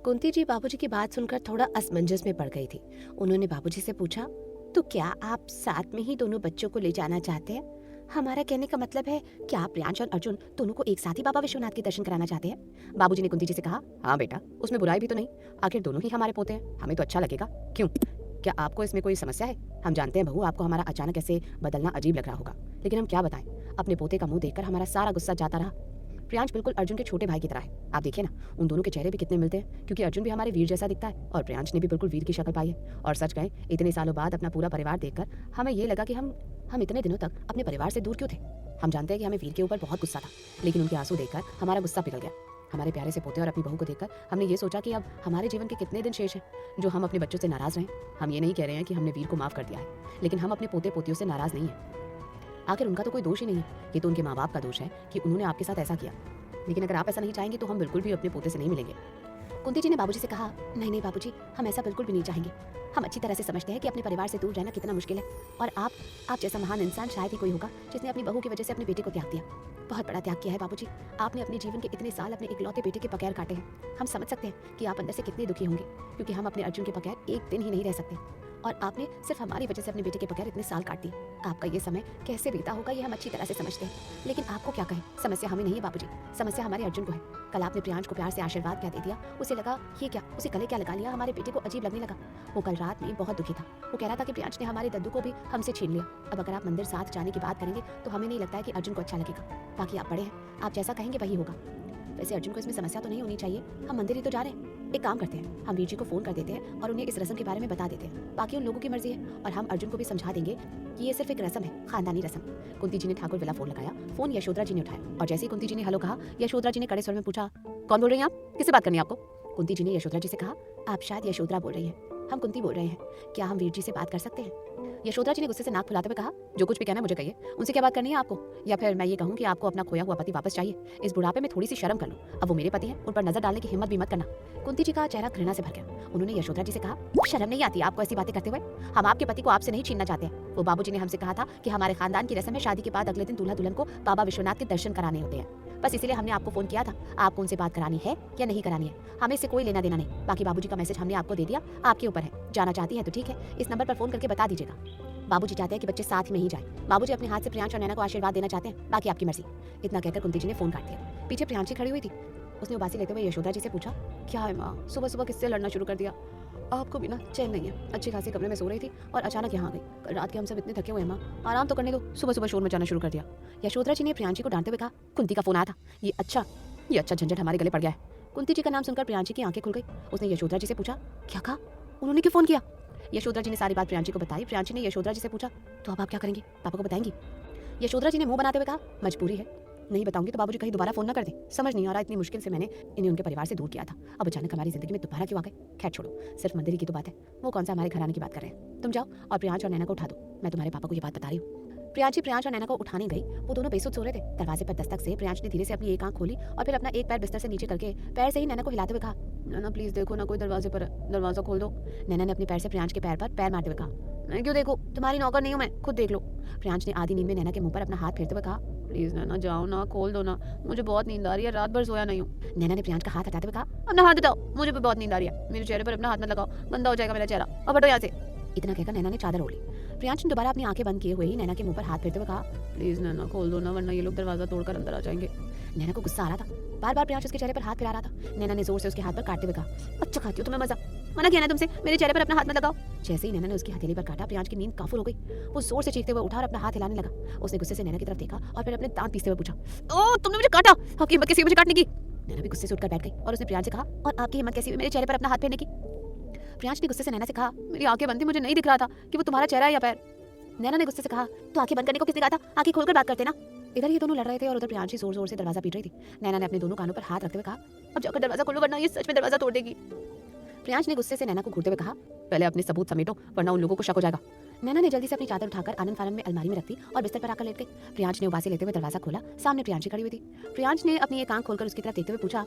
कुंती जी बाबूजी की बात सुनकर थोड़ा असमंजस में पड़ गई थी। उन्होंने बाबूजी से पूछा, तो क्या आप साथ में ही दोनों बच्चों को ले जाना चाहते हैं? हमारा कहने का मतलब है क्या आप प्रियांश और अर्जुन दोनों को एक साथ ही बाबा विश्वनाथ के दर्शन कराना चाहते हैं? बाबूजी ने कुंती जी से कहा, हाँ बेटा, उसमें बुराई भी तो नहीं। आखिर दोनों ही हमारे पोते हैं, हमें तो अच्छा लगेगा। क्यों, क्या आपको इसमें कोई समस्या है? हम जानते हैं बहू, आपको हमारा अचानक ऐसे बदलना अजीब लग रहा होगा, लेकिन हम क्या बताएं, अपने पोते का मुंह देखकर हमारा सारा गुस्सा जाता रहा। प्रियांश बिल्कुल अर्जुन के छोटे भाई की तरह है। आप देखिए ना, उन दोनों के चेहरे भी कितने मिलते हैं, क्योंकि अर्जुन भी हमारे वीर जैसा दिखता है और प्रियांश ने भी बिल्कुल वीर की शक्ल पाई है। और सच कहें, इतने सालों बाद अपना पूरा परिवार देखकर हमें ये लगा कि हम इतने दिनों तक अपने परिवार से दूर क्यों थे। हम जानते हैं कि हमें वीर के ऊपर बहुत गुस्सा था, लेकिन उनके आंसू देखकर हमारा गुस्सा पिघल गया। हमारे प्यारे से पोते और अपनी बहू को देखकर हमने ये सोचा कि अब हमारे जीवन के कितने दिन शेष हैं जो हम अपने बच्चों से नाराज रहें। हम ये नहीं कह रहे हैं कि हमने वीर को माफ कर दिया है, लेकिन हम अपने पोते पोतियों से नाराज नहीं हैं। आखिर उनका तो कोई दोष ही नहीं है, ये तो उनके माँ बाप का दोष है कि उन्होंने आपके साथ ऐसा किया। लेकिन अगर आप ऐसा नहीं चाहेंगे तो हम बिल्कुल भी अपने पोते से नहीं मिलेंगे। कुंती जी ने बाबूजी से कहा, नहीं नहीं बाबूजी, हम ऐसा बिल्कुल भी नहीं चाहेंगे। हम अच्छी तरह से समझते हैं कि अपने परिवार से दूर रहना कितना मुश्किल है, और आप जैसा महान इंसान शायद ही कोई होगा जिसने अपनी बहू की वजह से अपने बेटे को त्याग दिया। बहुत बड़ा त्याग किया है बाबूजी। आपने अपने जीवन के इतने साल अपने इकलौते बेटे के बगैर काटे हैं। हम समझ सकते हैं कि आप अंदर से कितने दुखी होंगे, क्योंकि हम अपने अर्जुन के बगैर एक दिन ही नहीं रह सकते, और आपने सिर्फ हमारी वजह से अपने बेटे के बगैर इतने साल काट दिए। आपका ये समय कैसे बीता होगा ये हम अच्छी तरह से समझते हैं, लेकिन आपको क्या कहें, समस्या हमें नहीं है बाबूजी, समस्या हमारे अर्जुन को है। कल आपने प्रियांश को प्यार से आशीर्वाद क्या दे दिया, उसे लगा ये क्या, उसे गले क्या लगा लिया, हमारे बेटे को अजीब लगने लगा। वो कल रात में बहुत दुखी था। वो कह रहा था कि प्रियांश ने हमारे दद्दू को भी हमसे छीन लिया। अब अगर आप मंदिर साथ जाने की बात करेंगे तो हमें नहीं लगता है कि अर्जुन को अच्छा लगेगा। बाकी आप बड़े हैं, आप जैसा कहेंगे वही होगा। वैसे अर्जुन को इसमें समस्या तो नहीं होनी चाहिए, हम मंदिर ही तो जा रहे हैं। एक काम करते हैं, हम वीर जी को फोन कर देते हैं और उन्हें इस रस्म के बारे में बता देते हैं। बाकी उन लोगों की मर्जी है, और हम अर्जुन को भी समझा देंगे कि ये सिर्फ एक रस्म है, खानदानी रस्म। कुंती जी ने ठाकुर विला फोन लगाया। फोन यशोधरा जी ने उठाया, और जैसे ही कुंती जी ने हेलो कहा, यशोधरा जी ने कड़े स्वर में पूछा, कौन बोल रही हैं आप, किससे बात करनी है आपको? कुंती जी ने यशोधरा जी से कहा, आप शायद यशोधरा बोल रही हैं। हम कुंती बोल रहे हैं, क्या हम वीर जी से बात कर सकते हैं? यशोधरा जी ने गुस्से से नाक फुलाते हुए कहा, जो कुछ भी कहना है मुझे कहिए, उनसे क्या बात करनी है आपको? या फिर मैं ये कहूँ कि आपको अपना खोया हुआ पति वापस चाहिए? इस बुढ़ापे में थोड़ी सी शर्म कर लो, अब वो मेरे पति हैं, उन पर नजर डालने की हिम्मत भी मत करना। कुंती जी का चेहरा घृणा से भर गया। उन्होंने यशोधरा जी से कहा, शर्म नहीं आती आपको ऐसी बातें करते हुए? हम आपके पति को आपसे नहीं छीनना चाहते हैं। वो बाबूजी ने हमसे कहा था कि हमारे खानदान की रस्म है, शादी के बाद अगले दिन दूल्हा दुल्हन को बाबा विश्वनाथ के दर्शन कराने होते हैं। बस इसीलिए हमने आपको फोन किया था। आपको उनसे बात करानी है या नहीं करानी है, हमें इससे कोई लेना देना नहीं। बाकी बाबूजी का मैसेज हमने आपको दे दिया, आपके ऊपर है। जाना चाहती है तो ठीक है, इस नंबर पर फोन करके बता दीजिएगा। बाबूजी चाहते हैं कि बच्चे साथ में ही जाएं। बाबूजी अपने हाथ से प्रियांश और नैना को आशीर्वाद देना चाहते हैं, बाकी आपकी मर्जी। इतना कहकर कुंती जी ने फोन काट दिया। पीछे प्रियांशी खड़ी हुई थी। उसने उबासी लेते हुए यशोधरा जी से पूछा, क्या है माँ, सुबह सुबह किससे लड़ना शुरू कर दिया? आपको भी ना चैन नहीं है। अच्छी खासी कमरे में सो रही थी और अचानक यहाँ आ गई। कल रात के हम सब इतने थके हुए हैं माँ, आराम तो करने दो, सुबह सुबह शोर मचाना शुरू कर दिया। यशोधरा जी ने प्रियांशी को डांटते हुए कहा, कुंती का फोन आया था, ये अच्छा झंझट हमारे गले पड़ गया है। कुंती जी का नाम सुनकर प्रियांशी की आंखें खुल गई। उसने यशोधरा जी से पूछा, क्या कहा, उन्होंने क्यों फोन किया? यशोधरा जी ने सारी बात प्रियांशी को बताई। प्रियांशी ने यशोधरा जी से पूछा, तो अब आप क्या करेंगी, पापा को बताएंगी? यशोधरा जी ने मुंह बनाते हुए कहा, मजबूरी है, नहीं बताऊंगी तो बाबूजी कहीं दोबारा फोन ना कर दें। समझ नहीं आ रहा, इतनी मुश्किल से मैंने इन्हें उनके परिवार से दूर किया था, अब अचानक हमारी जिंदगी में दोबारा क्यों आ गए? खैर छोड़ो, सिर्फ मंदिर की तो बात है, वो कौन सा हमारे घर आने की बात कर रहे हैं। तुम जाओ और प्रियांश और नैना को उठा दो, मैं तुम्हारे पापा को ये बात बता रही हूँ। प्रियांश और नैना को उठाने गई। वो दोनों बेसुध सो रहे थे। दरवाजे पर दस्तक से प्रियांश ने धीरे से अपनी एक आंख खोली और फिर अपना एक पैर बिस्तर से नीचे करके पैर से ही नैना को हिलाते हुए कहा, नैना प्लीज देखो ना, कोई दरवाजे पर है, दरवाजा खोल दो। नैना ने अपने पैर से प्रियांश के पैर पर पैर मारते हुए कहा, मैं क्यों देखो, तुम्हारी नौकर नहीं हूं मैं, खुद देख लो। प्रियांश ने आधी नींद में नैना के मुंह पर अपना हाथ फेरते हुए कहा, प्लीज नैना जाओ ना, खोल दो ना, मुझे बहुत नींद आ रही है, रात भर सोया नहीं हूँ। नैना ने प्रियांश का हाथ हटाते हुए कहा, अपना हाथ हटाओ, मुझे भी बहुत नींद आ रही है, मेरे चेहरे पर अपना हाथ मत लगाओ, गंदा हो जाएगा मेरा चेहरा, अब हटो यहाँ से। इतना कहकर नैना ने चादर ओढ़ ली। प्रियांश ने दोबारा अपनी आंखें बंद किए हुए ही नैना के मुंह पर हाथ फेरते हुए कहा, प्लीज नैना खोल दो ना, वरना ये लोग दरवाजा तोड़कर अंदर आ जाएंगे। नैना को गुस्सा आ रहा था, बार बार प्रियांश उसके चेहरे पर हाथ फिरा रहा था। नैना ने जोर से उसके हाथ पर काटते हुए कहा, अच्छा खाती हो तुम्हें मजा, मना किया ना तुमसे, मेरे चेहरे पर अपना हाथ मत लगाओ। जैसे ही नैना ने उसकी हथेली पर काटा, प्रियांश की नींद काफुल हो गई। वो जोर से चीखते हुए उठा और अपना हाथ हिलाने लगा। उसने गुस्से से नैना की तरफ देखा और फिर अपने दांत पीसते हुए पूछा, ओ तुमने मुझे काटा, आपकी हिम्मत कैसी हुई मुझे काटने की? नैना भी गुस्से से उठकर बैठ गई और उसने प्रियांश से कहा, और आपकी हिम्मत कैसी हुई मेरे चेहरे पर अपना हाथ फेरने की? प्रियांश ने गुस्से से नैना से कहा, मेरी आंखें बंद थी, मुझे नहीं दिख रहा था कि वो तुम्हारा चेहरा है या पैर। नैना ने गुस्से से कहा, तो आंखें बंद करने को किसने कहा था, आंखें खोलकर बात करते ना। इधर ये दोनों लड़ रहे थे और उधर प्रियांशी जोर जोर से दरवाजा पीट रही थी। नैना ने अपने दोनों कानों पर हाथ रखते हुए कहा, अब जाकर दरवाजा खोलो वरना ये सच में दरवाजा तोड़ देगी। प्रियांश ने गुस्से से नैना को घूरते हुए कहा, पहले अपने सबूत समेटो वरना उन लोगों को शक हो जाएगा। नैना ने जल्दी से अपनी चादर उठाकर आनंद फानन में अलमारी में रख दी और बिस्तर पर आकर लेट गई। प्रियांश ने उबासी लेते हुए दरवाजा खोला। सामने प्रियांशी खड़ी हुई थी। प्रियांश ने अपनी एक आंख खोलकर उसकी तरफ देखते हुए पूछा,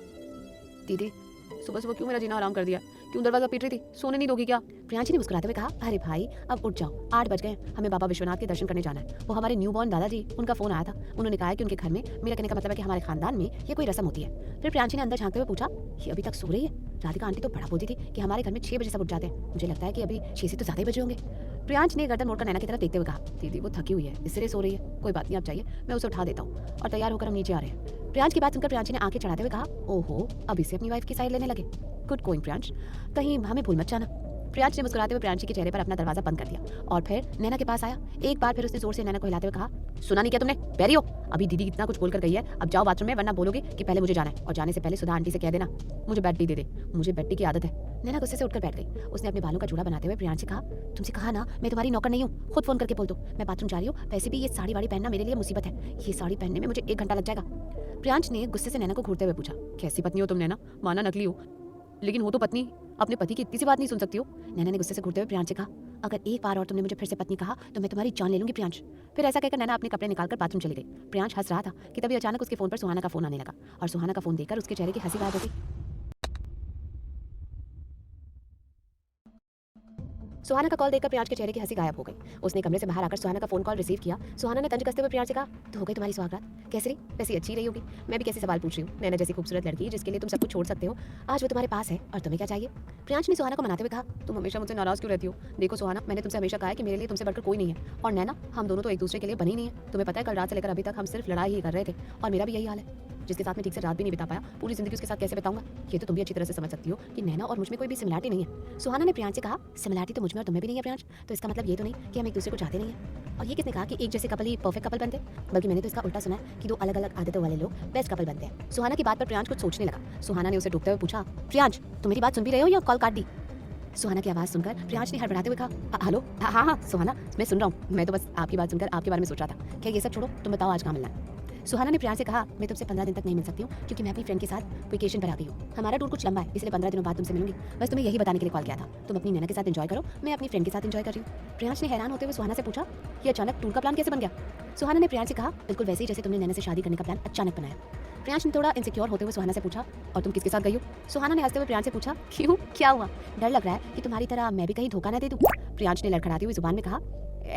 दीदी सुबह सुबह क्यों मेरा जीना आराम कर दिया, क्यों दरवाजा पीट रही थी, सोने नहीं दोगी क्या? प्रियांशी ने मुस्कुराते हुए कहा, अरे भाई अब उठ जाओ, 8 बज गए, हमें बाबा विश्वनाथ के दर्शन करने जाना है। वो हमारे न्यूबॉर्न दादाजी, उनका फोन आया था, उन्होंने कहा है कि उनके घर में, मेरा कहने का मतलब है कि हमारे खानदान में ये कोई रस्म होती है। फिर प्रियांशी ने अंदर झांकते हुए पूछा, ये अभी तक सो रही है? राधिका आंटी तो बड़ा बोलती थी कि हमारे घर में 6 बजे सब उठ जाते हैं, मुझे लगता है कि अभी 6 से तो ज़्यादा ही बजे होंगे। प्रियांश ने गर्दन मोड़कर नैना की तरफ देखते हुए कहा, दीदी वो थकी हुई है, इसलिए सो रही है। कोई बात नहीं, आप जाइए, मैं उसे उठा देता हूँ। और तैयार होकर हम नीचे आ रहे हैं। प्रियांश की बात सुनकर प्रियांशी ने आंखें चढ़ाते हुए कहा, ओहो, अभी से अपनी वाइफ की साइड लेने लगे। गुड गोइंग प्रियांश, कहीं हमें भूल मत जाना। प्रियांश ने मुस्कुराते हुए प्रियांशी के चेहरे पर अपना दरवाजा बंद कर दिया और फिर नैना के पास आया। एक बार फिर उसने जोर से नैना को हिलाते हुए कहा, सुना नहीं क्या तुमने, बैरी हो? अभी दीदी इतना कुछ बोल कर गई है, अब जाओ बाथरूम में, वरना बोलोगे कि पहले मुझे जाना है। और जाने से पहले सुधा आंटी से कह देना मुझे बेड टी दे दे, मुझे बेड टी की आदत है। नैना गुस्से से उठकर बैठ गई। उसने अपने बालों का जूड़ा बनाते हुए प्रियांश से कहा, तुमसे कहा ना मैं तुम्हारी नौकर नहीं हूँ, खुद फोन करके बोल दो, मैं बाथरूम जा रही हूँ। वैसे भी ये साड़ी वाड़ी पहनना मेरे लिए मुसीबत है, ये साड़ी पहनने में मुझे 1 घंटा लग जाएगा। प्रियांश ने गुस्से से नैना को घूरते हुए पूछा, कैसी पत्नी हो तुम नैना? माना नकली हो, लेकिन हो तो पत्नी, अपने पति की इतनी सी बात नहीं सुन सकती हो? नैना ने गुस्से से घूरते हुए प्रियांश से कहा, अगर एक बार और तुमने मुझे फिर से पत्नी कहा तो मैं तुम्हारी जान ले लूंगी प्रियांश। फिर ऐसा कहकर नैना अपने कपड़े निकालकर बाथरूम चली गई। प्रियांश हंस रहा था कि तभी अचानक उसके फोन पर सुहाना का फोन आने लगा और सुहाना का फोन देखकर उसके चेहरे की हंसी गायब हो गई। सुहाना का कॉल देखकर प्रियांश के चेहरे की हंसी गायब हो गई। उसने कमरे से बाहर आकर सुहाना का फोन कॉल रिसीव किया। सुहाना ने तंज कसते हुए प्रियांश से कहा, तो हो गई तुम्हारी सुहागरात? कैसी रही? वैसी अच्छी रही होगी। मैं भी कैसे सवाल पूछ रही हूँ? नैना जैसी खूबसूरत लड़की जिसके लिए तुम सब कुछ छोड़ सकते हो, आज वो तुम्हारे पास है और तुम्हें क्या चाहिए? प्रियांश ने सुहाना को मनाते हुए कहा, तुम हमेशा मुझसे नाराज क्यों रहती हो? देखो सुहाना, मैंने तुमसे हमेशा कहा है कि मेरे लिए तुमसे बढ़कर कोई नहीं है, और नैना हम दोनों तो एक दूसरे के लिए बने ही नहीं है। तुम्हें पता है कल रात से लेकर अभी तक हम सिर्फ लड़ाई ही कर रहे थे, और मेरा भी यही हाल है। जिसके साथ मैं ठीक से रात भी नहीं बिता पाया, पूरी जिंदगी उसके साथ कैसे बिताऊंगा? ये तो तुम भी अच्छी तरह से समझ सकती हो कि नैना और मुझ में कोई भी सिमिलरिटी नहीं है। सुहाना ने प्रियांश से कहा, सिमिलरिटी तो मुझ में और तुम्हें भी नहीं है प्रियांश, तो इसका मतलब ये तो नहीं कि हम एक दूसरे को चाहते नहीं है। और ये किसने कहा कि एक जैसे कपल ही परफेक्ट कपल बनते? बल्कि मैंने तो इसका उल्टा सुना है कि 2 अलग अलग आदतों वाले लोग बेस्ट कपल बनते हैं। सुहाना की बात पर प्रियांश कुछ सोचने लगा। सुहाना ने उसे टोकते हुए पूछा, प्रियांश तुम मेरी बात सुन भी रहे हो या कॉल काट दी? सुहाना की आवाज़ सुनकर प्रियांश ने हड़बड़ाते हुए कहा, हेलो, हाँ सुहाना, मैं सुन रहा हूँ। मैं तो बस आपकी बात सुनकर आपके बारे में सोच रहा था। क्या ये सब छोड़ो, तुम बताओ आज कहाँ मिलना है? सुहाना ने प्रियांश से कहा, मैं तुमसे 15 दिन तक नहीं मिल सकती हूँ क्योंकि मैं अपनी फ्रेंड के साथ वेकेशन पर आ गई हूँ। हमारा टूर कुछ लंबा है, इसलिए 15 दिनों बाद तुमसे मिलूंगी। बस तुम्हें यही बताने के लिए कॉल किया था। तुम अपनी नैना के साथ एंजॉय करो, मैं अपनी फ्रेंड के साथ एंजॉय कर रही हूँ। प्रियांश ने हैरान होते हुए सुहाना से पूछा, ये अचानक टूर का प्लान कैसे बन गया? सुहाना ने प्रियांश से कहा, बिल्कुल वैसे ही जैसे तुमने नैना से शादी करने का प्लान अचानक बनाया। प्रियांश ने थोड़ा इनसिक्योर होते हुए सुहाना से पूछा, और तुम किसके साथ गई हो? सुहाना ने हंसते हुए प्रियांश से पूछा, क्यों, क्या हुआ? डर लग रहा है कि तुम्हारी तरह मैं भी कहीं धोखा न दे दूं? प्रियांश ने लड़खड़ाती हुई जुबान में कहा,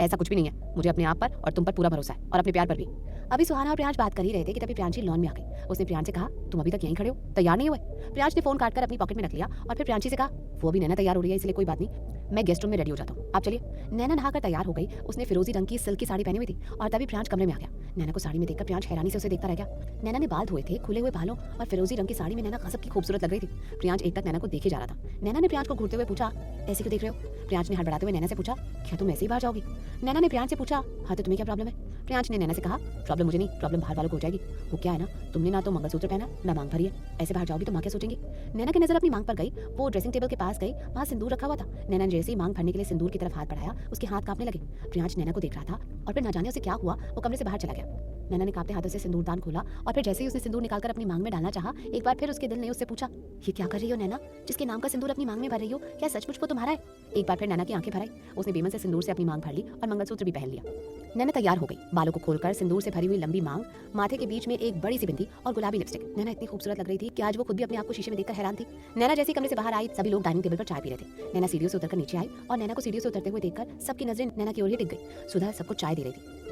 ऐसा कुछ भी नहीं है, मुझे अपने आप पर और तुम पर पूरा भरोसा है, और अपने प्यार पर भी। अभी सुहाना और प्रियांश बात कर ही रहे थे कि तभी प्रियांशी लॉन में आ गई। उसने प्रियांश से कहा, तुम अभी तक यहीं खड़े हो, तैयार नहीं हुए? प्रियांश ने फोन काटकर अपनी पॉकेट में रख लिया और फिर प्रियांशी से कहा, वो भी नैना तैयार हो रही है, इसलिए कोई बात नहीं, मैं गेस्ट रूम में रेडी हो जाता हूँ, आप चलिए। नैना नहाकर तैयार हो गई। उसने फिरोजी रंग की सिल्क की साड़ी पहनी हुई थी और तभी प्रियांश कमरे में आ गया। नैना को साड़ी में देखकर प्रियांश हैरानी से उसे देखता रह गया। नैना ने बाल धोए थे, खुले हुए बालों और फिरोजी रंग की साड़ी में नैना गजब की खूबसूरत लग रही थी। प्रियांश एक तक नैना को देखे जा रहा था। नैना ने प्रियांश को घूरते हुए पूछा, ऐसे क्यों देख रहे हो? प्रियांश ने हड़बड़ाते हुए नैना से पूछा, क्या तुम ऐसे ही बाहर जाओगी? नैना ने प्रियांश से पूछा, हाँ तो तुम्हें क्या प्रॉब्लम है? प्रियांश ने नैना से कहा, प्रॉब्लम मुझे नहीं, प्रॉब्लम बाहर वालों को हो जाएगी। वो क्या है ना, तुमने ना तो मंगलसूत्र पहना ना मांग भरी है, ऐसे बाहर जाओगी तो माँ क्या सोचेंगी? नैना की नजर अपनी मांग पर गई। वो ड्रेसिंग टेबल के पास गई, वहाँ सिंदूर रखा हुआ था। नैना ने जैसे ही मांग भरने के लिए सिंदूर की तरफ हाथ बढ़ाया, उसके हाथ कांपने लगे। प्रियांश नैना को देख रहा था और फिर न जाने उसे क्या हुआ, वो कमरे से बाहर चला गया। नैना ने कांपते हाथों से सिंदूरदान खोला और फिर जैसे ही उसने सिंदूर निकालकर अपनी मांग में डालना चाहा, एक बार फिर उसके दिल ने उससे पूछा, ये क्या कर रही हो नैना? जिसके नाम का सिंदूर अपनी मांग में भर रही हो, क्या सचमुच वो तुम्हारा है? एक बार फिर नैना की आंखें भर आई। उसने बेमन से सिंदूर से अपनी मांग भर ली और मंगलसूत्र भी पहन लिया। नैना तैयार हो गई, बालों को खोलकर सिंदूर से भरी हुई लंबी मांग, माथे के बीच में एक बड़ी सी बिंदी और गुलाबी लिपस्टिक। नैना इतनी खूबसूरत लग रही थी कि आज वो खुद भी अपने आप को शीशे में देखकर हैरान थी। नैना जैसे ही कमरे से बाहर आई, सभी लोग डाइनिंग टेबल पर चाय पी रहे थे। नैना सीढ़ियों से उतरकर नीचे आई और नैना को सीढ़ियों से उतरते हुए देखकर सबकी नजरें नैना की ओर ही टिक गई। सुधा सबको चाय दे रही थी।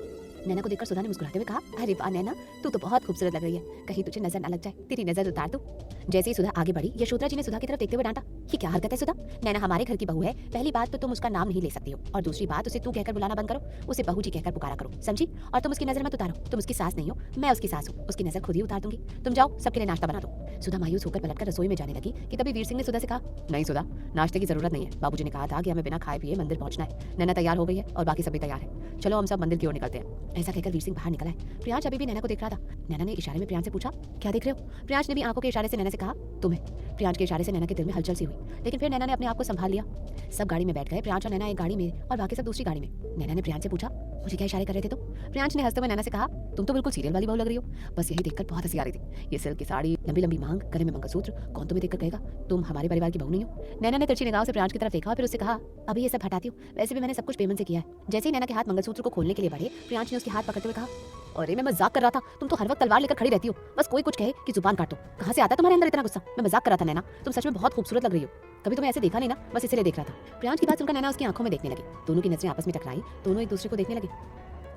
नैना को देखकर सुधा ने मुस्कुराते हुए कहा, अरे वाह नैना, तू तो बहुत खूबसूरत लग रही है, कहीं तुझे नजर न लग जाए, तेरी नजर उतार दूं। जैसे ही सुधा आगे बढ़ी, यशोधरा जी ने सुधा की तरफ देखते हुए डांटा, ये क्या हरकत है सुधा? नैना हमारे घर की बहू है, पहली बात तो तुम उसका नाम नहीं ले सकती हो, और दूसरी बात उसे तू कहकर बुलाना बंद करो, उसे बहू जी कहकर पुकारा करो, समझी? और तुम उसकी नजर मत उतारो, तुम उसकी सास नहीं हो, मैं उसकी सास हूँ, उसकी नजर खुद ही उतार दूंगी। तुम जाओ, सबके लिए नाश्ता बना दो। सुधा मायूस होकर पलटकर रसोई में जाने लगी कि तभी वीर सिंह ने सुधा से कहा, नहीं सुधा, नाश्ते की जरूरत नहीं है, बाबूजी ने कहा था कि हमें बिना खाए पिए मंदिर पहुंचना है। नैना तैयार हो गई है और बाकी सभी तैयार है, चलो हम सब मंदिर की ओर निकलते हैं। ऐसा कहकर वीर सिंह बाहर निकला है। प्रियांश अभी भी नैना को देख रहा था। नैना ने इशारे में प्रियांश से पूछा, क्या देख रहे हो? प्रियांश ने भी आंखों के इशारे से नैना से कहा, तुम्हें। प्रियांश के इशारे से नैना के दिल में हलचल सी हुई, लेकिन फिर नैना ने अपने आप को संभाल लिया। सब गाड़ी में बैठ गए, प्रियांश और नैना एक गाड़ी में और बाकी सब दूसरी गाड़ी में। नैना ने प्रियांश से पूछा, मुझे क्या इशारे कर रहे थे तुम? प्रियांश ने हंसते हुए नैना से कहा, तुम तो बिल्कुल सीरियल वाली बहू लग रही हो। बस यही देखकर बहुत हंसी आ रही थी। ये सिल्क की साड़ी, लंबी लंबी मांग, गले में मंगलसूत्र, कौन तुम्हें देखकर कहेगा तुम हमारे परिवार की बहू नहीं हो? नैना ने तिरछी निगाहों से प्रियांश की तरफ देखा और फिर उससे कहा, अभी ये सब हटाती हूँ, वैसे भी मैंने सब कुछ पेमेंट से किया है। जैसे ही नैना के हाथ मंगलसूत्र को खोलने के लिए बढ़े, प्रियांश ने उसके हाथ पकड़ते हुए कहा, अरे मैं मजाक कर रहा था, तुम तो हर वक्त तलवार लेकर खड़ी रहती हो, बस कोई कुछ कहे कि जुबान काट दो। कहाँ से आता है तुम्हारे अंदर इतना गुस्सा? मैं मजाक कर रहा था नैना, तुम सच में बहुत खूबसूरत लग रही हो, कभी तुम्हें ऐसे देखा नहीं ना, बस इसलिए देख रहा था। प्रियांश की बात सुनकर नैना उसकी आंखों में देखने लगी। दोनों की नजरें आपस में टकराई, दोनों एक दूसरे को देखने लगे।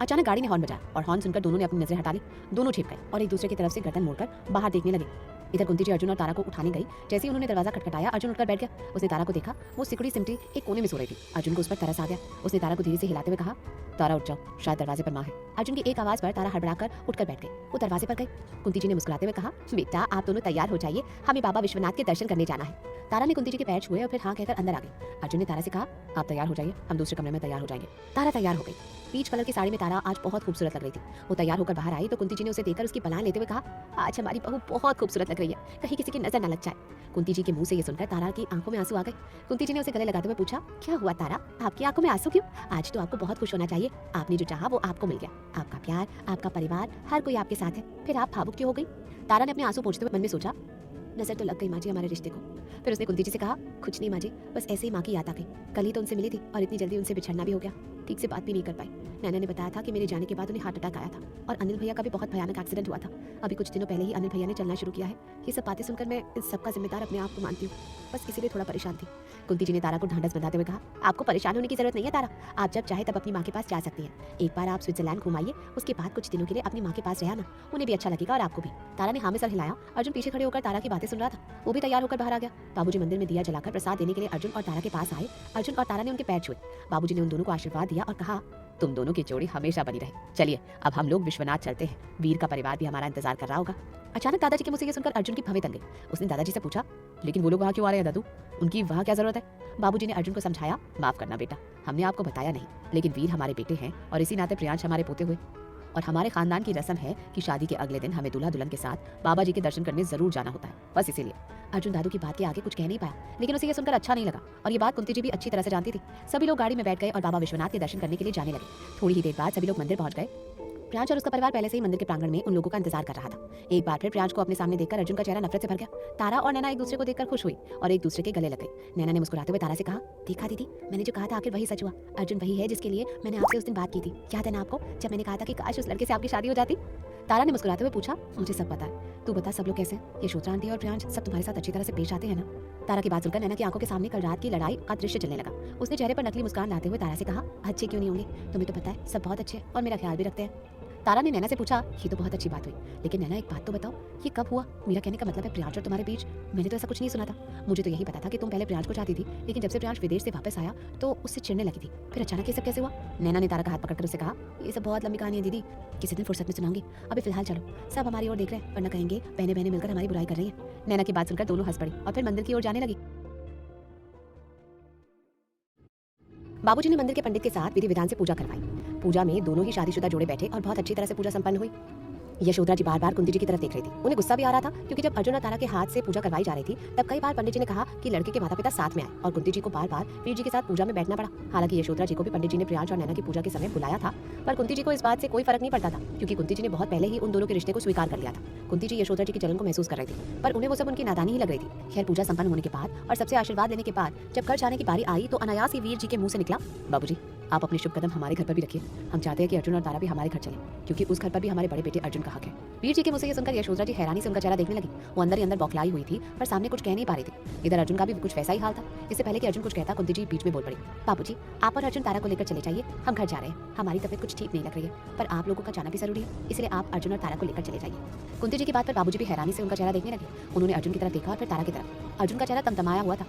अचानक गाड़ी ने हॉर्न बजाया और हॉर्न सुनकर दोनों ने अपनी नजरें हटा ली। दोनों छिप गए और एक दूसरे की तरफ से गर्दन मोड़कर बाहर देखने लगे। इधर कुंती जी अर्जुन और तारा को उठाने गई। जैसे ही उन्होंने दरवाजा खटखटाया, अर्जुन उठकर बैठ गया। उसने तारा को देखा, वो सिकुड़ी सिमटी एक कोने में सो रही थी। अर्जुन को उस पर तरस आ गया। उसने तारा को धीरे से हिलाते हुए कहा, तारा उठ जाओ, शायद दरवाजे पर माँ है। अर्जुन की एक आवाज पर तारा हड़बड़ाकर उठकर बैठ गई। वो दरवाजे पर गई। कुंती जी ने मुस्कुराते हुए कहा, बेटा आप दोनों तैयार हो जाइए, हमें बाबा विश्वनाथ के दर्शन करने जाना है। तारा ने कुंती जी के पैर छुए और फिर हाँ कहकर अंदर आ गई। अर्जुन ने तारा से कहा, आप तैयार हो जाइए, हम दूसरे कमरे में तैयार हो जाएंगे। तारा तैयार हो गई। पीच कलर की साड़ी में तारा आज बहुत खूबसूरत लग रही थी। वो तैयार होकर बाहर आई तो कुंती जी ने उसे देखकर उसकी पलान लेते हुए कहा, आज हमारी बहू बहुत खूबसूरत लग रही है, कहीं किसी की नजर न लग जाए। कुंती जी के मुंह से ये सुनकर तारा की आंखों में आंसू आ गए। कुंती जी ने उसे गले लगाते हुए पूछा, क्या हुआ तारा, आपकी आंखों में आंसू क्यों? आज तो आपको बहुत खुश होना चाहिए, आपने जो चाहा वो आपको मिल गया। आपका प्यार, आपका परिवार, हर कोई आपके साथ है, फिर आप भावुक क्यों हो गई? तारा ने अपने आंसू पोंछते हुए मन में सोचा, नजर तो लग गई माँ जी हमारे रिश्ते को। फिर उसने कुंती जी से कहा, कुछ नहीं माँ जी, बस ऐसे ही माँ की याद आ गई। कल ही तो उनसे मिली थी और इतनी जल्दी उनसे बिछड़ना भी हो गया, ठीक से बात भी नहीं कर पाई। नैना ने बताया था कि मेरे जाने के बाद उन्हें हार्ट अटैक आया था और अनिल भैया का भी बहुत भयानक एक्सीडेंट हुआ था। अभी कुछ दिनों पहले ही अनिल भैया ने चलना शुरू किया है। ये सब बातें सुनकर मैं इन सबका जिम्मेदार अपने आप को मानती हूँ, बस इसीलिए थोड़ा परेशान थी। कुंती जी ने तारा को ढांढस बंधाते हुए कहा, आपको परेशान होने की जरूरत नहीं है तारा, आप जब चाहे तब अपनी माँ के पास जा सकती हैं। एक बार आप स्विट्जरलैंड घुमाइए, उसके बाद कुछ दिनों के लिए अपनी माँ के पास रहना, उन्हें भी अच्छा लगेगा और आपको भी। तारा ने हाँ में सर हिलाया। अर्जुन पीछे खड़े होकर तारा की बातें सुन रहा था। वो भी तैयार होकर बाहर आ गया। बाबूजी मंदिर में दिया जलाकर प्रसाद देने के लिए अर्जुन और तारा के पास आए। अर्जुन और तारा ने उनके पैर छुए। बाबूजी ने उन दोनों को आशीर्वाद दिया और कहा, तुम दोनों की जोड़ी हमेशा बनी रहे। चलिए अब हम लोग विश्वनाथ चलते हैं, वीर का परिवार भी हमारा इंतजार कर रहा होगा। अचानक दादाजी के मुंह से ये सुनकर अर्जुन की भवें तन गई। उसने दादाजी से पूछा, लेकिन वो लोग वहाँ क्यों आ रहे हैं दादू, उनकी वहाँ क्या जरूरत है? बाबूजी ने अर्जुन को समझाया, माफ करना बेटा, हमने आपको बताया नहीं, लेकिन वीर हमारे बेटे हैं और इसी नाते प्रियांश हमारे पोते हुए, और हमारे खानदान की रस्म है कि शादी के अगले दिन हमें दूल्हा दुल्हन के साथ बाबा जी के दर्शन करने जरूर जाना होता है, बस इसीलिए। अर्जुन दादू की बात के आगे कुछ कह नहीं पाया, लेकिन उसे ये सुनकर अच्छा नहीं लगा और ये बात कुंती जी भी अच्छी तरह से जानती थी। सभी लोग गाड़ी में बैठ गए और बाबा विश्वनाथ के दर्शन करने के लिए जाने लगे। थोड़ी ही देर बाद सभी लोग मंदिर पहुंच गए। प्रियांश और उसका परिवार पहले से ही मंदिर के प्रांगण में उन लोगों का इंतजार कर रहा था। एक बार फिर प्रियांश को अपने सामने देखकर अर्जुन का चेहरा नफरत से भर गया। तारा और नैना एक दूसरे को देखकर खुश हुई और एक दूसरे के गले लग गई। नैना ने मुस्कुराते हुए तारा से कहा, देखा दीदी, मैंने जो कहा था आखिर वही सच हुआ। अर्जुन वही है जिसके लिए मैंने आपसे उस दिन बात की थी, याद है ना आपको, जब मैंने कहा था कि काश उस लड़के से आपकी शादी हो जाती? तारा ने मुस्कुराते हुए पूछा, मुझे सब पता है, तू बता सब लोग कैसे हैं? यशोधरा आंटी और प्रियांश सब तुम्हारे साथ अच्छी तरह से पेश आते हैं ना? तारा की बात सुनकर नैना की आंखों के सामने कल रात की लड़ाई का दृश्य चलने लगा। उसने चेहरे पर नकली मुस्कान लाते हुए तारा से कहा, अच्छे क्यों नहीं होंगे, तुम्हें तो पता है सब बहुत अच्छे और मेरा ख्याल भी रखते हैं। तारा ने नैना से पूछा, ये तो बहुत अच्छी बात हुई, लेकिन नैना एक बात तो बताओ, ये कब हुआ? मेरा कहने का मतलब है प्रियांश और तुम्हारे बीच, मैंने तो ऐसा कुछ नहीं सुना था। मुझे तो यही पता था कि तुम पहले प्रियांश को चाहती थी, लेकिन जब से प्रियांश विदेश से वापस आया तो उससे चिढ़ने लगी थी, फिर अचानक ये सब कैसे हुआ? नैना ने तारा का हाथ पकड़कर उससे कहा, ये सब बहुत लंबी कहानी है दीदी, किसी दिन फुर्सत में सुनाऊंगी, अभी फिलहाल चलो, सब हमारी ओर देख रहे हैं, वरना कहेंगे बहने बहने मिलकर हमारी बुराई कर रही है। नैना की बात सुनकर दोनों हंस पड़ी और फिर मंदिर की ओर जाने लगी। बाबूजी ने मंदिर के पंडित के साथ विधि विधान से पूजा करवाई। पूजा में दोनों ही शादीशुदा जोड़े बैठे और बहुत अच्छी तरह से पूजा संपन्न हुई। यशोधरा जी बार बार कुंती जी की तरफ देख रही थी। उन्हें गुस्सा भी आ रहा था क्योंकि जब अर्जुन और तारा के हाथ से पूजा करवाई जा रही थी तब कई बार पंडित जी ने कहा कि लड़के के माता पिता साथ में आए और कुंती जी को बार बार वीर जी के साथ पूजा में बैठना पड़ा। हालांकि यशोधरा जी को भी पंडित जी ने प्रियांश और नैना की पूजा के समय बुलाया था, पर कुंती जी को इस बात से कोई फर्क नहीं पड़ता था क्योंकि कुंती जी ने बहुत पहले ही उन दोनों के रिश्ते को स्वीकार कर लिया था। कुंती जी यशोधरा जी की जलन को महसूस कर रही थी, पर उन्हें वो सब उनकी नादानी ही लग रही थी। खैर पूजा संपन्न होने के बाद और सबसे आशीर्वाद लेने के बाद जब घर जाने की बारी आई तो अनायास ही वीर जी के मुंह से निकला, बाबूजी आप अपने शुभ कदम हमारे घर पर भी रखिए, हम चाहते हैं कि अर्जुन और तारा भी हमारे घर चले क्योंकि उस घर पर भी हमारे बड़े बेटे अर्जुन का हक है। वीर जी के मुंह से ये सुनकर यशोधरा जी हैरानी से उनका चेहरा देखने लगी। वो अंदर ही अंदर बौखलाई हुई थी पर सामने कुछ कह नहीं पा रही थी। इधर अर्जुन का भी कुछ वैसा ही हाल था। इससे पहले कि अर्जुन कुछ कहता कुंती जी बीच में बोल पड़ी, बाबूजी आप और अर्जुन तारा को लेकर चले जाइए, हम घर जा रहे हैं, हमारी तबीयत कुछ ठीक नहीं लग रही है, पर आप लोगों का जाना भी जरूरी है, इसलिए आप अर्जुन और तारा को लेकर चले जाइए। कुंती जी की बात पर बाबूजी भी हैरानी से उनका चेहरा देखने लगे। उन्होंने अर्जुन की तरफ देखा और फिर तारा की तरफ। अर्जुन का चेहरा तमतमाया हुआ था।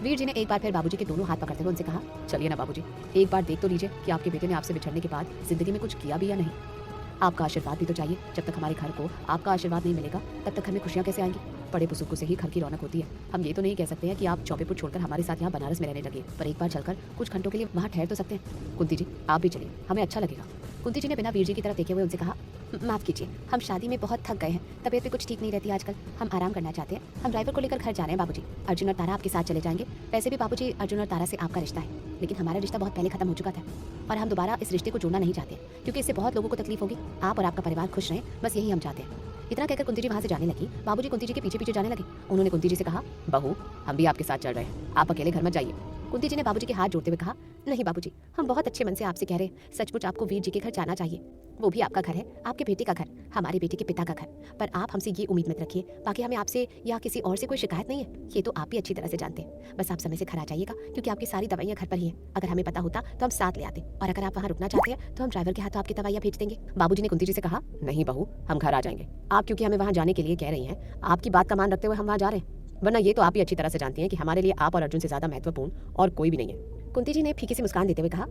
वीर जी ने एक बार फिर बाबूजी के दोनों हाथ पकड़ते हुए उनसे कहा, चलिए ना बाबूजी, एक बार देख तो लीजिए कि आपके बेटे ने आपसे बिछड़ने के बाद जिंदगी में कुछ किया भी या नहीं। आपका आशीर्वाद भी तो चाहिए। जब तक हमारे घर को आपका आशीर्वाद नहीं मिलेगा तब तक घर में खुशियां कैसे आएंगी? बड़े बुजुर्गों से ही घर की रौनक होती है। हम ये तो नहीं कह सकते हैं कि आप चौबेपुर छोड़कर हमारे साथ यहाँ बनारस में रहने लगे, पर एक बार चलकर कुछ घंटों के लिए वहाँ ठहर तो सकते हैं। कुंती जी आप भी चलिए, हमें अच्छा लगेगा। कुंती जी ने बिना वीर जी की तरफ देखे हुए उनसे कहा, माफ कीजिए, हम शादी में बहुत थक गए हैं, तबीयत भी कुछ ठीक नहीं रहती आजकल, हम आराम करना चाहते हैं, हम ड्राइवर को लेकर घर जा रहे हैं बाबूजी। अर्जुन और तारा आपके साथ चले जाएंगे। वैसे भी बाबूजी अर्जुन और तारा से आपका रिश्ता है, लेकिन हमारा रिश्ता बहुत पहले खत्म हो चुका था और हम दोबारा इस रिश्ते को जोड़ना नहीं चाहते क्योंकि इससे बहुत लोगों को तकलीफ होगी। आप और आपका परिवार खुश रहें, बस यही हम चाहते हैं। इतना कहकर कुंती जी वहाँ से जाने लगी। बाबूजी कुंती जी के पीछे पीछे जाने लगे। उन्होंने कुंती जी से कहा, बहू हम भी आपके साथ चल रहे हैं, आप अकेले घर मत जाइए। कुंती जी ने बाबूजी के हाथ जोड़ते हुए कहा, नहीं बाबूजी, हम बहुत अच्छे मन से आपसे कह रहे हैं, सचमुच आपको वीर जी के घर जाना चाहिए। वो भी आपका घर है, आपके बेटे का घर, हमारे बेटे के पिता का घर। पर आप हमसे ये उम्मीद मत रखिए, बाकी हमें आपसे या किसी और से कोई शिकायत नहीं है, ये तो आप भी अच्छी तरह से जानते हैं। बस आप समय से घर आ जाइएगा, क्योंकि आपकी सारी दवाइयाँ घर पर ही हैं। अगर हमें पता होता तो हम साथ ले आते, और अगर आप वहाँ रुकना चाहते हैं तो हम ड्राइवर के हाथों आपकी दवाइयाँ भेज देंगे। बाबूजी ने कुंती जी से कहा, नहीं बहू, हम घर आ जाएंगे। आप क्योंकि हमें वहाँ जाने के लिए कह रही हैं, आपकी बात का मान रखते हुए हम वहाँ जा रहे हैं, वरना ये तो आप ही अच्छी तरह से जानती हैं कि हमारे लिए आप और अर्जुन से ज्यादा महत्वपूर्ण और कोई भी नहीं है। कुंती जी ने फीकी सी मुस्कान देते हुए कहा,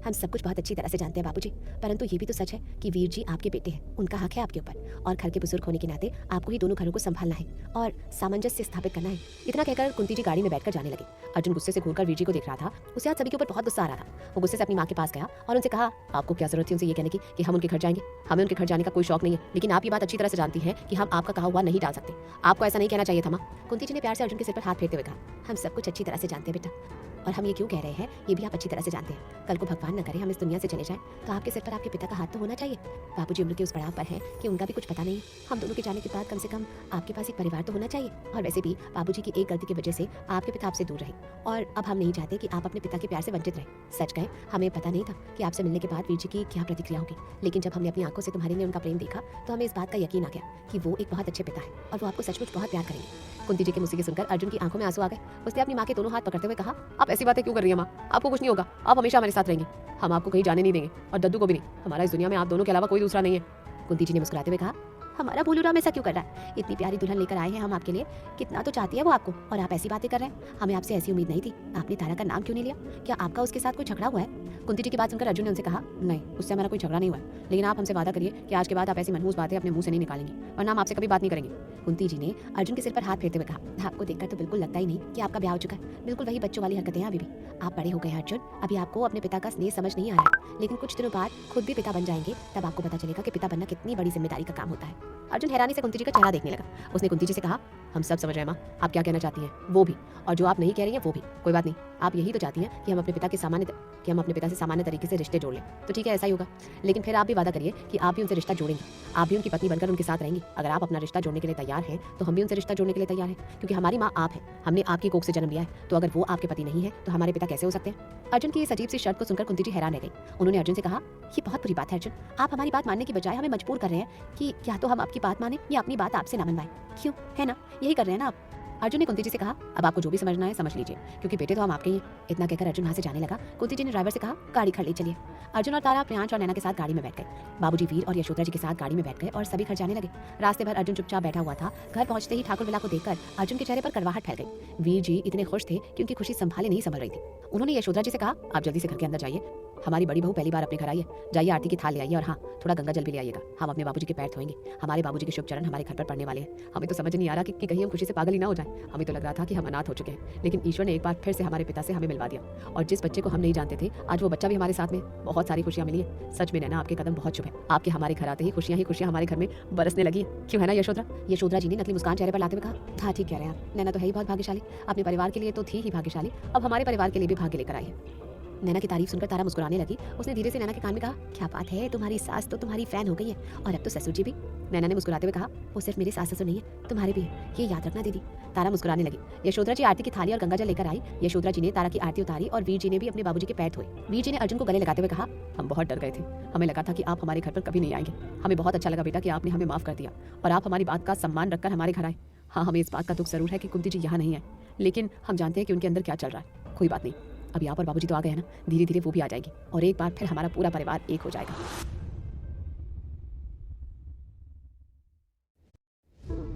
हम सब कुछ बहुत अच्छी तरह से जानते हैं बाबूजी, परंतु ये भी तो सच है कि वीर जी आपके बेटे हैं, उनका हक है आपके ऊपर, और घर के बुजुर्ग होने के नाते आपको ही दोनों घरों को संभालना है और सामंजस्य स्थापित करना है। इतना कहकर कुंती जी गाड़ी में बैठकर जाने लगे। अर्जुन गुस्से से घूरकर वीर जी को देख रहा था। उसे आज सभी के ऊपर बहुत गुस्सा आ रहा था। वो गुस्से से अपनी माँ के पास गया और उनसे कहा, आपको क्या जरूरत थी उनसे ये कहने की कि हम उनके घर जाएंगे? हमें उनके घर जाने का कोई शौक नहीं है, लेकिन आप ये बात अच्छी तरह से जानती हैं कि हम आपका कहा हुआ नहीं डाल सकते। आपको ऐसा नहीं कहना चाहिए था माँ। कुंती जी ने प्यार से अर्जुन के सिर पर हाथ फेरते हुए कहा, हम सब कुछ अच्छी तरह से जानते हैं बेटा, और हम ये क्यों कह रहे हैं ये भी आप अच्छी तरह से जानते हैं। कल को भगवान न करे हम इस दुनिया से चले जाएं तो आपके सिर पर आपके पिता का हाथ तो होना चाहिए। बाबूजी उम्र के उस पड़ाव पर हैं कि उनका भी कुछ पता नहीं। हम दोनों के जाने के बाद कम से कम आपके पास एक परिवार तो होना चाहिए। और वैसे भी बाबूजी की एक गलती की वजह से आपके पिता आपसे दूर रहे, और अब हम नहीं चाहते कि आप अपने पिता के प्यार से वंचित रहे। सच कहें, हमें पता नहीं था कि आपसे मिलने के बाद वीर जी की क्या प्रतिक्रिया होगी, लेकिन जब हमने अपनी आंखों से तुम्हारे लिए उनका प्रेम देखा तो हमें इस बात का यकीन आ गया कि वो एक बहुत अच्छे पिता है और वो आपको सचमुच बहुत प्यार करेंगे। कुंती जी के मुझसे सुनकर अर्जुन की आंखों में आंसू आ गए। उसने अपनी माँ के दोनों हाथ पकड़ते हुए कहा, आप ऐसी बातें क्यों कर रही हैं माँ? आपको कुछ नहीं होगा, आप हमेशा हमारे साथ रहेंगे, हम आपको कहीं जाने नहीं देंगे, और दद्दू को भी नहीं। हमारा इस दुनिया में आप दोनों के अलावा कोई दूसरा नहीं है। कुंती जी ने मुस्कुराते हुए कहा, हमारा भोलूराम ऐसा क्यों कर रहा है? इतनी प्यारी दुल्हन लेकर आए हैं हम आपके लिए, कितना तो चाहती है वो आपको, और आप ऐसी बातें कर रहे हैं। हमें आपसे ऐसी उम्मीद नहीं थी। आपने तारा का नाम क्यों नहीं लिया? क्या आपका उसके साथ कोई झगड़ा हुआ है? कुंती जी की बात सुनकर अर्जुन ने उनसे कहा, नहीं, उससे हमारा कोई झगड़ा नहीं हुआ है, लेकिन आप हमसे वादा करिए कि आज के बाद आप ऐसी मनहूस बातें अपने मुंह से नहीं निकालेंगे, वरना हम आपसे कभी बात नहीं करेंगे। कुंती जी ने अर्जुन के सिर पर हाथ फेरते हुए कहा, आपको देखकर तो बिल्कुल लगता ही नहीं कि आपका ब्याह हो चुका है। बिल्कुल वही बच्चों वाली हरकतें हैं अभी भी। आप बड़े हो गए हैं अर्जुन, अभी आपको अपने पिता का स्नेह समझ नहीं आ रहा है, लेकिन कुछ दिनों बाद खुद भी पिता बन जाएंगे, तब आपको पता चलेगा कि पिता बनना कितनी बड़ी जिम्मेदारी का काम होता है। अर्जुन हैरानी से कुंती जी का चेहरा देखने लगा। उसने कुंती जी से कहा, हम सब समझ रहे हैं माँ, आप क्या कहना चाहती हैं, वो भी, और जो आप नहीं कह रही हैं वो भी। कोई बात नहीं, आप यही तो चाहती हैं कि हम अपने पिता से सामान्य तरीके से रिश्ते जोड़ लें, तो ठीक है, ऐसा ही होगा। लेकिन फिर आप भी वादा करिए कि आप भी उनसे रिश्ता जोड़ेंगे, आप भी उनकी पत्नी बनकर उनके साथ रहेंगी। अगर आप अपना रिश्ता जोड़ने के लिए तैयार हैं तो हम भी उनसे रिश्ता जोड़ने के लिए तैयार हैं, क्योंकि हमारी माँ आप हैं, हमने आपकी कोख से जन्म लिया है, तो अगर वो आपके पति नहीं है तो हमारे पिता कैसे हो सकते हैं? अर्जुन की इस अजीब सी शर्त को सुनकर कुंती जी हैरान रह गई। उन्होंने अर्जुन से कहा, ये बहुत बुरी बात है अर्जुन, आप हमारी बात मानने की बजाय हमें मजबूर कर रहे हैं कि या तो हम आपकी बात माने या अपनी बात आपसे ना मनवाएं। क्यों, है ना? यही कर रहे हैं ना आप? अर्जुन ने कुंती जी से कहा, अब आपको जो भी समझना है समझ लीजिए, क्योंकि बेटे तो हम आपके ही हैं। इतना कहकर अर्जुन वहां से जाने लगा। कुंती जी ने ड्राइवर से कहा, गाड़ी खड़ ले चलिए। अर्जुन और तारा प्रियांश और नैना के साथ गाड़ी में बैठ गए। बाबूजी वीर और यशोधरा जी के साथ गाड़ी में बैठ गए और सभी घर जाने लगे। रास्ते भर अर्जुन चुपचाप बैठा हुआ था। घर पहुंचते ही ठाकुर विला को देखकर अर्जुन के चेहरे पर कड़वाहट फैल गई। वीर जी इतने खुश थे कि उनकी खुशी संभाले नहीं संभल रही थी। उन्होंने यशोधरा जी से कहा, आप जल्दी से घर के अंदर जाइए, हमारी बड़ी बहू पहली बार अपने घर आई है, जाइए आरती की थाल ले आइए, और हाँ, थोड़ा गंगा जल भी ले आइएगा। हम अपने बाबूजी के पैर धोएंगे, हमारे बाबूजी के शुभ चरण हमारे घर पर पड़ने वाले हैं। हमें तो समझ नहीं आ रहा कि कहीं हम खुशी से पागल ही ना हो जाए। हमें तो लग रहा था कि हम अनाथ हो चुके हैं, लेकिन ईश्वर ने एक बार फिर से हमारे पिता से हमें मिलवा दिया, और जिस बच्चे को हम नहीं जानते थे आज वो बच्चा भी हमारे साथ में। बहुत सारी खुशियां मिली है। सच में नैना, आपके कदम बहुत शुभ है। आपके हमारे घर आते ही खुशियां हमारे घर में बरसने लगी, क्यों है ना यशोधरा? यशोधरा जी ने नकली मुस्कान चेहरे पर लाते हुए कहा, हाँ ठीक कह रहे हैं आप, नैना तो है ही बहुत भाग्यशाली। अपने परिवार के लिए तो थी ही भाग्यशाली, अब हमारे परिवार के लिए भी भाग्य लेकर आई है। नैना की तारीफ सुनकर तारा मुस्कुराने लगी। उसने धीरे से नैना के कान में कहा, क्या बात है, तुम्हारी सास तो तुम्हारी फैन हो गई है, और अब तो ससुर जी भी। नैना ने मुस्कुराते हुए कहा, वो सिर्फ मेरे सास ससुर नहीं है, तुम्हारे भी है, ये याद रखना दीदी। तारा मुस्कुराने लगी। यशोधरा जी आरती की थाली और गंगा जल लेकर आई। यशोधरा जी ने तारा की आरती उतारी और वीर जी ने भी अपने बाबूजी के पैर धोए। वीर जी ने अर्जुन को गले लगाते हुए कहा, हम बहुत डर गए थे, हमें लगा था कि आप हमारे घर पर कभी नहीं आएंगे। हमें बहुत अच्छा लगा बेटा कि आपने हमें माफ कर दिया और आप हमारी बात का सम्मान रखकर हमारे घर आए। हाँ, हमें इस बात का दुख जरूर है कि कुंती जी यहाँ नहीं है, लेकिन हम जानते हैं कि उनके अंदर क्या चल रहा है। कोई बात नहीं, अभी आप और बाबूजी तो आ गए हैं ना, धीरे धीरे वो भी आ जाएगी और एक बार फिर हमारा पूरा परिवार एक हो जाएगा।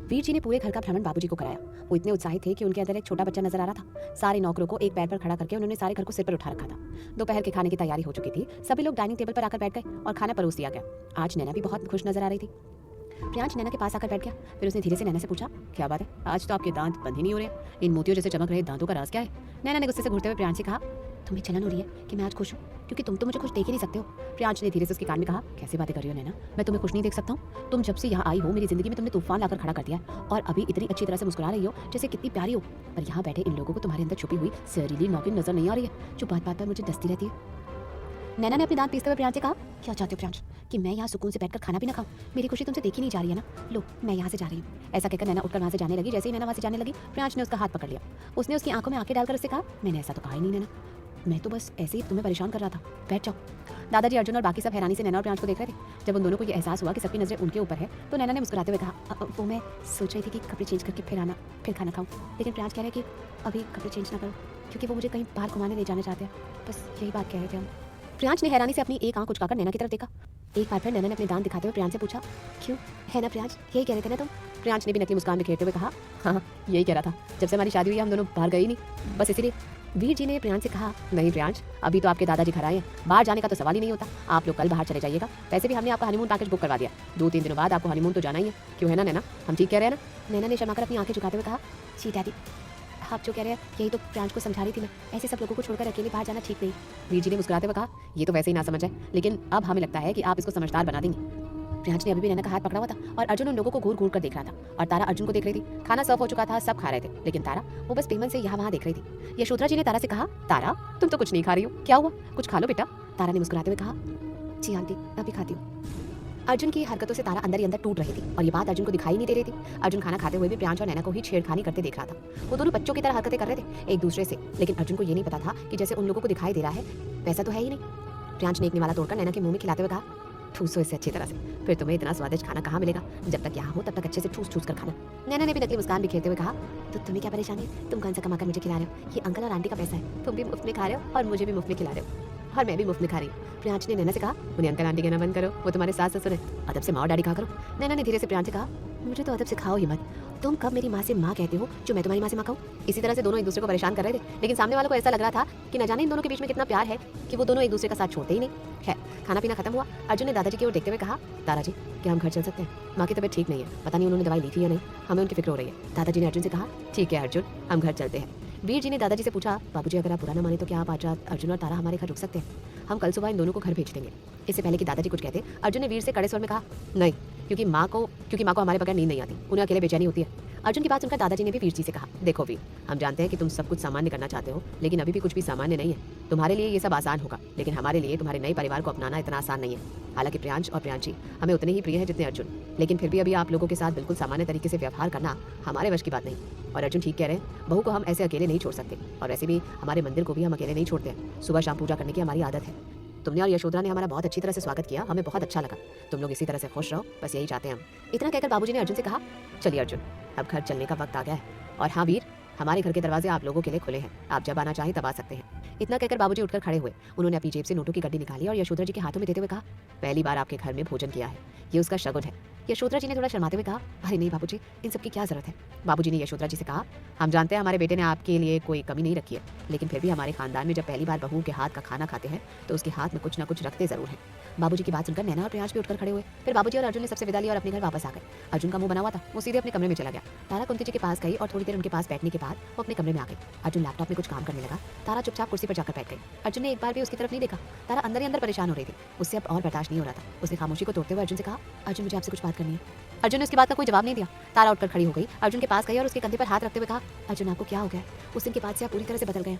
वीर जी ने पूरे घर का भ्रमण बाबूजी को कराया। वो इतने उत्साहित थे कि उनके अंदर एक छोटा बच्चा नजर आ रहा था। सारे नौकरों को एक पैर पर खड़ा करके उन्होंने सारे घर को सिर पर उठा रखा था। दोपहर के खाने की तैयारी हो चुकी थी। सभी लोग डाइनिंग टेबल पर आकर बैठ गए और खाना परोस दिया गया। आज नैना भी बहुत खुश नजर आ रही थी। प्रियांश नैना के पास आकर बैठ गया। फिर उसने धीरे से नैना से पूछा, क्या बात है, आज तो आपके दांत बंद ही नहीं हो रहे, इन मोतियों जैसे चमक रहे दांतों का राज क्या है? नैना ने गुस्से से घूरते हुए प्रियांश से कहा, तुम्हें जलन हो रही है कि मैं आज खुश हूँ, क्योंकि तुम तो मुझे खुश देख ही नहीं सकते हो। प्रियांश ने धीरे से उसके कान में कहा, कैसी बातें कर रही हो नैना, मैं तुम्हें खुश नहीं देख सकता हूँ। तुम जब से यहाँ आई हो मेरी जिंदगी में तुमने तूफान लाकर खड़ा कर दिया है, और अभी इतनी अच्छी तरह से मुस्कुरा रही हो जैसे कितनी प्यारी हो। पर यहाँ बैठे इन लोगों को तुम्हारे अंदर छुपी हुई जहरीली नौकिन नजर नहीं आ रही है, जो बात बात पर मुझे डसती रहती है। नैना ने अपने दांत पीसते हुए प्रियांश से कहा, क्या चाहते हो प्रियांश, कि मैं यहाँ सुकून से बैठकर खाना भी ना खाऊं? मेरी खुशी तुमसे देखी नहीं जा रही है ना? लो, मैं यहाँ से जा रही हूँ। ऐसा कहकर नैना उठकर वहाँ से जाने लगी। जैसे ही नैना वहाँ से जाने लगी, प्रियांश ने उसका हाथ पकड़ लिया। उसने उसकी आंखों में आंखें डालकर उससे कहा, मैंने ऐसा तो कहा ही नहीं नैना, मैं तो बस ऐसे ही तुम्हें परेशान कर रहा था, बैठ जाओ। दादाजी, अर्जुन और बाकी सब हैरानी से नैना और प्रियांश को देख रहे थे। जब उन दोनों को ये एहसास हुआ कि सबकी नजरें उनके ऊपर है, तो नैना ने मुस्कुराते हुए कहा, वो मैं सोच रही थी कि कपड़े चेंज करके फिर खाना खाऊं, लेकिन प्रियांश कह रहे हैं कि अभी कपड़े चेंज ना करो, क्योंकि वो मुझे कहीं बाहर घुमाने ले जाना चाहते हैं। बस यही बात कह रहे थे हम। प्रियांश ने हैरानी से अपनी एक आंख उचकाकर नैना की तरफ देखा। एक बार फिर नैना ने अपने दांत दिखाते हुए प्रियांश से पूछा, क्यों, है ना प्रियांश, यही कह रहे थे ना तुम? प्रियांश ने भी नकली मुस्कान बिखेरते हुए कहा, हाँ यही कह रहा था, जब से हमारी शादी हुई हम दोनों बाहर गए ही नहीं, बस इसीलिए। वीर जी ने प्रियांश से कहा, नहीं प्रियांश, अभी तो आपके दादाजी घर आए हैं, बाहर जाने का तो सवाल ही नहीं होता, आप लोग कल बाहर चले जाइएगा। वैसे भी हमने आपका हनीमून पैकेज बुक करवा दिया, 2-3 दिनों बाद आपको हनीमून तो जाना ही है, क्यों है ना नैना, हम ठीक कह रहे हैं ना? नैना ने शर्माकर अपनी आंखें झुकाते हुए कहा, जी डैडी, आप जो कह रहे हैं यही तो प्रियांश को समझा रही थी मैं, ऐसे सब लोगों को छोड़कर अकेले बाहर जाना ठीक नहीं। वीर जी ने मुस्कुराते हुए कहा, ये तो वैसे ही ना समझ है, लेकिन अब हमें लगता है कि आप इसको समझदार बना देंगे। प्रियांश ने अभी भी नैना का हाथ पकड़ा हुआ था और अर्जुन उन लोगों को घूर घूर कर देख रहा था, और तारा अर्जुन को देख रही थी। खाना सर्व हो चुका था, सब खा रहे थे, लेकिन तारा वो बस पेमन से यहाँ वहाँ देख रही थी। यशोधरा जी ने तारा से कहा, तारा तुम तो कुछ नहीं खा रही हो, क्या हुआ, कुछ खा लो बेटा। तारा ने मुस्कुराते हुए कहा, जी आंटी, अभी खाती हूँ। अर्जुन की हरकतों से तारा अंदर ही अंदर टूट रही थी, और ये बात अर्जुन को दिखाई नहीं दे रही थी। अर्जुन खाना खाते हुए भी प्रियांश और नैना को ही छेड़खानी करते देख रहा था। वो दोनों बच्चों की तरह हरकतें कर रहे थे एक दूसरे से, लेकिन अर्जुन को ये नहीं पता था कि जैसे उन लोगों को दिखाई दे रहा है वैसा तो है ही नहीं। प्रियांश ने एक निवाला तोड़कर नैना के मुंह में खिलाते हुए कहा, ठूसो इससे अच्छी तरह से, फिर तुम्हें इतना स्वादिष्ट खाना कहाँ मिलेगा, जब तक यहाँ हो तब तक अच्छे से ठूस ठूस कर खाना। नैना ने भी नकली मुस्कान बिखेरते हुए कहा, तो तुम्हें क्या परेशानी है, तुम कौन सा कमाकर मुझे खिला रहे हो, ये अंकल और आंटी का पैसा है, तुम भी मुफ्त में खा रहे हो और मुझे भी मुफ्त में खिला रहे हो, और मैं भी मुफ्त में खा रही हूँ। प्रियांश ने नैना से कहा, उन्हें अंकल आंटी कहना बंद करो, वो तुम्हारे सास ससुर है, अदब से माँ और डैडी कहा करो। नैना ने धीरे से प्रियांश से कहा, मुझे तो अदब सिखाओ ही मत, तुम कब मेरी माँ से माँ कहते हो जो मैं तुम्हारी माँ से माँ कहूँ। इसी तरह से दोनों एक दूसरे को परेशान कर रहे थे, लेकिन सामने वालों को ऐसा लग रहा था कि न जाने इन दोनों के बीच में कितना प्यार है कि वो दोनों एक दूसरे का साथ छोड़ते ही नहीं। खैर, खाना पीना खत्म हुआ। अर्जुन ने दादाजी की ओर देखते हुए कहा, दादा जी, क्या हम घर चल सकते हैं, माँ की तबीयत ठीक नहीं है, पता नहीं उन्होंने दवाई ली थी या नहीं, हमें उनकी फिक्र हो रही है। दादाजी ने अर्जुन से कहा, ठीक है अर्जुन, हम घर चलते हैं। वीर जी ने दादाजी से पूछा, बाबूजी अगर आप बुरा ना माने तो क्या आप आज रात अर्जुन और तारा हमारे घर रुक सकते हैं, हम कल सुबह इन दोनों को घर भेज देंगे। इससे पहले कि दादाजी कुछ कहते, अर्जुन ने वीर से कड़े स्वर में कहा, नहीं, क्योंकि माँ को हमारे बगैर नींद नहीं आती, उन्हें अकेले बेचैनी होती है। अर्जुन की बात सुनकर दादाजी ने भी वीर जी से कहा, देखो वीर, हम जानते हैं कि तुम सब कुछ सामान्य करना चाहते हो, लेकिन अभी भी कुछ भी सामान्य नहीं है। तुम्हारे लिए ये सब आसान होगा, लेकिन हमारे लिए तुम्हारे नए परिवार को अपनाना इतना आसान नहीं है। हालांकि प्रियांश और प्रियांशी हमें उतने ही प्रिय हैं जितने अर्जुन, लेकिन फिर भी अभी आप लोगों के साथ बिल्कुल सामान्य तरीके से व्यवहार करना हमारे वश की बात नहीं। और अर्जुन ठीक कह रहे हैं, बहू को हम ऐसे अकेले नहीं छोड़ सकते, और वैसे भी हमारे मंदिर को भी हम अकेले नहीं छोड़ते हैं, सुबह शाम पूजा करने की हमारी आदत है। तुमने और यशोधरा ने हमारा बहुत अच्छी तरह से स्वागत किया, हमें बहुत अच्छा लगा, तुम लोग इसी तरह से खुश रहो, बस यही चाहते हैं हम। इतना कहकर बाबूजी ने अर्जुन से कहा, चलिए अर्जुन, अब घर चलने का वक्त आ गया है, और हाँ वीर, हमारे घर के दरवाजे आप लोगों के लिए खुले हैं, आप जब आना चाहें तब आ सकते हैं। इतना कहकर बाबूजी उठकर खड़े हुए। उन्होंने अपनी जेब से नोटों की गड्डी निकाली और यशोधरा जी के हाथों में देते हुए कहा, पहली बार आपके घर में भोजन किया है, ये उसका शगुन है। यशोधरा जी ने थोड़ा शर्माते हुए कहा, अरे नहीं बाबूजी, इन सब की क्या जरूरत है। बाबूजी ने यशोधरा जी से कहा, हम जानते हैं हमारे बेटे ने आपके लिए कोई कमी नहीं रखी है, लेकिन फिर भी हमारे खानदान में जब पहली बार बहू के हाथ का खाना खाते हैं तो उसके हाथ में कुछ ना कुछ रखते जरूर हैं। बाबूजी की बात सुनकर नैना और प्रियांश भी उठकर खड़े हुए। फिर बाबूजी और अर्जुन ने सबसे विदा ली और अपने घर वापस आ गए। अर्जुन का मुंह बना हुआ था, वो सीधे अपने कमरे में चला गया। तारा कुंती जी के पास गई और थोड़ी देर उनके पास बैठने के बाद वो अपने कमरे में आ गई। अर्जुन लैपटॉप में कुछ काम करने लगा, तारा चुपचाप कुर्सी पर जाकर बैठ गई। अर्जुन ने एक बार भी उसकी तरफ नहीं देखा। तारा अंदर ही अंदर परेशान हो रही थी, उससे अब और बर्दाश्त नहीं हो रहा था। उसने खामोशी को तोड़ते हुए अर्जुन से कहा, अर्जुन मुझे आपसे कुछ बात करनी है। अर्जुन ने उसकी बात का कोई जवाब नहीं दिया। तारा उठकर खड़ी हो गई, अर्जुन के पास गई और उसके कंधे पर हाथ रखते हुए कहा, अर्जुन आपको क्या हो गया, उस दिन के बाद से आप पूरी तरह से बदल गए।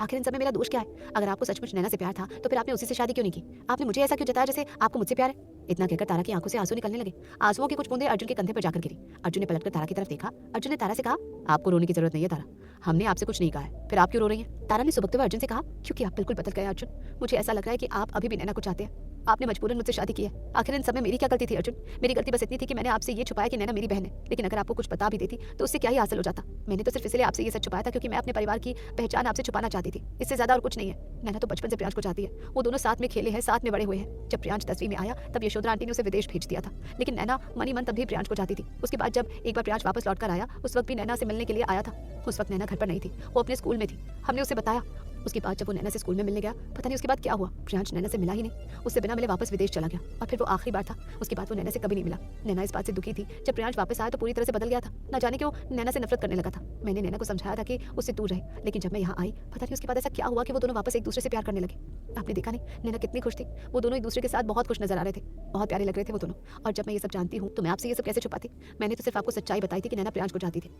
आखिर इन सब में मेरा दोष क्या है? अगर आपको सचमुच नैना से प्यार था तो फिर आपने उसी से शादी क्यों नहीं की? आपने मुझे ऐसा क्यों जताया जैसे आपको मुझसे प्यार है? इतना कहकर तारा की आंखों से आंसू निकलने लगे। आंसुओं की कुछ बूंदें अर्जुन के कंधे पर जाकर गिरी। अर्जुन ने पलटकर तारा की तरफ देखा। अर्जुन ने तारा से कहा, आपको रोने की जरूरत नहीं है तारा, हमने आपसे कुछ नहीं कहा है, फिर आप क्यों रो रही हैं? तारा ने सुबकते हुए अर्जुन से कहा, क्योंकि आप बिल्कुल बदल गए अर्जुन, मुझे ऐसा लग रहा है कि आप अभी भी नैना को चाहते हैं। आपने मजबूरन मुझसे शादी की है। आखिर इन सब में मेरी क्या गलती थी अर्जुन? मेरी गलती बस इतनी थी कि मैंने आपसे ये छुपाया कि नैना मेरी बहन है, लेकिन अगर आपको कुछ बता भी देती तो उससे क्या ही हासिल हो जाता? मैंने तो सिर्फ इसलिए आपसे ये सच छुपाया था क्योंकि मैं अपने परिवार की पहचान आपसे छुपाना चाहती थी, इससे ज्यादा और कुछ नहीं है। नैना तो बचपन से प्रियांश को चाहती है, वो दोनों साथ में खेले हैं, साथ में बड़े हुए हैं। जब प्रियांश 10वीं में आया तब यशोधरा आंटी ने उसे विदेश भेज दिया था, लेकिन नैना मनी मन तब भी प्रियांश को चाहती थी। उसके बाद जब एक बार प्रियांश वापस लौट कर आया, उस वक्त भी नैना से मिलने के लिए आया था। उस वक्त नैना घर पर नहीं थी, वो अपने स्कूल में थी। हमने उसे बताया। उसके बाद जब वो नैना से स्कूल में मिलने गया, पता नहीं उसके बाद क्या हुआ, प्रियांश नैना से मिला ही नहीं, उससे बिना मिले वापस विदेश चला गया और फिर वो आखिरी बार था। उसके बाद वो नैना से कभी नहीं मिला। नैना इस बात से दुखी थी। जब प्रियांश वापस आया तो पूरी तरह से बदल गया था, ना जाने क्यों नैना से नफरत करने लगा था। मैंने नैना को समझाया था कि उससे दूर रहे, लेकिन जब मैं यहाँ आई, पता नहीं उसके बाद ऐसा क्या हुआ कि वो दोनों वापस एक दूसरे से प्यार करने लगे। आपने देखा नहीं नैना कितनी खुश थी, वो दोनों एक दूसरे के साथ बहुत खुश नजर आ रहे थे, बहुत प्यारे लग रहे थे वो दोनों। और जब मैं ये सब जानती हूँ तो मैं आपसे ये सब कैसे छुपाती? मैंने तो सिर्फ आपको सच्चाई बताई थी कि नैना प्रियांश को चाहती थी,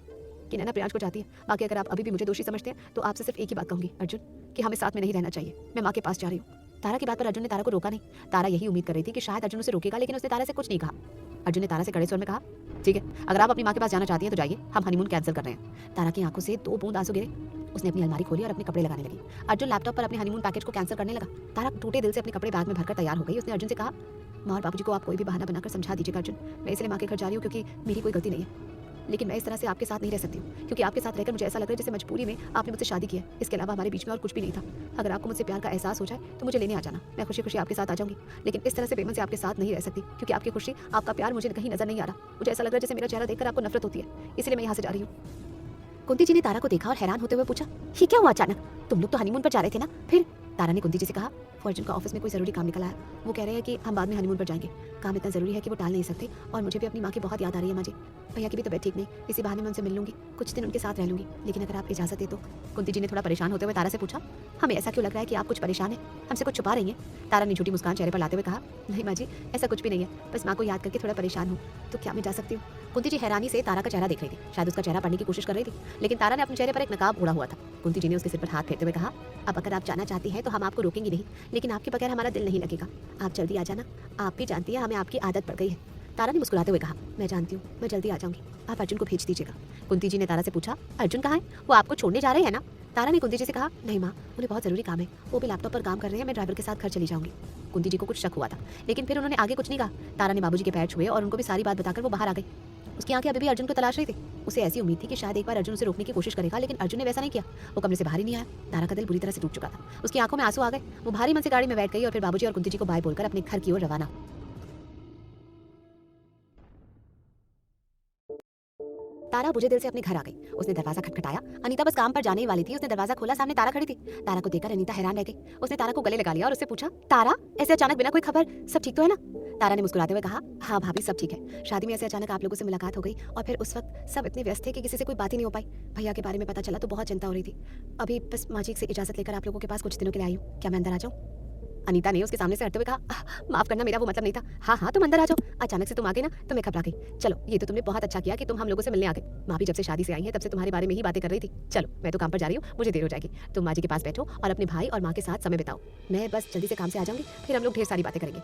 कि नैना प्रियांश को चाहती है। बाकी अगर आप अभी भी मुझे दोषी समझते हैं तो आपसे सिर्फ एक ही बात कहूंगी अर्जुन, कि हमें साथ में नहीं रहना चाहिए। मैं माँ के पास जा रही हूँ। तारा की बात पर अर्जुन ने तारा को रोका नहीं। तारा यही उम्मीद कर रही थी कि शायद अर्जुन उसे रोकेगा, लेकिन उसने तारा से कुछ नहीं कहा। अर्जुन ने तारा से कड़े स्वर में कहा, ठीक है, अगर आप अपनी माँ के पास जाना चाहती हैं तो जाइए, हम हनीमून कैंसिल कर रहे हैं। तारा की आंखों से 2 बूंद आंसू गिरे। उसने अपनी अलमारी खोली और अपने कपड़े लगाने लगी। अर्जुन लैपटॉप पर अपने हनीमून पैकेज को कैंसिल करने लगा। तारा टूटे दिल से अपने कपड़े बैग में भरकर तैयार हो गई। उसने अर्जुन से कहा, माँ और बाबूजी को आप कोई भी बहाना बनाकर समझा दीजिएगा अर्जुन, मैं इसलिए माँ के घर जा रही हूँ क्योंकि मेरी कोई गलती नहीं है, लेकिन मैं इस तरह से आपके साथ नहीं रह सकती हूँ, क्योंकि आपके साथ रहकर मुझे ऐसा लग रहा है जैसे मजबूरी में आपने मुझसे शादी की है। इसके अलावा हमारे बीच में और कुछ भी नहीं था। अगर आपको मुझसे प्यार का एहसास हो जाए तो मुझे लेने आ जाना, मैं खुशी खुशी आपके साथ आ जाऊंगी, लेकिन इस तरह से बेमन से आपके साथ नहीं रह सकती, क्योंकि आपकी खुशी, आपका प्यार मुझे कहीं नजर नहीं आ रहा। मुझे ऐसा लग रहा है जैसे मेरा चेहरा देखकर आपको नफरत होती है, इसलिए मैं यहाँ से जा रही हूँ। कुंती जी ने तारा को देखा और हैरान होते हुए पूछा, ये क्या हुआ अचानक? तुम लोग तो हनीमून पर जा रहे थे ना? फिर? तारा ने कुंती जी से कहा, अर्जुन का ऑफिस में कोई जरूरी काम निकल आया, वो कह रहे हैं कि हम बाद में हनीमून पर जाएंगे। काम इतना जरूरी है कि वो टाल नहीं सकते, और मुझे भी अपनी माँ की बहुत याद आ रही है। माँ जी, भैया की भी तबीयत ठीक नहीं, इसी बहाने मैं उनसे मिल लूंगी, कुछ दिन उनके साथ रह लूंगी, लेकिन अगर आप इजाजत दे तो। कुंती जी ने थोड़ा परेशान होते हुए तारा से पूछा, हमें ऐसा क्यों लग रहा है कि आप कुछ परेशान हैं, हमसे कुछ छुपा रही हैं? तारा ने झूठी मुस्कान चेहरे पर लाते हुए कहा, नहीं माँ जी, ऐसा कुछ भी नहीं है, बस माँ को याद करके थोड़ा परेशान हूँ। तो क्या मैं जा सकती हूँ? कुंती जी हैरानी से तारा का चेहरा देख रही थी, शायद उसका चेहरा पढ़ने की कोशिश कर रही थी, लेकिन तारा ने अपने चेहरे पर एक नकाब ओढ़ा हुआ था। कुंती जी ने उसके सिर पर हाथ फेरते हुए कहा, अब अगर आप जाना चाहती हैं तो हम आपको रोकेंगे नहीं, लेकिन आपके बगैर हमारा दिल नहीं लगेगा। आप जल्दी आ जाना, आप भी जानती हैं हमें आपकी आदत पड़ गई है। तारा ने मुस्कुराते हुए कहा, मैं जानती हूँ, मैं जल्दी आ जाऊंगी, आप अर्जुन को भेज दीजिएगा। कुंती जी ने तारा से पूछा, अर्जुन कहाँ है? वो आपको छोड़ने जा रहे हैं ना? तारा ने कुंती जी से कहा, नहीं माँ, उन्हें बहुत जरूरी काम है, वो भी लैपटॉप पर काम कर रहे हैं, मैं ड्राइवर के साथ घर चली जाऊंगी। कुंती जी को कुछ शक हुआ था, लेकिन फिर उन्होंने आगे कुछ नहीं कहा। तारा ने बाबूजी के पैर छुए और उनको भी सारी बात बताकर वो बाहर आ गई। उसकी आंखें अभी भी अर्जुन को तलाश रही थी। उसे ऐसी उम्मीद थी कि शायद एक बार अर्जुन उसे रोकने की कोशिश करेगा, लेकिन अर्जुन ने वैसा नहीं किया। वो कमरे से बाहर ही नहीं आया। तारा का दिल बुरी तरह से टूट चुका था, उसकी आंखों में आंसू आ गए। वो भारी मन से गाड़ी में बैठ गई और फिर बाबूजी और कुंती जी को बाय बोलकर अपने घर की ओर रवाना। तारा बुझे दिल से अपने घर आ गई। उसने दरवाजा खटखटाया। अनीता बस काम पर जाने ही वाली थी। उसने दरवाजा खोला, सामने तारा खड़ी थी। तारा को देखकर अनीता हैरान रह गई। उसने तारा को गले लगा लिया और उससे पूछा, तारा, ऐसे अचानक बिना कोई खबर, सब ठीक तो है ना? तारा ने मुस्कुराते हुए कहा, हाँ भाभी, सब ठीक है। शादी में ऐसे अचानक आप लोगों से मुलाकात हो गई और फिर उस वक्त सब इतने व्यस्त थे कि किसी से कोई बात ही नहीं हो पाई। भैया के बारे में पता चला तो बहुत चिंता हो रही थी। अभी बस माँ जी से इजाजत लेकर आप लोगों के पास कुछ दिनों के लिए आई हूँ, क्या मैं अंदर आ जाऊँ? अनीता ने उसके सामने से हटते हुए कहा, माफ करना, मेरा वो मतलब नहीं था। हाँ हाँ, तुम अंदर आ जाओ, अचानक से तुम आ गई ना तो मैं घबरा गई। चलो, ये तो तुमने बहुत अच्छा किया कि तुम हम लोगों से मिलने आ गए। माँ भी जब से शादी से आई है तब से तुम्हारे बारे में ही बातें कर रही थी। चलो, मैं तो काम पर जा रही हूँ, मुझे देर हो जाएगी। तुम माँ जी के पास बैठो और अपने भाई और माँ के साथ समय बिताओ। मैं बस जल्दी से काम से आ जाऊंगी, फिर हम लोग ढेर सारी बातें करेंगे।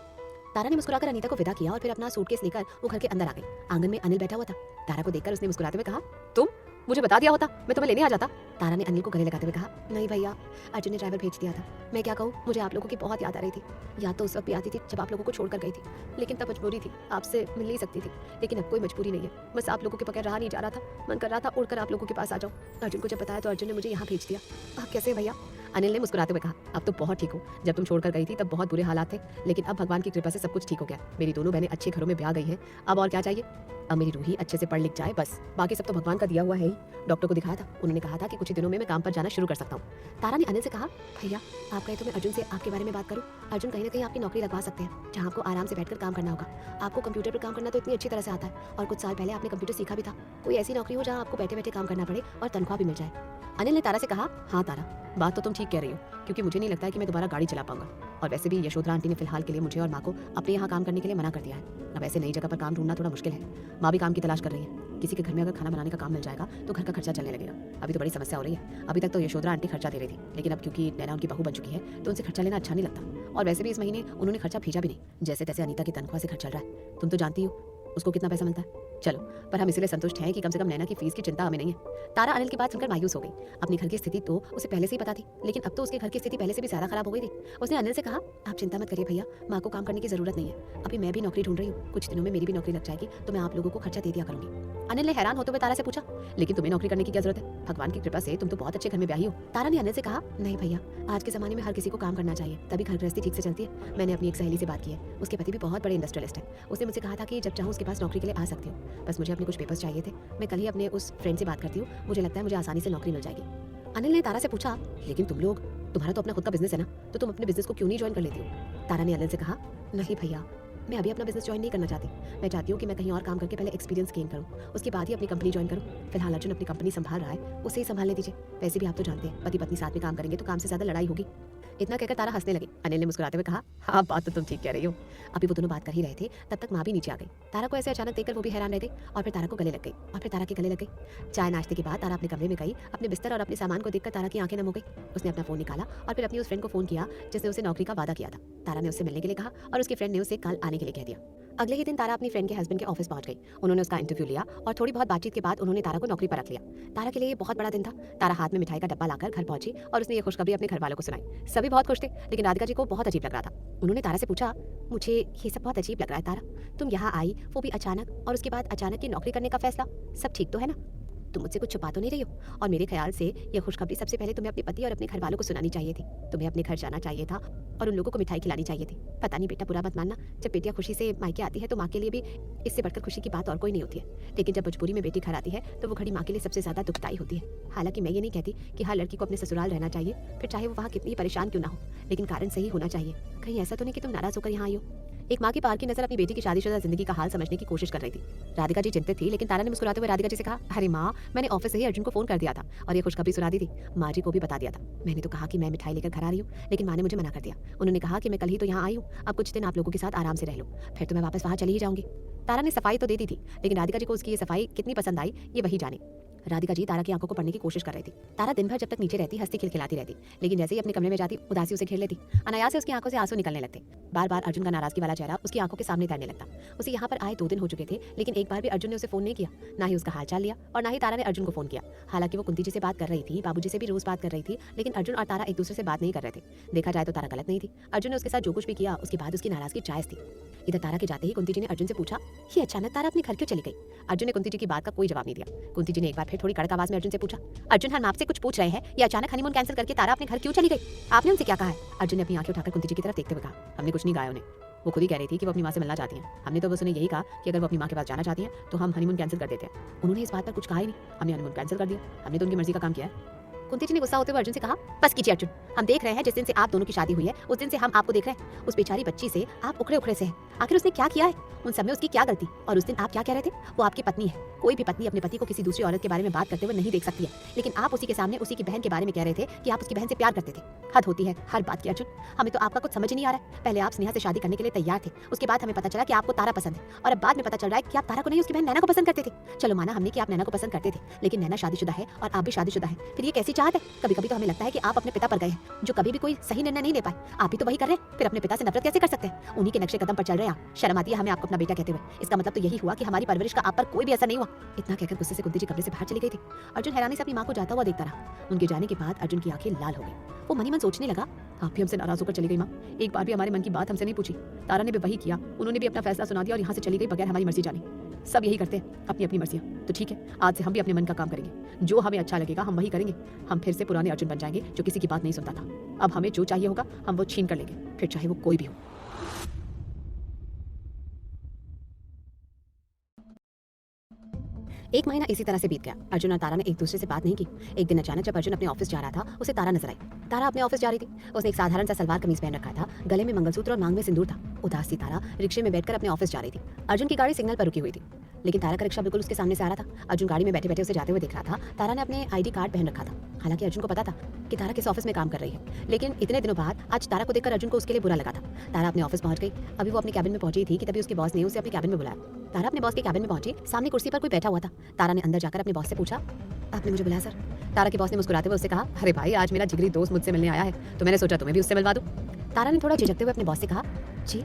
तारा ने मुस्कुराकर अनीता को विदा किया और फिर अपना सूटकेस लेकर वो घर के अंदर आ गई। आंगन में अनिल बैठा हुआ था। तारा को देखकर उसने मुस्कुराते हुए कहा, तुम, मुझे बता दिया होता, मैं तुम्हें लेने आ जाता। तारा ने अनिल को गले लगाते हुए कहा, नहीं भैया, अर्जुन ने ड्राइवर भेज दिया था। मैं क्या कहूँ, मुझे आप लोगों की बहुत याद आ रही थी। याद तो उस वक्त भी आती थी जब आप लोगों को छोड़कर गई थी, लेकिन तब मजबूरी थी, आपसे मिल नहीं सकती थी। लेकिन अब कोई मजबूरी नहीं है, बस आप लोगों के बगैर रहा नहीं जा रहा था। मन कर रहा था उड़कर आप लोगों के पास आ जाऊँ। अर्जुन को जब बताया तो अर्जुन ने मुझे यहाँ भेज दिया। आप कैसे हैं भैया? अनिल ने मुस्कुराते हुए कहा, अब तो बहुत ठीक हो। जब तुम छोड़कर गई थी तब बहुत बुरे हालात थे, लेकिन अब भगवान की कृपा से सब कुछ ठीक हो गया। मेरी दोनों बहनें अच्छे घरों में ब्याह गई हैं, अब और क्या चाहिए? अब मेरी रूही अच्छे से पढ़ लिख जाए बस, बाकी सब तो भगवान का दिया हुआ है ही। डॉक्टर को दिखाया था, उन्होंने कहा था कि कुछ ही दिनों में मैं काम पर जाना शुरू कर सकता हूँ। तारा ने अनिल से कहा, भैया आप कहे तो मैं अर्जुन से आपके बारे में बात करूँ? अर्जुन कहीं ना कहीं आपकी नौकरी लगवा सकते हैं, जहाँ आपको आराम से बैठकर काम करना होगा। आपको कंप्यूटर पर काम करना तो इतनी अच्छी तरह से आता है, और कुछ साल पहले आपने कंप्यूटर सीखा भी था। कोई ऐसी नौकरी हो जहाँ आपको बैठे बैठे काम करना पड़े और तनख्वाह भी मिल जाए। अनिल ने तारा से कहा, हाँ तारा, बात तो तुम ठीक कह रही हो, क्योंकि मुझे नहीं लगता है कि मैं दोबारा गाड़ी चला पाऊंगा। और वैसे भी यशोधरा आंटी ने फिलहाल के लिए मुझे और माँ को अपने यहाँ काम करने के लिए मना कर दिया है। अब ऐसे नई जगह पर काम ढूंढना थोड़ा मुश्किल है। माँ भी काम की तलाश कर रही है। किसी के घर में अगर खाना बनाने का काम मिल जाएगा तो घर का खर्चा चलने लगेगा। अभी तो बड़ी समस्या हो रही है। अभी तक तो यशोधरा आंटी खर्चा दे रही थी, लेकिन अब क्योंकि नैना उनकी बहू बन चुकी है तो उनसे खर्चा लेना अच्छा नहीं लगता। और वैसे भी इस महीने उन्होंने खर्चा भेजा भी नहीं, जैसे तैसे अनीता की तनख्वाह से खर्च चल रहा है। तुम तो जानती हो उसको कितना पैसा मिलता है। चलो, पर हम इसलिए संतुष्ट हैं कि कम से कम नैना की फीस की चिंता हमें नहीं है। तारा अनिल की बात सुनकर मायूस हो गई। अपनी घर की स्थिति तो उसे पहले से ही पता थी, लेकिन अब तो उसके घर की स्थिति पहले से भी ज्यादा खराब हो गई थी। उसने अनिल से कहा, आप चिंता मत करिए भैया, माँ को काम करने की जरूरत नहीं है। अभी मैं भी नौकरी ढूंढ रही हूँ, कुछ दिनों में मेरी भी नौकरी लग जाएगी तो मैं आप लोगों को खर्चा दे दिया करूंगी। अनिल ने हैरान होते हुए तारा से पूछा, लेकिन तुम्हें नौकरी करने की क्या जरूरत है? भगवान की कृपा से तुम तो बहुत अच्छे घर में ब्याही हो। तारा ने अनिल से कहा, नहीं भैया, आज के जमाने में हर किसी को काम करना चाहिए, तभी घर गृहस्थी ठीक से चलती है। मैंने अपनी एक सहेली से बात की है, उसके पति भी बहुत बड़े इंडस्ट्रियलिस्ट है। उसने मुझे कहा था कि जब चाहूँ उसके पास नौकरी के लिए आ सकती हूँ, बस मुझे अपने कुछ पेपर्स चाहिए थे। मैं कल ही अपने उस फ्रेंड से बात करती हूँ, मुझे लगता है मुझे आसानी से नौकरी मिल जाएगी। अनिल ने तारा से पूछा, लेकिन तुम्हारा तो अपना खुद का बिजनेस है ना, तो तुम अपने बिजनेस को क्यों नहीं ज्वाइन कर लेती हो? तारा ने अनिल से कहा, नहीं भैया, मैं अभी अपना बिजनेस ज्वाइन नहीं करना चाहती। मैं चाहती हूँ कि मैं कहीं और काम करके पहले एक्सपीरियंस गेन करूँ, उसके बाद ही अपनी कंपनी ज्वाइन करूँ। फिलहाल अर्जुन अपनी कंपनी संभाल रहा है, उसे ही संभालने दीजिए। वैसे भी आप तो जानते हैं पति पत्नी साथ में काम करेंगे तो काम से ज्यादा लड़ाई होगी। इतना कहकर तारा हंसने लगी। अनिल ने मुस्कुराते हुए कहा, हाँ बात तो तुम ठीक कह रही हो। अभी वो दोनों बात कर ही रहे थे, तब तक माँ भी नीचे आ गई। तारा को ऐसे अचानक देखकर वो भी हैरान रह गई और फिर तारा को गले लग गई और फिर तारा के गले लग गई। चाय नाश्ते के बाद तारा अपने कमरे में गई। अपने बिस्तर और अपने सामान को देखकर तारा की आंखें नम हो गई। उसने अपना फोन निकाला और फिर अपनी उस फ्रेंड को फोन किया जिसने उसे नौकरी का वादा किया था। तारा ने उससे मिलने के लिए कहा और उसकी फ्रेंड ने उसे कल आने के लिए कह दिया। अगले ही दिन तारा अपनी फ्रेंड के हस्बैंड के ऑफिस पहुंच गई। उन्होंने उसका इंटरव्यू लिया और थोड़ी बहुत बातचीत के बाद उन्होंने तारा को नौकरी पर रख लिया। तारा के लिए ये बहुत बड़ा दिन था। तारा हाथ में मिठाई का डब्बा लाकर घर पहुंची और उसने ये खुशखबरी अपने घर वालों को सुनाई। सभी बहुत खुश थे, लेकिन राधिका जी को बहुत अजीब लग रहा था। उन्होंने तारा से पूछा, मुझे ये सब बहुत अजीब लग रहा है तारा, तुम यहाँ आई वो भी अचानक, और उसके बाद अचानक की नौकरी करने का फैसला, सब ठीक तो है ना? तुम मुझसे कुछ छुपा तो नहीं रही हो? और मेरे ख्याल से ये खुशखबरी सबसे पहले तुम्हें अपने पति और अपने घर वालों को सुनानी चाहिए थी। तुम्हें अपने घर जाना चाहिए था और उन लोगों को मिठाई खिलानी चाहिए थी। पता नहीं बेटा, बुरा मत मानना, जब बेटियां खुशी से मायके आती है तो माँ के लिए भी इससे बढ़कर खुशी की बात और कोई नहीं होती है। लेकिन जब मजबूरी में बेटी घर आती है तो वो घड़ी माँ के लिए सबसे ज्यादा दुखदायी होती है। हालांकि मैं ये नहीं कहती कि हर लड़की को अपने ससुराल रहना चाहिए, फिर चाहे वो वहाँ कितनी परेशान क्यों ना हो, लेकिन कारण सही होना चाहिए। कहीं ऐसा तो नहीं कि तुम नाराज होकर यहाँ आई हो? एक माँ की पार की नजर अपनी बेटी की शादीशुदा जिंदगी का हाल समझने की कोशिश कर रही थी। राधिका जी चिंतित थी, लेकिन तारा ने मुस्कुराते हुए राधिका जी से कहा, अरे माँ, मैंने ऑफिस से ही अर्जुन को फोन कर दिया था और ये खुशखबरी सुना दी थी। माँ जी को भी बता दिया था। मैंने तो कहा कि मैं मिठाई लेकर घर आ रही हूँ, लेकिन माँ ने मुझे मना कर दिया। उन्होंने कहा कि मैं कल ही तो यहाँ आई हूँ, अब कुछ दिन आप लोगों के साथ आराम से रह लो, फिर तो मैं वापस वहाँ चली ही जाऊंगी। तारा ने सफाई तो दे दी थी, लेकिन राधिका जी को उसकी ये सफाई कितनी पसंद आई ये वही जाने। राधिका जी तारा की आंखों को पढ़ने की कोशिश कर रही थी। तारा दिन भर जब तक नीचे रहती हंसती खिलखिलाती रहती, लेकिन जैसे ही अपने कमरे में जाती उदासी उसे घेर लेती। अनायास से उसकी आंखों से आंसू निकलने लगते। बार बार अर्जुन का नाराजगी वाला चेहरा उसकी आंखों के सामने तैरने लगता। उसे यहाँ पर आए 2 दिन हो चुके थे, लेकिन एक बार भी अर्जुन ने उसे फोन नहीं किया, ना ही उसका हालचाल लिया और ना ही तारा ने अर्जुन को फोन किया। हालांकि वो कुंती जी से बात कर रही थी, बाबूजी से भी रोज बात कर रही थी, लेकिन अर्जुन और तारा एक दूसरे से बात नहीं कर रहे थे। देखा जाए तो तारा गलत नहीं थी। अर्जुन ने उसके साथ जो कुछ भी किया उसके बाद उसकी नाराजगी जायज थी। इधर तारा के जाते ही कुंती जी ने अर्जुन से पूछा, ये अचानक तारा अपने घर क्यों चली गई? अर्जुन ने कुंती जी की बात का कोई जवाब नहीं दिया। कुंती जी ने एक बार फिर थोड़ी कड़क आवाज में अर्जुन से पूछा, अर्जुन, हम आपसे कुछ पूछ रहे हैं, ये अचानक हनीमून कैंसिल करके तारा अपने घर क्यों चली गई? आपने उनसे क्या कहा है? अर्जुन ने अपनी आंखें उठाकर कुंती जी की तरफ देखते हुए कहा, हमने कुछ नहीं कहा उन्हें, वो खुद ही कह रही थी कि वो अपनी माँ से मिलना चाहती हैं। हमने तो बस उन्हें यही कहा कि अगर वो अपनी माँ के पास जाना चाहती हैं तो हम हनीमून कैंसिल कर देते हैं। उन्होंने इस बात पर कुछ कहा ही नहीं, हमने हनीमून कैंसिल कर दिया, हमने तो उनकी मर्जी का काम किया है। कुंती जी ने गुस्सा होते हुए अर्जुन से कहा, बस कीजिए अर्जुन, हम देख रहे हैं जिस दिन से आप दोनों की शादी हुई है उस दिन से हम आपको देख रहे हैं। उस बेचारी बच्ची से आप उखड़े उखड़े से हैं। आखिर उसने क्या किया है? उन सब में उसकी क्या गलती? और उस दिन आप क्या कह रहे थे? वो आपकी पत्नी है। कोई भी पत्नी अपने पति को किसी दूसरी औरत के बारे में बात करते हुए नहीं देख सकती है, लेकिन आप उसी के सामने उसी की बहन के बारे में कह रहे थे कि आप उसकी बहन से प्यार करते थे। हद होती है हर बात की अर्जुन, हमें तो आपका कुछ समझ ही नहीं आ रहा है। पहले आप स्नेहा से शादी करने के लिए तैयार थे, उसके बाद हमें पता चला कि आपको तारा पसंद है, और अब बाद में पता चल रहा है कि आप तारा को नहीं उसकी बहन नैना को पसंद करते थे। चलो माना हमने कि आप नैना को पसंद करते थे, लेकिन नैना शादीशुदा है और आप भी शादीशुदा है, फिर ये कैसी चाहत है? कभी कभी तो हमें लगता है कि आप अपने पिता पर गए हैं, जो कभी भी कोई सही निर्णय नहीं ले पाए। आप ही तो वही कर रहे हैं, फिर अपने पिता से नफरत कैसे कर सकते हैं? उन्हीं के नक्शे कदम पर चल रहे हैं आप। शर्म आती है हमें आपको अपना बेटा कहते हुए। इसका मतलब तो यही हुआ कि हमारी परवरिश का आप पर कोई भी असर नहीं हुआ। इतना कहकर गुस्से से कुंती जी कमरे से बाहर चली गई थी। अर्जुन हैरानी से अपनी माँ को जाता हुआ देखता रहा। उनके जाने के बाद अर्जुन की आंखें लाल हो गई। वो मनी मन सोचने लगा, आप भी हमसे नाराज होकर चली गई माँ, एक बार भी हमारे मन की बात हमसे नहीं पूछी। तारा ने भी वही किया, उन्होंने भी अपना फैसला सुना दिया और यहाँ से चली गई बगैर हमारी मर्जी जाने। सब यही करते हैं, अपनी अपनी मर्जियाँ। तो ठीक है, आज से हम भी अपने मन का काम करेंगे, जो हमें अच्छा लगेगा हम वही करेंगे। हम फिर से पुराने अर्जुन बन जाएंगे जो किसी की बात नहीं सुनता था। अब हमें जो चाहिए होगा हम वो छीन कर लेंगे, फिर चाहे वो कोई भी हो। एक महीना इसी तरह से बीत गया। अर्जुन और तारा ने एक दूसरे से बात नहीं की। एक दिन अचानक जब अर्जुन अपने ऑफिस जा रहा था, उसे तारा नजर आई। तारा अपने ऑफिस जा रही थी। उसने एक साधारण सा सलवार कमीज पहन रखा था, गले में मंगलसूत्र और मांग में सिंदूर था। उदास सी तारा रिक्शे में बैठकर अपने ऑफिस जा रही थी। अर्जुन की गाड़ी सिग्नल पर रुकी हुई थी, लेकिन तारा का रिक्शा बिल्कुल उसके सामने से आ रहा था। अर्जुन गाड़ी में बैठे बैठे उसे जाते हुए देख रहा था। तारा ने अपने आईडी कार्ड पहन रखा था। हालांकि अर्जुन को पता था कि तारा किस ऑफिस में काम कर रही है, लेकिन इतने दिनों बाद आज तारा को देखकर अर्जुन को उसके लिए बुरा लगा था। तारा अपने ऑफिस पहुंच गई। अभी वो अपने कैबिन में पहुंची थी कि तभी उसके बॉस ने उसे अपने कैबिन में बुलाया। तारा अपने बॉस के कैबिन में पहुंची। सामने कुर्सी पर कोई बैठा हुआ था। तारा ने अंदर जाकर अपने बॉस से पूछा, आपने मुझे बुलाया सर? तारा के बॉस ने मुस्कुराते हुए उससे कहा, अरे भाई, आज मेरा जिगरी दोस्त मुझसे मिलने आया है, तो मैंने सोचा तुम्हें भी उससे मिलवा दूं। तारा ने थोड़ा झिझकते हुए अपने बॉस से कहा, जी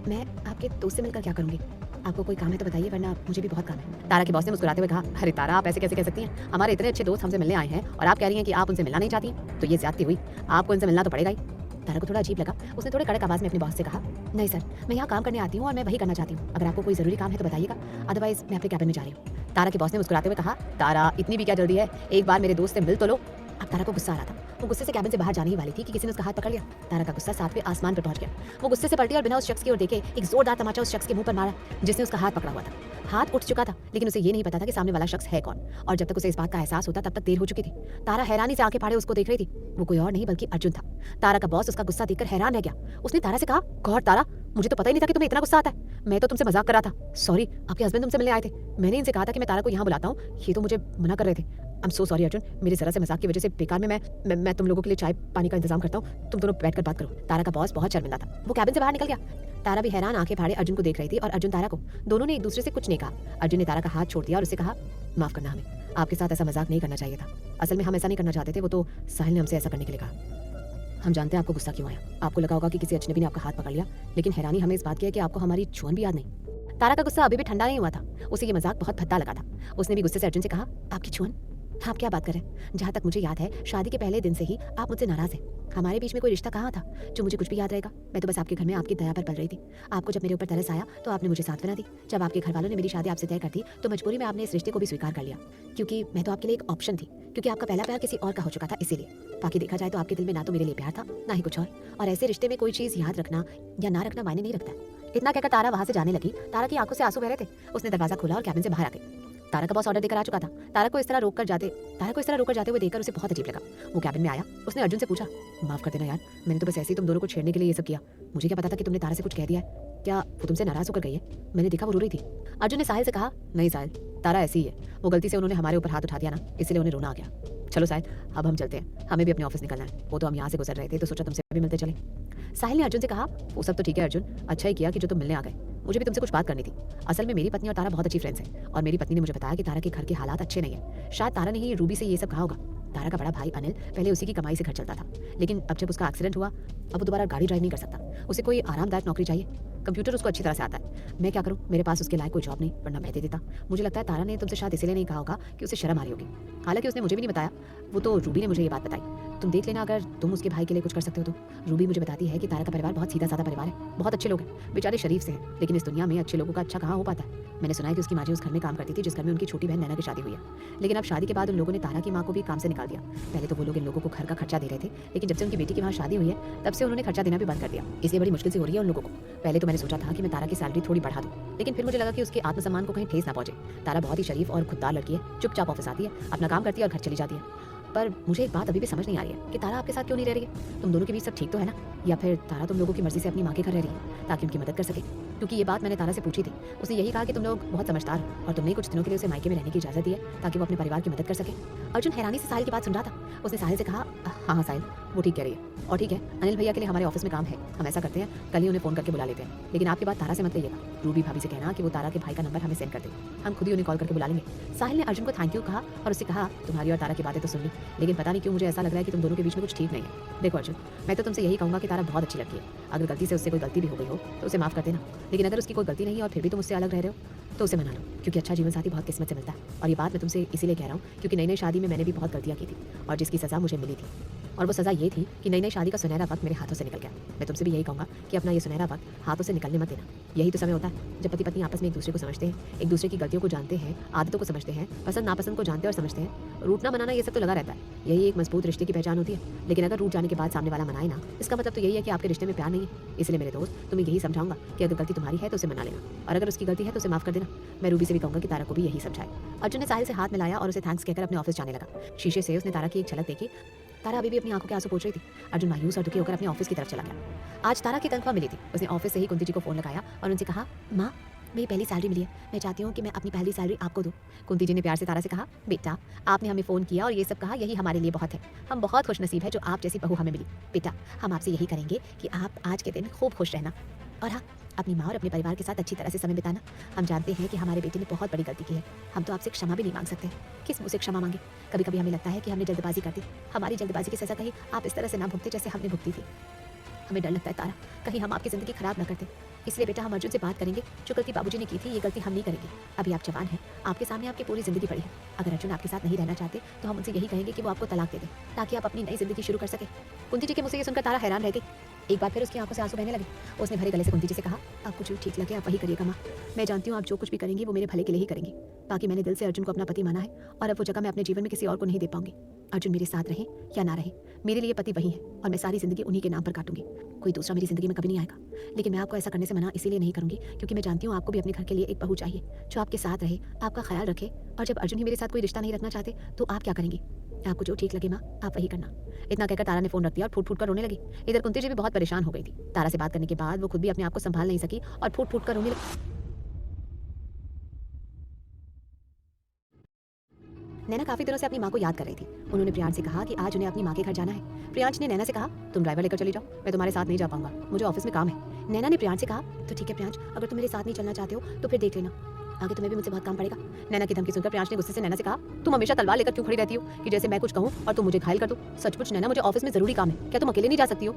मैं आपके दोस्त से मिलकर क्या करूंगी? आपको कोई काम है तो बताइए, वरना मुझे भी बहुत काम है। तारा के बॉस ने मुस्कुराते हुए कहा, अरे तारा, आप ऐसे कैसे कह सकती हैं? हमारे इतने अच्छे दोस्त हमसे मिलने आए हैं और आप कह रही हैं कि आप उनसे मिलना नहीं चाहती हैं, तो ये ज्यादती हुई। आपको उनसे मिलना तो पड़ेगा ही। तारा को थोड़ा अजीब लगा। उसने थोड़े कड़क आवाज में अपने बॉस से कहा, नहीं सर, मैं यहाँ काम करने आती हूँ और मैं वही करना चाहती हूँ। अगर आपको कोई जरूरी काम है तो बताइएगा, अदरवाइज मैं अपने कैबिन में जा रही हूँ। तारा के बॉस ने मुस्कुराते हुए कहा, तारा, इतनी भी क्या जल्दी है? एक बार मेरे दोस्त से मिल तो लो। अब तारा को गुस्सा आ रहा था। वो गुस्से से कैबिन से बाहर जाने ही वाली थी कि किसी ने उसका हाथ पकड़ लिया। तारा का गुस्सा 7वें आसमान पर पहुंच गया। वो गुस्से से पलटी और बिना उस शख्स की ओर देखे एक जोरदार तमाचा उस शख्स के मुंह पर मारा जिसने उसका हाथ पकड़ा हुआ था। हाथ उठ चुका था, लेकिन उसे ये नहीं पता था कि सामने वाला शख्स है कौन, और जब तक उसे इस बात का एहसास होता तब तक देर हो चुकी थी। तारा हैरानी से आंखें फाड़े उसको देख रही थी। वो कोई और नहीं बल्कि अर्जुन था। तारा का बॉस उसका गुस्सा देखकर हैरान रह गया। उसने तारा से कहा, गौर तारा, मुझे तो पता ही नहीं था कि तुम्हें इतना गुस्सा आता है। मैं तो तुमसे मजाक कर रहा था। सॉरी, आपके हस्बैंड तुमसे मिलने आए थे। मैंने इनसे कहा था कि मैं तारा को यहाँ बुलाता हूँ, ये तो मुझे मना कर रहे थे। I am so sorry Arjun, मेरी जरा से मजाक की वजह से बेकार में मैं तुम लोगों के लिए चाय पानी का इंतजाम करता हूँ, तुम दोनों बैठकर बात करो। तारा का बॉस बहुत शर्मिंदा था। वो कैबिन से बाहर निकल गया। तारा भी हैरान आंखें फाड़े अर्जुन को देख रही थी और अर्जुन तारा को। दोनों ने एक दूसरे से कुछ नहीं कहा। अर्जुन ने तारा का हाथ छोड़ दिया और उससे कहा, माफ करना, हमें आपके साथ ऐसा मजाक नहीं करना चाहिए था। असल में हम ऐसा नहीं करना चाहते थे, वो तो साहिल ने हमसे ऐसा करने के लिए कहा। हम जानते हैं आपको गुस्सा क्यों आया। आपको लगा होगा कि किसी अजनबी ने आपका हाथ पकड़ लिया, लेकिन हैरानी हमें इस बात की है कि आपको हमारी छुअन भी याद नहीं। तारा का गुस्सा अभी भी ठंडा नहीं हुआ था। उसे ये मजाक बहुत भद्दा लगा था। उसने भी गुस्से से अर्जुन से कहा, आपकी छुअन? आप क्या बात कर रहे हैं? जहाँ तक मुझे याद है, शादी के पहले दिन से ही आप मुझसे नाराज हैं। हमारे बीच में कोई रिश्ता कहाँ था जो मुझे कुछ भी याद रहेगा। मैं तो बस आपके घर में आपकी दया पर पल रही थी। आपको जब मेरे ऊपर तरस आया तो आपने मुझे सांत्वना दी। जब आपके घर वालों ने मेरी शादी आपसे तय कर दी तो मजबूरी में आपने इस रिश्ते को भी स्वीकार कर लिया, क्योंकि मैं तो आपके लिए एक ऑप्शन थी, क्योंकि आपका पहला प्यार किसी और का हो चुका था, इसीलिए। बाकी देखा जाए तो आपके दिल में ना तो मेरे लिए प्यार था, ना ही कुछ और ऐसे रिश्ते में कोई चीज याद रखना या ना रखना मायने नहीं रखता। इतना कहकर तारा वहां से जाने लगी। तारा की आंखों से आंसू बह रहे थे। उसने दरवाजा खोला और कैबिन से बाहर आ गई। तारा का बॉस ऑर्डर देकर आ चुका था। तारा को इस तरह रोक कर जाते हुए देखकर उसे बहुत अजीब लगा। वो कैबिन में आया। उसने अर्जुन से पूछा, माफ कर देना यार, मैंने तो बस ऐसे ही तुम दोनों को छेड़ने के लिए ये सब किया। मुझे क्या पता था कि तुमने तारा से कुछ कह दिया है। क्या वो तुमसे नाराज होकर गई है? मैंने देखा वो रो रही थी। अर्जुन ने साहिल से कहा, नहीं साहिल, तारा ऐसी ही है। वो गलती से उन्होंने हमारे ऊपर हाथ उठा दिया ना, इसलिए उन्हें रोना आ गया। चलो साहिल, अब हम चलते हैं, हमें भी अपने ऑफिस निकलना है। वो तो हम यहाँ से गुजर रहे थे तो सोचा तुमसे भी मिलते चले। साहिल ने अर्जुन से कहा, वो सब तो ठीक है अर्जुन, अच्छा ही किया कि जो तुम मिलने आ गए। मुझे भी तुमसे कुछ बात करनी थी। असल में मेरी पत्नी और तारा बहुत अच्छी फ्रेंड्स हैं, और मेरी पत्नी ने मुझे बताया कि तारा के घर के हालात अच्छे नहीं है। शायद तारा ने ही रूबी से ये सब कहा होगा। तारा का बड़ा भाई अनिल पहले उसी की कमाई से घर चलता था, लेकिन अब जब उसका एक्सीडेंट हुआ, अब वो दोबारा गाड़ी ड्राइव नहीं कर सकता। उसे कोई आरामदायक नौकरी चाहिए। कंप्यूटर उसको अच्छी तरह से आता है। मैं क्या करूं, मेरे पास उसके लायक कोई जॉब नहीं, वरना मैं दे देता। मुझे लगता है तारा ने तुमसे शायद इसलिए नहीं कहा होगा कि उसे शर्म आ रही होगी। हालांकि उसने मुझे भी नहीं बताया, वो तो रूबी ने मुझे ये बात बताई। तुम देख लेना अगर तुम उसके भाई के लिए कुछ कर सकते हो तो। रूबी मुझे बताती है कि तारा का परिवार बहुत सीधा साधा परिवार है, बहुत अच्छे लोग हैं, बेचारे शरीफ से हैं, लेकिन इस दुनिया में अच्छे लोगों का अच्छा कहाँ हो पाता है। मैंने सुना है कि उसकी माँ जी उस घर में काम करती थी जिस घर में उनकी छोटी बहन नैना की शादी हुई है, लेकिन अब शादी के बाद उन लोगों ने तारा की माँ को भी काम से निकाल दिया। पहले तो वो लोग इन लोगों को घर का खर्चा दे रहे थे, लेकिन जब से उनकी बेटी की वहाँ शादी हुई है तब से उन्होंने खर्चा देना भी बंद कर दिया। इसलिए बड़ी मुश्किल से हो रही है उन लोगों को। पहले तो मैंने सोचा था कि मैं तारा की सैलरी थोड़ी बढ़ा दूं, लेकिन फिर मुझे लगा कि उसके आत्मसम्मान को कहीं ठेस ना पहुंचे। तारा बहुत ही शरीफ और खुददार लड़की है, चुपचाप ऑफिस आती है, अपना काम करती है और घर चली जाती है। पर मुझे एक बात अभी भी समझ नहीं आ रही है कि तारा आपके साथ क्यों नहीं रह रही है। तुम दोनों के बीच सब ठीक तो है ना, या फिर तारा तुम लोगों की मर्जी से अपनी माँ के घर रह रही है ताकि उनकी मदद कर सके? क्योंकि ये बात मैंने तारा से पूछी थी। उसने यही कहा कि तुम लोग बहुत समझदार हो और तुमने कुछ दिनों के लिए उसे मायके में रहने की इजाजत दी है ताकि वो अपने परिवार की मदद कर सके। अर्जुन हैरानी से साहिल की बात सुन रहा था। उसने साहिल से कहा, हाँ साहिल, वो ठीक कह रही है। और ठीक है, अनिल भैया के लिए हमारे ऑफिस में काम है, हम ऐसा करते हैं कल ही उन्हें फोन करके बुला लेते हैं। लेकिन आपकी बात तारा से मत कहिएगा। रूबी भाभी से कहना कि वो तारा के भाई का नंबर हमें सेंड कर दे, हम खुद ही उन्हें कॉल करके बुला लेंगे। साहिल ने अर्जुन को थैंक यू कहा और उससे कहा, तुम्हारी और तारा की बातें तो सुन ली, लेकिन पता नहीं क्यों मुझे ऐसा लग रहा है कि तुम दोनों के बीच में कुछ ठीक नहीं है। देखो अर्जुन, मैं तो तुमसे यही कहूंगा कि तारा बहुत अच्छी लड़की है। अगर गलती से उससे कोई गलती भी हो गई हो तो उसे माफ कर देना, लेकिन अगर उसकी कोई गलती नहीं है और फिर भी तुम उससे अलग रह रहे हो तो उसे मना लो, क्योंकि अच्छा जीवन साथी बहुत किस्मत से मिलता है। और ये बात मैं तुमसे इसीलिए कह रहा हूँ क्योंकि नई नई शादी में मैंने भी बहुत गलतियाँ की थी और जिसकी सज़ा मुझे मिली थी, और वो सज़ा ये थी कि नई नई शादी का सुनहरा वक्त मेरे हाथों से निकल गया। मैं तुमसे भी यही कहूँगा कि अपना ये सुनहरा वक्त हाथों से निकलने मत देना। यही तो समय होता है जब पति पत्नी आपस में एक दूसरे को समझते हैं, एक दूसरे की गलतियों को जानते हैं, आदतों को समझते हैं, पसंद नापसंद को जानते और समझते हैं। रूठना मनाना ये सब तो लगा रहता है, यही एक मजबूत रिश्ते की पहचान होती है। लेकिन अगर रूठ जाने के बाद सामने वाला मनाए ना, इसका मतलब तो यही है कि आपके रिश्ते में प्यार नहीं है। इसलिए मेरे दोस्त, तुम्हें यही समझाऊंगा कि अगर गलती तुम्हारी है तो उसे मना लेना, और अगर उसकी गलती है तो उसे माफ कर देना। मैं रूबी से भी कहूंगा कि तारा को भी यही समझाए। अर्जुन ने साहिल से हाथ मिलाया और उसे थैंक्स कहकर अपने ऑफिस जाने लगा। शीशे से उसने तारा की एक झलक देखी। तारा अभी भी अपनी आंखों के आंसू पोंछ रही थी। अर्जुन मायूस और दुखी होकर अपने ऑफिस की तरफ चला गया। आज तारा की तनख्वाह मिली थी। उसने ऑफिस से ही कुंती जी को फोन लगाया और उनसे कहा, माँ, मेरी पहली सैलरी मिली है, मैं चाहती हूँ कि मैं अपनी पहली सैलरी आपको दूँ। कुंती जी ने प्यार से तारा से कहा, बेटा, आपने हमें फ़ोन किया और ये सब कहा, यही हमारे लिए बहुत है। हम बहुत खुशनसीब है जो आप जैसी बहू हमें मिली। बेटा, हम आपसे यही करेंगे कि आप आज के दिन खूब खुश रहना, और हाँ, अपनी माँ और अपने परिवार के साथ अच्छी तरह से समय बिताना। हम जानते हैं कि हमारे बेटे ने बहुत बड़ी गलती की है, हम तो आपसे क्षमा भी नहीं मांग सकते। किस मुँह से क्षमा मांगे? कभी कभी हमें लगता है कि हमने जल्दबाजी कर दी। हमारी जल्दबाजी की सज़ा कहीं आप इस तरह से ना भुगते जैसे हमने भुगती थी। हमें डर लगता है तारा, कहीं हम आपकी ज़िंदगी खराब ना करते। इसलिए बेटा, हम अर्जुन से बात करेंगे। जो गलती बाबूजी ने की थी, ये गलती हम नहीं करेंगे। अभी आप जवान हैं, आपके सामने आपकी पूरी ज़िंदगी पड़ी है। अगर अर्जुन आपके साथ नहीं रहना चाहते तो हम उनसे यही कहेंगे कि वो आपको तलाक दे दें ताकि आप अपनी नई ज़िंदगी शुरू कर सकें। कुंती जी के मुझसे ये सुनकर तारा हैरान रह गई। एक बार फिर उसकी आंखों से आंसू बहने लगे। उसने भरे गले से कुंती जी से कहा, आपको जो ठीक लगे आप वही करिएगा माँ। मैं जानती हूँ आप जो कुछ भी करेंगी वो मेरे भले के लिए ही करेंगी। बाकी मैंने दिल से अर्जुन को अपना पति माना है और अब वो जगह मैं अपने जीवन में किसी और को नहीं दे पाऊंगी। अर्जुन मेरे साथ रहे या ना रहे, मेरे लिए पति वही है और मैं सारी जिंदगी उन्हीं के नाम पर काटूंगी। कोई दूसरा मेरी जिंदगी में कभी नहीं आएगा। लेकिन मैं आपको ऐसा करने से मना इसीलिए नहीं करूंगी क्योंकि मैं जानती हूँ आपको भी अपने घर के लिए एक बहू चाहिए जो आपके साथ रहे, आपका ख्याल रखे। और जब अर्जुन ही मेरे साथ कोई रिश्ता नहीं रखना चाहते तो आप क्या करेंगी? आपको जो ठीक लगे माँ आप वही करना। इतना कहकर तारा ने फोन रख दिया और फूट फूट कर रोने लगी। इधर कुंती जी भी बहुत परेशान हो गई थी। तारा से बात करने के बाद वो खुद भी अपने आप को संभाल नहीं सकी और फूट फूट कर रोने लगी। नैना काफी दिनों से अपनी माँ को याद कर रही थी। उन्होंने प्रियांश से कहा कि आज उन्हें अपनी माँ के घर जाना है। प्रियांश ने नैना से कहा, तुम ड्राइवर लेकर चली जाओ, मैं तुम्हारे साथ नहीं जा पाऊंगा, मुझे ऑफिस में काम है। नैना ने प्रियांश से कहा, तो ठीक है प्रियांश, अगर तुम मेरे साथ नहीं चलना चाहते हो तो फिर देख लेना, आगे तुम्हें भी मुझसे बहुत काम पड़ेगा। नैना की धमकी सुनकर प्रियांश ने गुस्से से नैना से कहा, तुम हमेशा तलवार लेकर क्यों खड़ी रहती हो कि जैसे मैं कुछ कहूँ और तुम मुझे घायल कर दो। सचमुच नैना, मुझे ऑफिस में जरूरी काम है, क्या तुम अकेले नहीं जा सकती हो?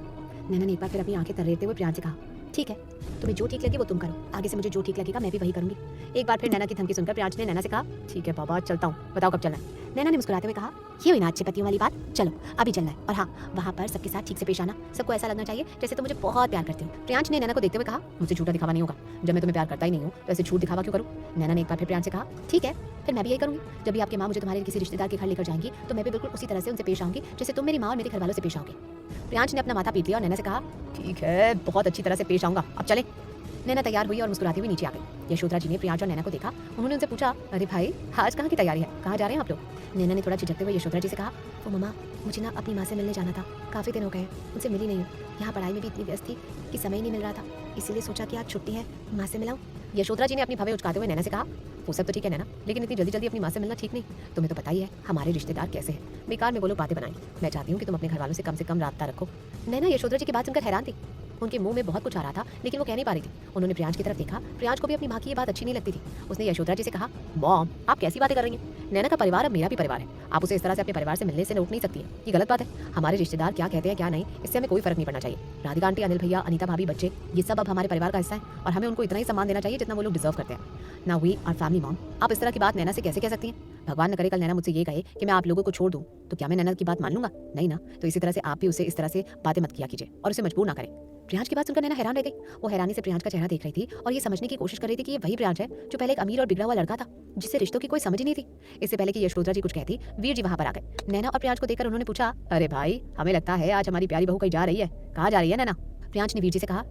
नैना ने एक बार फिर अपनी आंखें तर्रेते हुए प्रियांश से कहा, ठीक है, तुम्हें जो ठीक लगे वो तुम करो, आगे से मुझे जो ठीक लगेगा मैं भी वही करूंगी। एक बार फिर नैना की धमकी सुनकर प्रियांश ने नैना से कहा, ठीक है बाबा चलता हूँ, बताओ कब चलना है। नैना ने मुस्कुराते हुए कहा, ये हुई ना अच्छे पतियों वाली बात, चलो अभी चलना है। और हाँ, वहाँ पर सबके साथ ठीक से पेश आना, सबको ऐसा लगना चाहिए जैसे तुम मुझे बहुत प्यार करते हो। प्रियांश ने नैना को देखते हुए कहा, मुझसे झूठा दिखावा नहीं होगा, जब मैं तुम्हें प्यार करता ही नहीं हूँ तो ऐसे झूठ दिखावा क्यों करूँ? नैना ने एक बार फिर प्रियांश से कहा, ठीक है, फिर मैं भी यही करूँगी। जब भी आपकी माँ मुझे तुम्हारे किसी रिश्तेदार के घर लेकर जाएंगी तो मैं भी बिल्कुल उसी तरह से उनसे पेश आऊंगी जैसे तुम मेरी माँ और मेरे घर वालों से पेश आओगे। प्रियांश ने अपना माथा पीट लिया और नैना से कहा, ठीक है, बहुत अच्छी तरह से पेश आऊंगा, अब चले। नैना तैयार हुई और मुस्कुराती हुई नीचे आ गई। यशोधरा जी ने प्रियांश और नैना को देखा। उन्होंने उनसे पूछा, अरे भाई आज कहाँ की तैयारी है, कहाँ जा रहे हैं आप लोग? नैना ने थोड़ा झिझकते हुए यशोधरा जी से कहा, वो मम्मा, मुझे ना अपनी माँ से मिलने जाना था, काफ़ी दिन हो गए उनसे मिली नहीं हूँ। यहाँ पढ़ाई में भी इतनी व्यस्त थी कि समय ही नहीं मिल रहा था, इसीलिए सोचा कि आज छुट्टी है, माँ से मिलाऊं। यशोधरा जी ने अपनी भवें उचकाते हुए नैना से कहा, वो सब तो ठीक है नैना, लेकिन इतनी जल्दी जल्दी अपनी माँ से मिलना ठीक नहीं। तुम्हें तो पता ही है हमारे रिश्तेदार कैसे हैं, बेकार में वो लोग बातें बनाएंगे। मैं चाहती हूँ कि तुम अपने घर वालों से कम राब्ता रखो। नैना यशोधरा जी की बात सुनकर हैरान थी। उनके मुंह में बहुत कुछ आ रहा था लेकिन वो कह नहीं पा रही थी। उन्होंने प्रियांश की तरफ देखा। प्रियांश को भी अपनी माँ की ये बात अच्छी नहीं लगती थी। उसने यशोधरा जी से कहा, मॉम आप कैसी बातें कर रही हैं? नैना का परिवार अब मेरा भी परिवार है, आप उसे इस तरह से अपने परिवार से मिलने से रोक नहीं सकती है, ये गलत बात है। हमारे रिश्तेदार क्या कहते हैं क्या नहीं, इससे हमें कोई फर्क नहीं पड़ना चाहिए। राधिका आंटी, अनिल भैया, अनीता भाभी, बच्चे, ये सब अब हमारे परिवार का हिस्सा है और हमें उनको इतना ही सम्मान देना चाहिए जितना वो लोग डिजर्व करते हैं। ना वी आर फैमिली मॉम। आप इस तरह की बात नैना से कैसे कह सकती हैं? भगवान न करे कल नैना मुझसे ये कहे कि मैं आप लोगों को छोड़ दूं, तो क्या मैं नैना की बात मान लूंगा? नहीं ना। तो इसी तरह से आप भी उसे इस तरह से बातें मत किया कीजिए और उसे मजबूर ना करें। प्रियांश की बात सुनकर नैना हैरान रह गई। वो हैरानी से प्रियांश का चेहरा देख रही थी और ये समझने की कोशिश कर रही थी कि ये वही प्रियांश है जो पहले एक अमीर और बिगड़ा हुआ लड़का था जिससे रिश्तों की कोई समझ ही नहीं थी। इससे पहले कि यशोधरा जी कुछ कहती, वीर जी वहां पर आ गए। नैना और प्रियांश को देखकर उन्होंने पूछा, अरे भाई हमें लगता है आज हमारी प्यारी बहू कहीं जा रही है, कहाँ जा रही है नैना? प्रियांश ने वीर जी से कहा,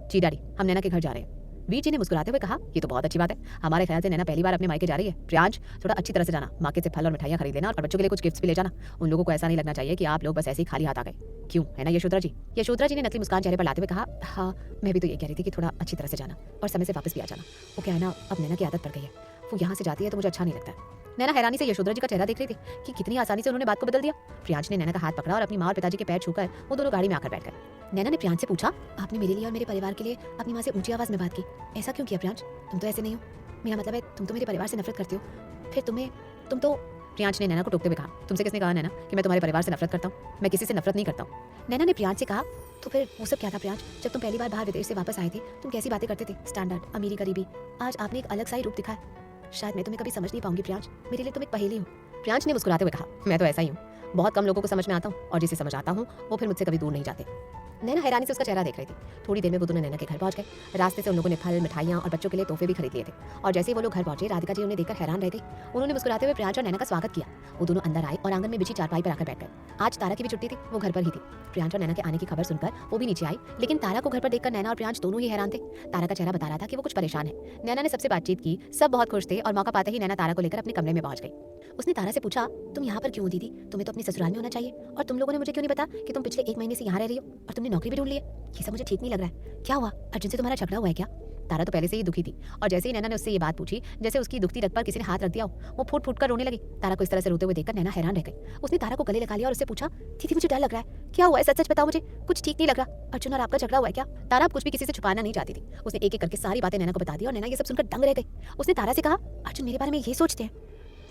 जी डैडी हम नैना के घर जा रहे हैं। वीर जी ने मुस्कुराते हुए कहा, ये तो बहुत अच्छी बात है, हमारे ख्याल से नैना पहली बार अपने मायके जा रही है। प्रियांश थोड़ा अच्छी तरह से जाना, मार्केट से फल और मिठाइयां खरीद लेना और बच्चों के लिए कुछ गिफ्ट्स भी ले जाना। उन लोगों को ऐसा नहीं लगना चाहिए कि आप लोग बस ऐसे ही खाली हाथ आ गए, क्यों है ना यशोधरा जी? यशोधरा जी ने नकली मुस्कान चेहरे पर लाते हुए कहा, हाँ मैं भी तो ये कह रही थी कि थोड़ा अच्छी तरह से जाना और समय से वापस भी आ जाना। वो क्या है ना, अब नैना की आदत पड़ गई है, वो यहाँ से जाती है तो मुझे अच्छा नहीं लगता है। नैना हैरानी से यशोधरा जी का चेहरा देख रही थी कि कितनी आसानी से उन्होंने बात को बदल दिया। प्रियांश ने नैना का हाथ पकड़ा और अपनी माँ और पिताजी के पैर छूकर वो दोनों गाड़ी में आकर बैठ गए। नैना ने प्रियांश से पूछा, आपने मेरे लिए और मेरे परिवार के लिए अपनी माँ से ऊंची आवाज में बात की, ऐसा क्यों किया प्रियांश? तुम तो ऐसे नहीं हो, मेरा मतलब है तुम तो मेरे परिवार से नफरत करती हो, फिर तुम तो। प्रियांश ने नैना को टोकते हुए कहा, तुमसे किसने कहा नैना कि मैं तुम्हारे परिवार से नफरत करता हूँ? मैं किसी से नफरत नहीं करता हूँ। नैना ने प्रियांश से कहा, तो फिर वो सब क्या था प्रियांश? जब तुम पहली बार बाहर विदेश से वापस आए थे तुम कैसी बातें करते थे, स्टैंडर्ड, अमीरी, गरीबी। आज आपने एक अलग सा ही रूप दिखा है, शायद मैं तुम्हें कभी समझ नहीं पाऊंगी प्रियांश, मेरे लिए तुम एक पहेली हो। प्रियांश ने मुस्कुराते हुए कहा, मैं तो ऐसा ही हूँ, बहुत कम लोगों को समझ में आता हूँ और जिसे समझ आता हूँ वो फिर मुझसे कभी दूर नहीं जाते। नैना हैरानी से उसका चेहरा देख रही थी। थोड़ी देर में वो दोनों नैना के घर पहुंच गए। रास्ते से उन लोगों ने फल, मिठाइयां और बच्चों के लिए तोहफे भी खरीद लिए थे और जैसे ही वो लोग घर पहुंचे राधिका जी उन्हें देखकर हैरान रह गई। उन्होंने मुस्कुराते हुए प्रियांश और नैना का स्वागत किया। वो दोनों अंदर आए और आंगन में बिछी चारपाई पर आकर बैठ गए। आज तारा की भी छुट्टी थी, वो घर पर ही थी। प्रियांश और नैना के आने की खबर सुनकर वो भी नीचे आई, लेकिन तारा को घर पर देखकर नैना और प्रियांश दोनों ही हैरान थे। तारा का चेहरा बता रहा था कि वो कुछ परेशान है। नैना ने सबसे बातचीत की, सब बहुत खुश थे और मौका पाते ही नैना तारा को लेकर अपने कमरे में पहुंच गई। उसने तारा से पूछा, तुम यहाँ पर क्यों दीदी? तुम्हें तो अपने ससुराल में होना चाहिए और तुम लोगों ने मुझे क्यों नहीं बताया कि तुम पिछले 1 महीने से यहाँ रह रही हो और तुमने नौकरी भी ढूंढ ली है? ये सब मुझे ठीक नहीं लग रहा है। क्या हुआ? अर्जुन से तुम्हारा झगड़ा हुआ है क्या? तारा तो पहले से ही दुखी थी और जैसे ही नैना ने उससे ये बात पूछी, जैसे उसकी दुखती रग पर किसी ने हाथ रख दिया हो, वो फूट फूट कर रोने लगी। तारा को इस तरह से रोते हुए देखकर नैना हैरान रह गई। उसने तारा को गले लगा लिया और उससे पूछा, दीदी मुझे डर लग रहा है, क्या हुआ है? सच सच बताओ, मुझे कुछ ठीक नहीं लग रहा। अर्जुन और आपका झगड़ा हुआ है क्या? तारा अब कुछ भी किसी से छुपाना नहीं चाहती थी। उसने एक एक करके सारी बातें नैना को बता दी और नैना ये सब सुनकर दंग रह गई। उसने तारा से कहा, अर्जुन मेरे बारे में ये सोचते हैं?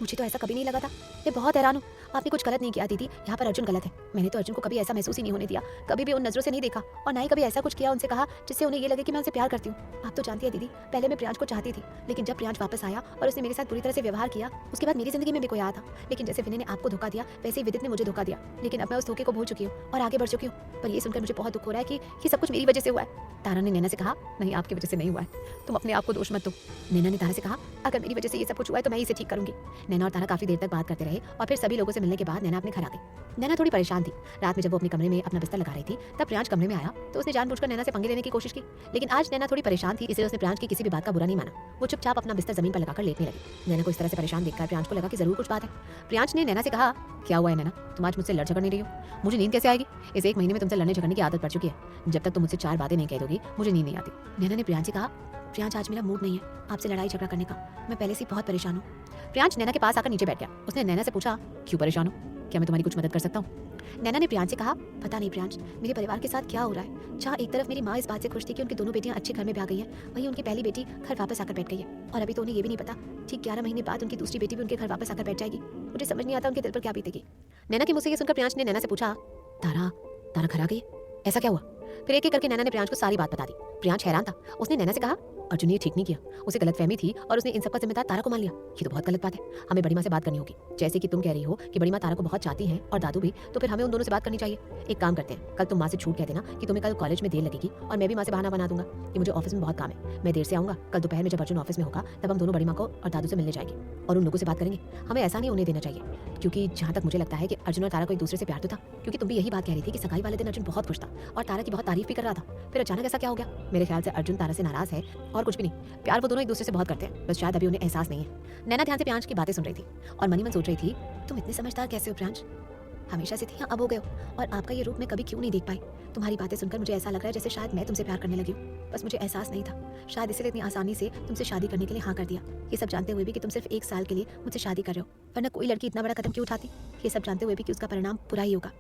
मुझे तो ऐसा कभी नहीं लगा था। मैं बहुत हैरान हूँ। आपने कुछ गलत नहीं किया दीदी, यहाँ पर अर्जुन गलत है। मैंने तो अर्जुन को कभी ऐसा महसूस ही नहीं होने दिया, कभी भी उन नजरों से नहीं देखा और ना ही कभी ऐसा कुछ किया उनसे कहा जिससे उन्हें ये लगे कि मैं उनसे प्यार करती हूँ। आप तो जानती है दीदी, पहले मैं प्रियांश को चाहती थी, लेकिन जब प्रियांश वापस आया और उसने मेरे साथ बुरी तरह से व्यवहार किया, उसके बाद मेरी जिंदगी में भी कोई आया था। लेकिन जैसे विनय ने आपको धोखा दिया, वैसे ही विदित ने मुझे धोखा दिया। लेकिन अब मैं उस धोखे को भूल चुकी हूँ और आगे बढ़ चुकी हूँ। पर ये सुनकर मुझे बहुत दुख हो रहा है कि ये सब कुछ मेरी वजह से हुआ है। तारा ने नैना से कहा, नहीं, आपकी वजह से नहीं हुआ है, तुम अपने आप को दोष मत दो। नैना ने तारा से कहा, अगर मेरी वजह से ये सब कुछ हुआ है तो मैं इसे ठीक करूंगी। नैना और तारा काफी देर तक बात करते रहे और फिर सभी लोगों से मिलने के बाद नैना अपने घर आ गई। नैना थोड़ी परेशान थी। रात में जब वो अपने कमरे में अपना बिस्तर लगा रही थी, तब प्रियांश कमरे में आया तो उसने जानबूझकर नैना से पंगे लेने की कोशिश की। लेकिन आज नैना थोड़ी परेशान थी, इसलिए उसने प्रियांश की किसी भी बात का बुरा नहीं माना। वो चुपचाप अपना बिस्तर जमीन पर लगाकर लेटने लगी। नैना को इस तरह से परेशान देखकर प्रियांश को लगा कि जरूर कुछ बात है। प्रियांश ने नैना से कहा, क्या हुआ है नैना, तुम आज मुझसे लड़ झगड़ नहीं रही हो? मुझे नींद कैसे आएगी? इस एक महीने में तुमसे लड़ने झगड़ने की आदत पड़ चुकी है। जब तक तुम मुझसे 4 बातें नहीं कह दोगी, मुझे नींद नहीं आती। नैना ने प्रियांश से कहा, प्रियांश आज मेरा मूड नहीं है आपसे लड़ाई झगड़ा करने का, मैं पहले से बहुत परेशान हूँ। प्रियांश नैना के पास आकर नीचे बैठ गया। उसने नैना से पूछा, क्यों परेशान हो, क्या मैं तुम्हारी कुछ मदद कर सकता हूँ? नैना ने प्रियांश से कहा, पता नहीं प्रियांश, मेरे परिवार के साथ क्या हो रहा है। जहाँ एक तरफ मेरी माँ इस बात से खुश थी कि उनकी दोनों बेटियां अच्छे घर में ब्याह गई हैं, वहीं उनकी पहली बेटी घर वापस आकर बैठ गई है और अभी तो उन्हें ये भी नहीं पता ठीक 11 महीने बाद उनकी दूसरी बेटी भी उनके घर वापस आकर बैठ जाएगी। मुझे समझ नहीं आता उनके दिल पर क्या बीतेगी। नैना के मुँह से ये सुनकर प्रियांश ने नैना से पूछा, तारा तारा घर आ गई, ऐसा क्या हुआ? फिर एक एक करके नैना ने प्रियांश को सारी बात बता दी। प्रियांश हैरान था। उसने नैना से कहा, अर्जुन ने ये ठीक नहीं किया, उसे गलतफहमी थी और उसने इन सब का जिम्मेदार तारा को मान लिया। ये तो बहुत गलत बात है, हमें बड़ी माँ से बात करनी होगी। जैसे कि तुम कह रही हो कि बड़ी माँ तारा को बहुत चाहती हैं और दादू भी, तो फिर हमें उन दोनों से बात करनी चाहिए। एक काम करते हैं, कल तुम माँ से छूट कह देना कि तुम्हें कल कॉलेज में देर लगेगी और मैं भी माँ से बहाना बना दूंगा कि मुझे ऑफिस में बहुत काम है, मैं देर से आऊंगा। कल दोपहर में जब अर्जुन ऑफिस में होगा तब हम दोनों बड़ी माँ को और दादू से मिलने जाएंगे और उन लोगों से बात करेंगे। हमें ऐसा नहीं होने देना चाहिए, क्योंकि जहाँ तक मुझे लगता है कि अर्जुन और तारा को एक दूसरे से प्यार तो था, क्योंकि तुम भी यही बात कह रही थी कि सगाई वाले दिन अर्जुन बहुत खुश था और तारा की बहुत तारीफ भी कर रहा था। फिर अचानक ऐसा क्या हो गया? मेरे ख्याल से अर्जुन तारा से नाराज है और कुछ भी नहीं। प्यार वो दोनों एक दूसरे से बहुत करते हैं, बस शायद अभी उन्हें एहसास नहीं है। नैना ध्यान से प्रियांश की बातें सुन रही थी और मनी मन सोच रही थी, तुम इतने समझदार कैसे हो प्रियांश? हमेशा से थी या अब हो गए हो? और आपका ये रूप मैं कभी क्यों नहीं देख पाई? तुम्हारी बातें सुनकर मुझे ऐसा लग रहा है जैसे शायद मैं तुमसे प्यार करने लगी हूँ, बस मुझे एहसास नहीं था। शायद इसलिए इतनी आसानी से तुमसे शादी करने के लिए हाँ कर दिया, ये सब जानते हुए भी कि तुम सिर्फ 1 साल के लिए मुझसे शादी कर रहे हो, वरना कोई लड़की इतना बड़ा कदम क्यों उठाती, ये सब जानते हुए भी कि उसका परिणाम बुरा ही होगा।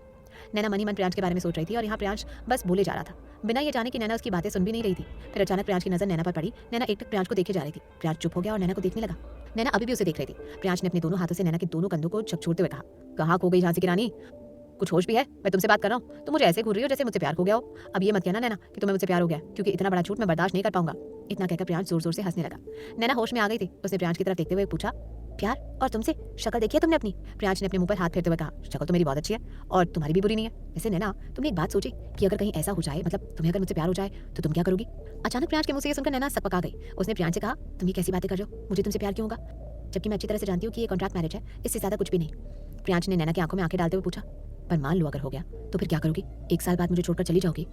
नैना मनी मन प्रियांश के बारे में सोच रही थी और यहाँ प्रियांश बस बोले जा रहा था, बिना ये जाने कि नैना उसकी बातें सुन भी नहीं रही थी। फिर अचानक प्रियांश की नजर नैना पर पड़ी। नैना एकटक प्रियांश को देखे जा रही थी। प्रियांश चुप हो गया और नैना को देखने लगा। नैना अभी भी उसे देख रही थी। प्रियांश ने अपने दोनों हाथों से नैना के दोनों कंधों को झकझोरते हुए कहा, कहाँ खो गई झांसी की रानी, कुछ होश भी है? मैं तुमसे बात कर रहा हूँ, तुम मुझे ऐसे घूर रही हो जैसे मुझसे प्यार हो गया हो। अब ये मत कहना नैना कि तुम्हें मुझसे प्यार हो गया, क्योंकि इतना बड़ा झूठ मैं बर्दाश्त नहीं कर पाऊंगा। इतना कहकर प्रियांश जोर जोर से हंसने लगा। नैना होश में आ गई थी। उसने प्रियांश की तरफ देखते हुए पूछा, प्यार? और तुमसे? शक्ल देखी है तुमने अपनी? प्रियांश ने अपने मुंह पर हाथ फेरते हुए कहा, शक्ल तो मेरी बहुत अच्छी है और तुम्हारी भी बुरी नहीं है। वैसे नैना, तुमने एक बात सोची कि अगर कहीं ऐसा हो जाए, मतलब तुम्हें अगर मुझसे प्यार हो जाए तो तुम क्या करोगी? अचानक प्रियांश के मुंह से ये सुनकर नैना सकपका गई। उसने प्रियांश से कहा, तुम ये कैसी बातें कर रहे हो? मुझे तुमसे प्यार क्यों होगा, जबकि मैं अच्छी तरह से जानती हूँ कि ये कॉन्ट्रैक्ट मैरिज है, इससे ज्यादा कुछ भी नहीं। प्रियांश ने नैना की आंखों में आंखें डालते हुए पूछा, पर मान लो अगर हो गया तो फिर क्या करोगी? 1 साल बाद मुझे छोड़कर चली जाओगी?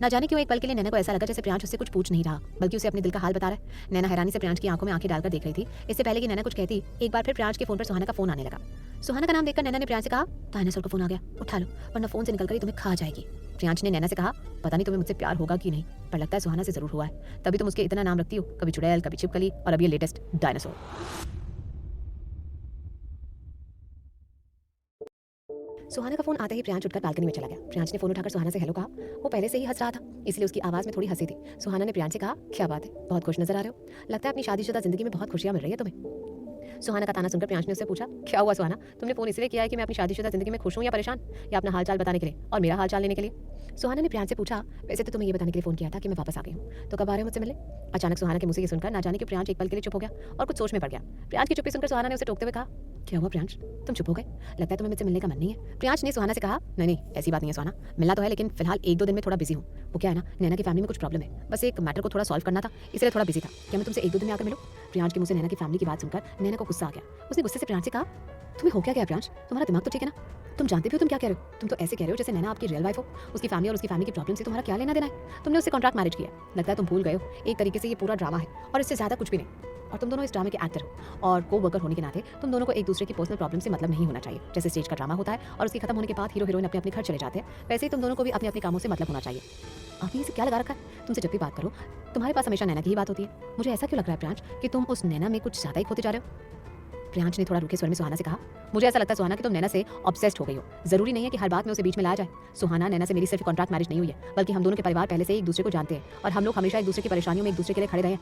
ना जाने क्यों एक पल के लिए नैना को ऐसा लगा जैसे प्रियांश उससे कुछ पूछ नहीं रहा, बल्कि उसे अपने दिल का हाल बता रहा है। नैना हैरानी से प्रियांश की आंखों में आंखें डालकर देख रही थी। इससे पहले कि नैना कुछ कहती, एक बार फिर प्रियांश के फोन पर सुहाना का फोन आने लगा। सुहाना का नाम देखकर नैना ने प्रियांश से कहा, डायनासोर का फोन आ गया, उठा लो वरना फोन से निकलकर ही तुम्हें खा जाएगी। प्रियांश ने नैना से कहा, पता नहीं तुम्हें मुझसे प्यार होगा कि नहीं, पर लगता है सुहाना से जरूर हुआ है, तभी तुम उसके इतना नाम रखती हो, कभी चुड़ैल, कभी छिपकली और अब ये लेटेस्ट डायनासोर। सुहाना का फोन आते ही प्रियांश उठकर बालकनी में चला गया। प्रियांश ने फोन उठाकर सुहाना से हेलो कहा। वो पहले से ही हंस रहा था, इसलिए उसकी आवाज में थोड़ी हंसी थी। सुहाना ने प्रियांश से कहा, क्या बात है, बहुत खुश नजर आ रहे हो, लगता है अपनी शादीशुदा जिंदगी में बहुत खुशियां मिल रही है तुम्हें। सुहाना का ताना सुनकर प्रियांश ने उससे पूछा, क्या हुआ सुहाना, तुमने फोन इसलिए किया है कि मैं अपनी शादीशुदा जिंदगी में खुश हूं या परेशान, या अपना हालचाल बताने के लिए और मेरा हालचाल लेने के लिए? सुहाना ने प्रियांश से पूछा, वैसे तो तुम्हें ये बताने के लिए फोन किया था कि मैं वापस आ गई हूँ, तो कब आ रहे हो मुझसे मिलने? अचानक सुहाना के मुंह से ये सुनकर ना जाने कि प्रियांश एक पल के लिए चुप हो गया और कुछ सोच में पड़ गया। प्रियांश की चुप्पी सुनकर सुहाना ने उसे टोकते हुए कहा, क्या हुआ प्रियांश, तुम चुप हो गए, लगता है तुम्हें मुझसे मिलने का मन नहीं है। प्रियांश ने सुहाना से कहा, नहीं नहीं ऐसी बात नहीं है सुहाना, मिलना तो है लेकिन फिलहाल 1-2 दिन में थोड़ा बिजी हूँ। वो क्या है ना, नैना की फैमिली में कुछ प्रॉब्लम है, बस एक मैटर को थोड़ा सॉल्व करना था, इसलिए थोड़ा बिजी था। क्या मैं तुमसे 1-2 दिन में आकर मिलूं? प्रियांश के मुंह से नैना की फैमिली की बात सुनकर नैना को गुस्सा आ गया। उसने गुस्से से प्रियांश से कहा, तुम्हें हो क्या गया प्रियांश, तुम्हारा दिमाग तो ठीक है ना? तुम जानते भी हो तुम क्या कह रहे हो? तुम तो ऐसे कह रहे हो जैसे नैना आपकी रियल वाइफ हो। उसकी फैमिली और उसकी फैमिली की प्रॉब्लम से तुम्हारा क्या लेना देना है? तुमने उससे कॉन्ट्रैक्ट मैरिज किया, लगता है तुम भूल गए हो। एक तरीके से ये पूरा ड्रामा है और इससे ज्यादा कुछ भी नहीं, और तुम दोनों इस ड्रामे के एक्टर हो और को वर्कर होने के नाते तुम दोनों को एक दूसरे की पर्सनल प्रॉब्लम से मतलब नहीं होना चाहिए। जैसे स्टेज का ड्रामा होता है और उसकी खत्म होने के बाद हीरो हीरोइन अपने अपने घर चले जाते हैं, वैसे ही तुम दोनों को भी अपने अपने कामों से मतलब होना चाहिए। आपने इसे क्या लगा रखा है? तुमसे जब भी बात करो तुम्हारे पास हमेशा नैना की ही बात होती है। मुझे ऐसा क्यों लग रहा है प्रियांश कि तुम उस नैना में कुछ ज्यादा ही खोते जा रहे हो? प्रियांश ने थोड़ा रुके स्वर में सुहाना से कहा, मुझे ऐसा लगता है सुहाना कि तुम नैना से ऑब्सेस्ड हो गई हो। जरूरी नहीं है कि हर बात में उसे बीच में लाया जाए। सुहाना, नैना से मेरी सिर्फ कॉन्ट्रैक्ट मैरिज नहीं हुई है, बल्कि हम दोनों के परिवार पहले से ही एक दूसरे को जानते हैं और हम लोग हमेशा एक दूसरे की परेशानियों में एक दूसरे के लिए खड़े रहे हैं।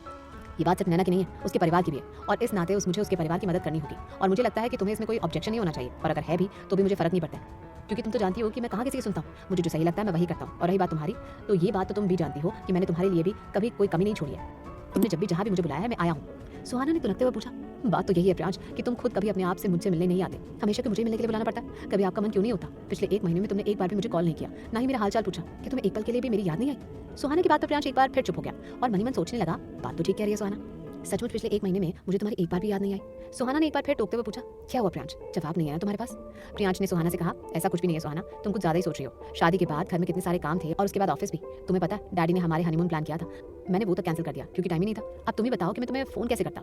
ये बात सिर्फ नैना की नहीं है, उसके परिवार की भी है, और इस नाते मुझे उसके परिवार की मदद करनी होगी। और मुझे लगता है कि तुम्हें इसमें कोई ऑब्जेक्शन नहीं होना चाहिए, और अगर है भी तो भी मुझे फर्क नहीं पड़ता है, क्योंकि तुम तो जानती हो कि मैं कहाँ किसी की सुनता हूँ। मुझे जो सही लगता है मैं वही करता हूँ। और रही बात तुम्हारी, तो ये बात तो तुम भी जानती हो कि मैंने तुम्हारे लिए भी कभी कोई कमी नहीं छोड़ी है। तुमने जब भी जहाँ भी मुझे बुलाया है मैं आया हूँ। सुहाना ने तुनकते हुए पूछा, बात तो यही है प्रियांश कि तुम खुद कभी अपने आप से मुझसे मिलने नहीं आते, हमेशा कि मुझे मिलने के लिए बुलाना पड़ता है। कभी आपका मन क्यों नहीं होता? पिछले 1 महीने में तुमने एक बार भी मुझे कॉल नहीं किया, ना ही मेरा हालचाल पूछा। कि तुम्हें एक पल के लिए भी मेरी याद नहीं आई? सुहाना की बात पर प्रियांश एक बार फिर चुप हो गया और मन ही मन सोचने लगा, बात तो ठीक कह रही है सुहाना, सचमुच पिछले 1 महीने में मुझे तुम्हारी एक बार भी याद नहीं आई। सुहाना ने एक बार फिर टोकते हुए पूछा, क्या हुआ प्रियांश, जवाब नहीं आया तुम्हारे पास? प्रियांश ने सुहाना से कहा, ऐसा कुछ भी नहीं है सुहाना, तुम कुछ ज्यादा ही सोच रही हो। शादी के बाद घर में कितने सारे काम थे और उसके बाद ऑफिस भी। तुम्हें पता है डैडी ने हमारे हनीमून प्लान किया था, मैंने वो तो कैंसिल कर दिया क्योंकि टाइम ही नहीं था। अब तुम ही बताओ कि मैं तुम्हें फोन कैसे करता?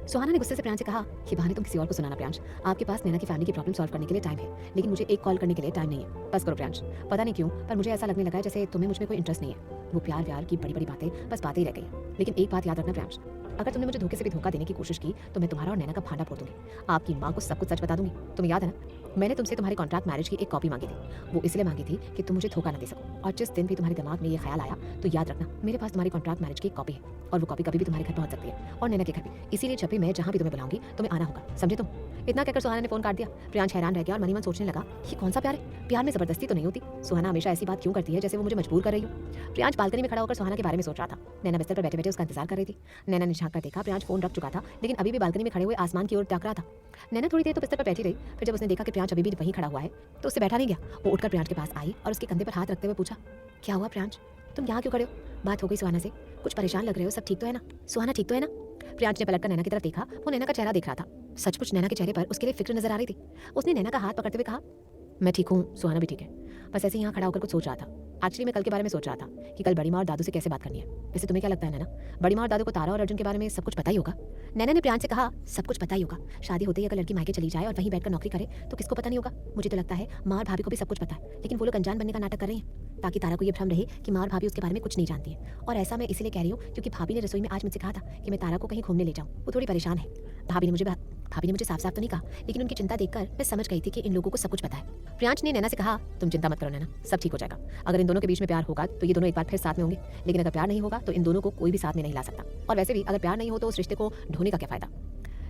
सुहाना ने गुस्से से प्रियांश से कहा, ये बहाने तुम किसी और को सुनाना प्रियांश, आपके पास नैना की फैमिली की प्रॉब्लम सॉल्व करने के लिए टाइम है, लेकिन मुझे एक कॉल करने के लिए टाइम नहीं है। बस करो प्रियांश, पता नहीं क्यों पर मुझे ऐसा लगने लगा है जैसे तुम्हें मुझ में कोई इंटरेस्ट नहीं है। वो प्यार व्यार की बड़ी बड़ी बातें बस बातें ही रह गई। लेकिन एक बात याद रखना प्रियांश, अगर तुमने मुझे धोखे से भी धोखा देने की कोशिश की तो मैं तुम्हारा और नैना का भांडा फोड़ दूंगी, आपकी माँ को सब कुछ सच बता दूंगी। तुम्हें याद है ना, मैंने तुमसे तुम्हारे कॉन्ट्रैक्ट मैरिज की एक कॉपी मांगी थी। वो इसलिए मांगी थी कि तुम मुझे धोखा न दे सको, और जिस दिन भी तुम्हारे दिमाग में ये ख्याल आया तो याद रखना मेरे पास तुम्हारी कॉन्ट्रैक्ट मैरिज की एक कॉपी है, और वो कॉपी कभी भी तुम्हारे घर पहुंच सकती है और नैना के घर भी। इसीलिए जब भी मैं जहाँ भी तुम्हें बुलाऊंगी तुम्हें आना होगा, समझे तुम? इतना कहकर सुहाना ने फोन काट दिया। प्रियांश हैरान रह गया और मन ही मन सोचने लगा, ये कौन सा प्यार है? प्यार में जबरदस्ती तो नहीं होती। सुहाना हमेशा ऐसी बात क्यों करती है जैसे वो मुझे मजबूर कर रही हो। प्रियांश बालकनी में खड़ा होकर सुहाना के बारे में सोच रहा था। नैना बिस्तर पर बैठे बैठे उसका इंतजार कर रही थी। नैना ने झांक कर देखा, प्रियांश फोन रख चुका था लेकिन अभी भी बालकनी में खड़े हुए आसमान की ओर ताक रहा था। नैना थोड़ी देर तो बिस्तर पर बैठी रही, फिर जब उसने देखा कि प्रियांश अभी भी वहीं खड़ा हुआ है तो उससे बैठा नहीं गया। वो उठकर प्रियांश के पास आई और उसके कंधे पर हाथ रखते हुए पूछा, क्या हुआ प्रियांश, तुम यहाँ क्यों खड़े हो? बात हो गई सुहाना से, कुछ परेशान लग रहे हो, सब ठीक तो है ना? सुहाना ठीक तो है ना? प्रियांश ने पलटकर नैना की तरफ देखा। वो नैना का चेहरा देख रहा था। सचमुच नैना के चेहरे पर उसके लिए फिक्र नजर आ रही थी। उसने नैना का हाथ पकड़ते हुए कहा, मैं ठीक हूँ, सुहाना भी ठीक है, बस ऐसे ही यहाँ खड़ा होकर कुछ सोच रहा था। एक्चुअली मैं कल के बारे में सोच रहा था कि कल बड़ी माँ और दादू से कैसे बात करनी है। वैसे तुम्हें क्या लगता है नैना, बड़ी माँ और दादू को तारा और अर्जुन के बारे में सब कुछ पता ही होगा? नैना ने प्रियांश से कहा, सब कुछ पता ही होगा। शादी होते ही अगर लड़की मायके चली जाए और वहीं बैठकर नौकरी करे तो किसको पता नहीं होगा? मुझे तो लगता है माँ और भाभी को भी सब कुछ पता है, लेकिन वो लोग अनजान बनने का नाटक कर रही हैं ताकि तारा को ये भ्रम रहे कि माँ और भाभी उसके बारे में कुछ नहीं जानती है। और ऐसा मैं इसलिए कह रही हूँ क्योंकि भाभी ने रसोई में आज मुझसे कहा था कि मैं तारा को कहीं घूमने ले जाऊँ। वो थोड़ी परेशान है। भाभी ने मुझे साफ साफ तो नहीं कहा, लेकिन उनकी चिंता देखकर मैं समझ गई थी कि इन लोगों को सब कुछ पता है। प्रियांश ने नैना से कहा, तुम चिंता मत करो नैना, सब ठीक हो जाएगा। अगर इन दोनों के बीच में प्यार होगा तो ये दोनों एक बार फिर साथ में होंगे, लेकिन अगर प्यार नहीं होगा तो इन दोनों को कोई भी साथ में नहीं ला सकता। और वैसे भी अगर प्यार नहीं हो तो उस रिश्ते को ढोने का क्या फायदा?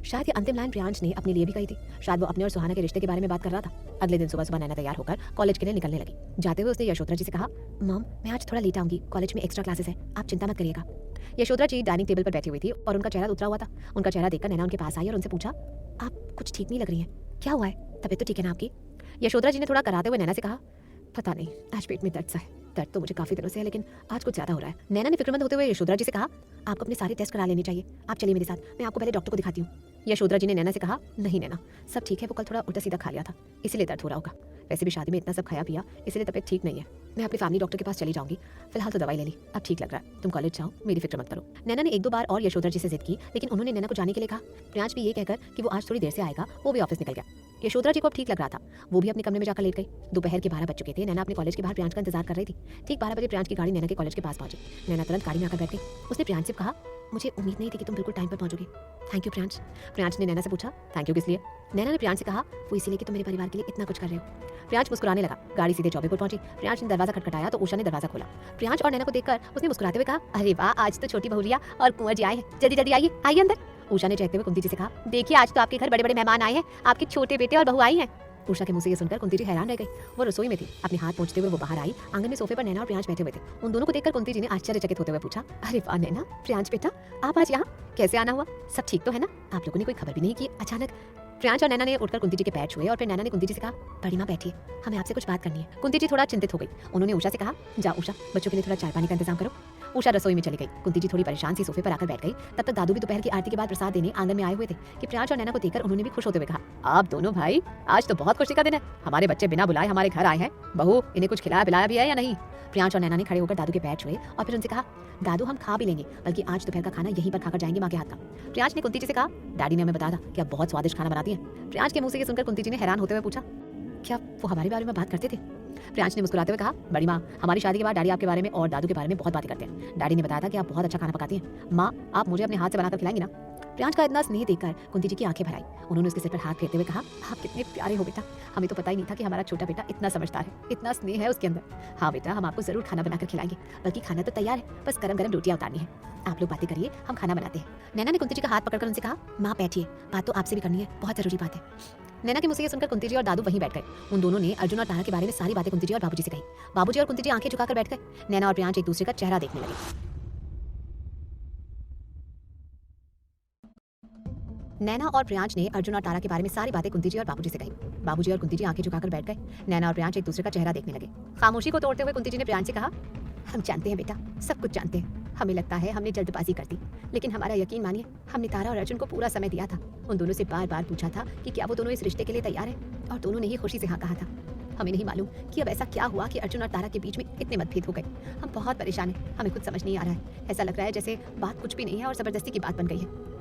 शायद ये अंतिम लाइन प्रियांश ने अपने लिए भी कही थी। शायद वो अपने और सुहाना के रिश्ते के बारे में बात कर रहा था। अगले दिन सुबह सुबह नैना तैयार होकर कॉलेज के लिए निकलने लगी। जाते हुए उसने यशोधरा जी से कहा, मॉम मैं आज थोड़ा लेट आऊंगी, कॉलेज में एक्स्ट्रा क्लासेस है, आप चिंता मत करिएगा। यशोधरा जी डाइनिंग टेबल पर बैठी हुई थी और उनका चेहरा उतरा हुआ था। उनका चेहरा देखकर नैना उनके पास आई और उनसे पूछा, आप कुछ ठीक नहीं लग रही हैं, क्या हुआ है? तबीयत तो ठीक है ना आपकी? यशोधरा जी ने थोड़ा कराते हुए नैना से कहा, पता नहीं आज पेट में दर्द सा है। दर्द तो मुझे काफी दिनों से है लेकिन आज कुछ ज्यादा हो रहा है। नैना ने फिक्रमंद होते हुए यशोधरा जी से कहा, आपको अपने सारे टेस्ट करा लेने चाहिए, आप चलिए मेरे साथ, मैं आपको पहले डॉक्टर को दिखाती हूँ। यशोधरा जी ने नैना से कहा, नहीं नैना सब ठीक है, वो कल थोड़ा उल्टा सीधा खा लिया था इसलिए दर्द हो रहा होगा। वैसे भी शादी में इतना सब खाया पिया इसलिए तबीयत ठीक नहीं है। मैं अपने फैमिली डॉक्टर के पास चली जाऊंगी, फिलहाल तो दवाई ले ली, अब ठीक लग रहा है, तुम कॉलेज जाओ, मेरी फिक्र मत करो। नैना ने 1-2 बार और यशोधरा जी से जिद की लेकिन उन्होंने नैना को जाने के लिए कहा। प्रियांश भी ये कहकर कि वो आज थोड़ी देर से आएगा वो भी ऑफिस निकल गया। यशोधरा जी को अब ठीक लग रहा था, वो भी अपने कमरे में जाकर लेट गई। दोपहर के 12 बज चुके थे। नैना अपने कॉलेज के बाहर प्रियांश का इंतजार कर रही थी। ठीक 12 बजे प्रियांश की गाड़ी नैना के कॉलेज के पास पहुंची। नैना तुरंत गाड़ी में आकर बैठ गई। उसने प्रियांश से कहा, मुझे उम्मीद नहीं थी कि तुम बिल्कुल टाइम पर पहुंचोगे। Thank you Priyansh. प्रियांश ने नैना से पूछा, थैंक यू किस लिए? नैना ने प्रियांश से कहा, वो इसीलिए कि तुम मेरे परिवार के लिए इतना कुछ कर रहे हो। प्रियांश मुस्कुराने लगा। गाड़ी सीधे चौबे पर पहुंची। प्रियांश ने दरवाजा खटखटाया तो उषा ने दरवाजा खोला। प्रियांश और नैना को देखकर उसने मुस्कुराते हुए कहा, अरे वाह, आज तो छोटी बहुरिया और कुंवर जी आए हैं, जल्दी जल्दी आइए, आइए अंदर। उषा ने चहकते हुए कुंती जी से कहा, देखिए आज तो आपके घर बड़े बड़े मेहमान आए हैं, आपके छोटे बेटे और बहू आई हैं। उषा के मुंह से ये सुनकर कुंती जी हैरान रह गई। वो रसोई में थी, अपने हाथ पोंछते हुए वो बाहर आई। आंगन में सोफे पर नैना और प्रियांश बैठे हुए थे। उन दोनों को देखकर कुंती जी ने आश्चर्यचकित होते हुए पूछा, अरे वाह नैना, प्रियांश बेटा, आप आज यहाँ कैसे आना हुआ? सब ठीक तो है ना? आप लोगों ने कोई खबर भी नहीं की अचानक? प्रियांश और नैना ने उठकर कुंती जी के पैर छुए और फिर नैना ने कुंती जी से कहा, बड़ी माँ बैठिए, हमें आपसे कुछ बात करनी है। कुंती जी थोड़ा चिंतित हो गई। उन्होंने उषा से कहा, जाओ उषा, बच्चों के लिए थोड़ा चाय पानी का इंतजाम करो। उषा रसोई में चली गई। कुंती जी थोड़ी परेशान सी सोफे पर आकर बैठ गई। तब तक दादू भी दोपहर की आरती के बाद प्रसाद देने आंगन में आए हुए थे कि प्रियांश और नैना को देखकर उन्होंने भी खुश होते हुए कहा, आप दोनों भाई आज तो बहुत खुशी का दिन है, हमारे बच्चे बिना बुलाए हमारे घर आए हैं। बहू, इन्हें कुछ खिलाया पिलाया भी है या नहीं? प्रियांश और नैना ने खड़े होकर दादू के पैर छुए और फिर उनसे कहा, दादू हम खा भी लेंगे, बल्कि आज दोपहर का खाना यहीं पर खाकर जाएंगे माँ के हाथ का। प्रियांश ने कुंती जी से कहा, डैडी ने हमें बताया था कि आप बहुत स्वादिष्ट खाना बनाती हैं। प्रियांश के मुंह से ये सुनकर कुंती जी ने हैरान होते हुए पूछा, क्या वो हमारे बारे में बात करते थे? प्रियांश ने मुस्कुराते हुए कहा, बड़ी माँ, हमारी शादी के बाद डैडी आपके बारे में और दादू के बारे में बहुत बातें करते हैं। डैडी ने बताया था कि आप बहुत अच्छा खाना पकाती हैं। माँ, आप मुझे अपने हाथ से बनाकर खिलाएंगी ना? प्रियांश का इतना स्नेह देखकर कुंती जी की आंखें भर आई। उन्होंने उसके सिर पर हाथ फेरते हुए कहा, आप कितने प्यारे हो बेटा, हमें तो पता ही नहीं था कि हमारा छोटा बेटा इतना समझदार है, इतना स्नेह है उसके अंदर। हाँ बेटा, हम आपको जरूर खाना बनाकर खिलाएंगे, बल्कि खाना तो तैयार है, बस गरम गरम रोटियां उतारनी है। आप लोग बातें करिए, हम खाना बनाते हैं। नैना ने कुंती जी का हाथ पकड़कर उनसे कहा, माँ बैठिए, बात तो आपसे भी करनी है, बहुत जरूरी बात है। नैना के मुझसे ये सुनकर कुंती जी और दादू वहीं बैठ गए। उन दोनों ने अर्जुन और तारा के बारे में सारी बातें कुंती जी और बाबूजी से कही। बाबूजी और कुंती जी आंखें झुकाकर बैठ गए। नैना और प्रियांश एक दूसरे का चेहरा देखने लगे। नैना और प्रियांश ने अर्जुन और तारा के बारे में सारी बातें कुंती जी और बाबूजी से कही। बाबूजी और कुंती जी आंखें झुकाकर बैठ गए। नैना और प्रियांश एक दूसरे का चेहरा देखने लगे। खामोशी को तोड़ते हुए कुंती जी ने प्रियांश से कहा, हम जानते हैं बेटा, सब कुछ जानते हैं। हमें लगता है हमने जल्दबाजी कर दी, लेकिन हमारा यकीन मानिए, हमने तारा और अर्जुन को पूरा समय दिया था। उन दोनों से बार बार पूछा था कि क्या वो दोनों इस रिश्ते के लिए तैयार हैं, और दोनों ने ही खुशी से हाँ कहा था। हमें नहीं मालूम कि अब ऐसा क्या हुआ कि अर्जुन और तारा के बीच में इतने मतभेद हो गए। हम बहुत परेशान हैं, हमें कुछ समझ नहीं आ रहा है। ऐसा लग रहा है जैसे बात कुछ भी नहीं है और जबरदस्ती की बात बन गई है।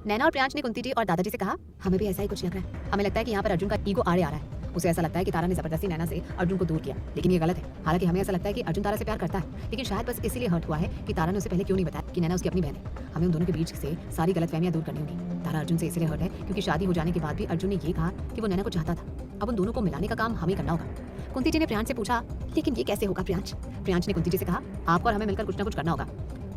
नैना और प्रियांश ने कुंती जी और दादाजी से कहा, हमें भी ऐसा ही कुछ लग रहा है। हमें लगता है कि यहाँ पर अर्जुन का ईगो आड़े आ रहा है। उसे ऐसा लगता है कि तारा ने जबरदस्ती नैना से अर्जुन को दूर किया, लेकिन ये गलत है। हालांकि हमें ऐसा लगता है कि अर्जुन तारा से प्यार करता है, लेकिन शायद बस इसीलिए हर्ट हुआ है कि तारा ने उसे पहले क्यों नहीं बताया कि नैना उसकी अपनी बहन है। हमें उन दोनों के बीच से सारी गलतफहमियां दूर करनी होगी। तारा अर्जुन से इसलिए हर्ट है क्योंकि शादी हो जाने के बाद भी अर्जुन ने ये कहा कि वो नैना को चाहता था। अब उन दोनों को मिलाने का काम हमें करना होगा। कुंती जी ने प्रियांश से पूछा, लेकिन ये कैसे होगा प्रियांश? प्रियांश ने कुंती जी से कहा, आपको और हमें मिलकर कुछ ना कुछ करना होगा।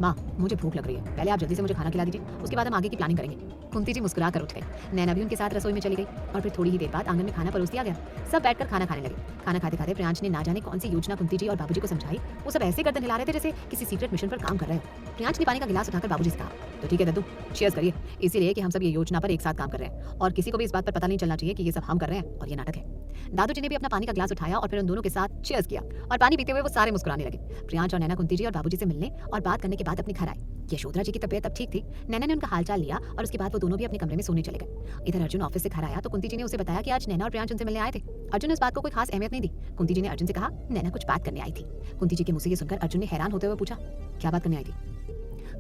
माँ, मुझे भूख लग रही है, पहले आप जल्दी से मुझे खाना खिला दीजिए, उसके बाद हम आगे की प्लानिंग करेंगे। कुंती जी मुस्कुरा कर उठ गई। नैना भी उनके साथ रसोई में चली गई और फिर थोड़ी ही देर बाद आंगन में खाना परोस दिया गया। सब बैठकर खाना खाने लगे। खाना खाते खाते प्रियांश ने ना जाने कौन सी योजना कुंती जी और बाबूजी को समझाई। वो सब ऐसे गर्दन हिला रहे थे जैसे किसी सीक्रेट मिशन पर काम कर रहे हो। प्रियांश ने पानी का गिलास उठाकर बाबूजी से कहा, तो ठीक है दद्दू, शेयर करिए, इसीलिए कि हम सब ये योजना पर एक साथ काम कर रहे हैं और किसी को भी इस बात पर पता नहीं चलना चाहिए कि ये सब हम कर रहे हैं और ये नाटक है। दादू जी ने भी अपना पानी का ग्लास उठाया और फिर उन दोनों के साथ चीयर्स किया और पानी पीते हुए वो सारे मुस्कुराने लगे। प्रियांश और नैना कुंती जी और बाबूजी से मिलने और बात करने के बाद अपने घर आए। यशोधरा जी की तबीयत अब ठीक थी। नैना ने उनका हालचाल लिया और उसके बाद वो दोनों भी अपने कमरे में सोने चले गए। इधर अर्जुन ऑफिस से घर आया तो कुंती जी ने उसे बताया कि आज नैना और प्रियांश उनसे मिलने आए थे। अर्जुन ने इस बात को कोई खास अहमियत नहीं दी। कुंती जी ने अर्जुन से कहा, नैना कुछ बात करने आई थी। कुंती जी के मुंह से ये सुनकर अर्जुन ने हैरान होते हुए पूछा, क्या बात करने आई थी?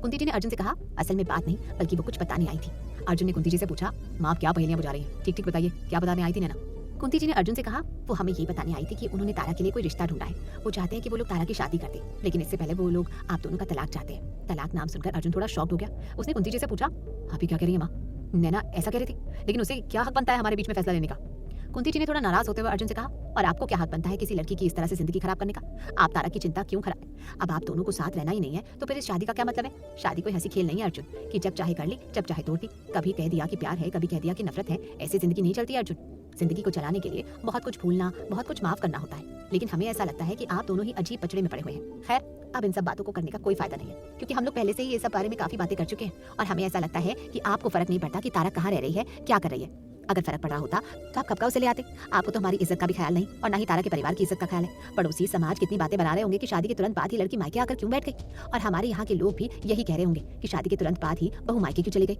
कुंती जी ने अर्जुन से कहा, असल में बात नहीं बल्कि वो कुछ बताने आई थी। अर्जुन ने कुंती जी से पूछा, माँ आप क्या पहेलियां बुझा रही हैं? ठीक ठीक बताइए, क्या बताने आई थी नैना? कुंती जी ने अर्जुन से कहा, वो हमें ये बताने आई थी कि उन्होंने तारा के लिए कोई रिश्ता ढूंढा है। वो चाहते हैं कि वो लोग तारा की शादी करते, लेकिन इससे पहले वो लोग आप दोनों का तलाक चाहते हैं। तलाक नाम सुनकर अर्जुन थोड़ा शॉक्ड हो गया। उसने कुंती जी से पूछा, आप ही क्या कह रही है माँ? नैना ऐसा कह रही थी, लेकिन उसे क्या हक बनता है हमारे बीच में फैसला लेने का? कुंती जी ने थोड़ा नाराज होते हुए अर्जुन से कहा, और आपको क्या हक बनता है किसी लड़की की इस तरह से जिंदगी खराब करने का? आप तारा की चिंता क्यों खराब? अब आप दोनों को साथ रहना ही नहीं है तो फिर इस शादी का क्या मतलब है? शादी कोई हंसी खेल नहीं है अर्जुन, कि जब चाहे कर ली जब चाहे तोड़ दी। कभी कह दिया कि प्यार है, कभी कह दिया कि नफरत है। ऐसी जिंदगी नहीं चलती अर्जुन। जिंदगी को चलाने के लिए बहुत कुछ भूलना, बहुत कुछ माफ करना होता है, लेकिन हमें ऐसा लगता है कि आप दोनों ही अजीब पचड़े में पड़े हुए हैं। खैर, अब इन सब बातों को करने का कोई फायदा नहीं है, क्योंकि हम लोग पहले से ही ये सब बारे में काफी बातें कर चुके हैं और हमें ऐसा लगता है कि आपको फर्क नहीं पड़ता कि तारा कहाँ रह रही है, क्या कर रही है। अगर फर्क पड़ रहा होता तो आप कब का उसे ले आते। आपको तो हमारी इज्जत का भी ख्याल नहीं और ना ही तारा के परिवार की इज्जत का ख्याल है। पड़ोसी समाज कितनी बातें बना रहे होंगे कि शादी के तुरंत बाद ही लड़की मायके आकर क्यों बैठ गई, और हमारे यहाँ के लोग भी यही कह रहे होंगे कि शादी के तुरंत बाद ही बहू मायके क्यों चली गई।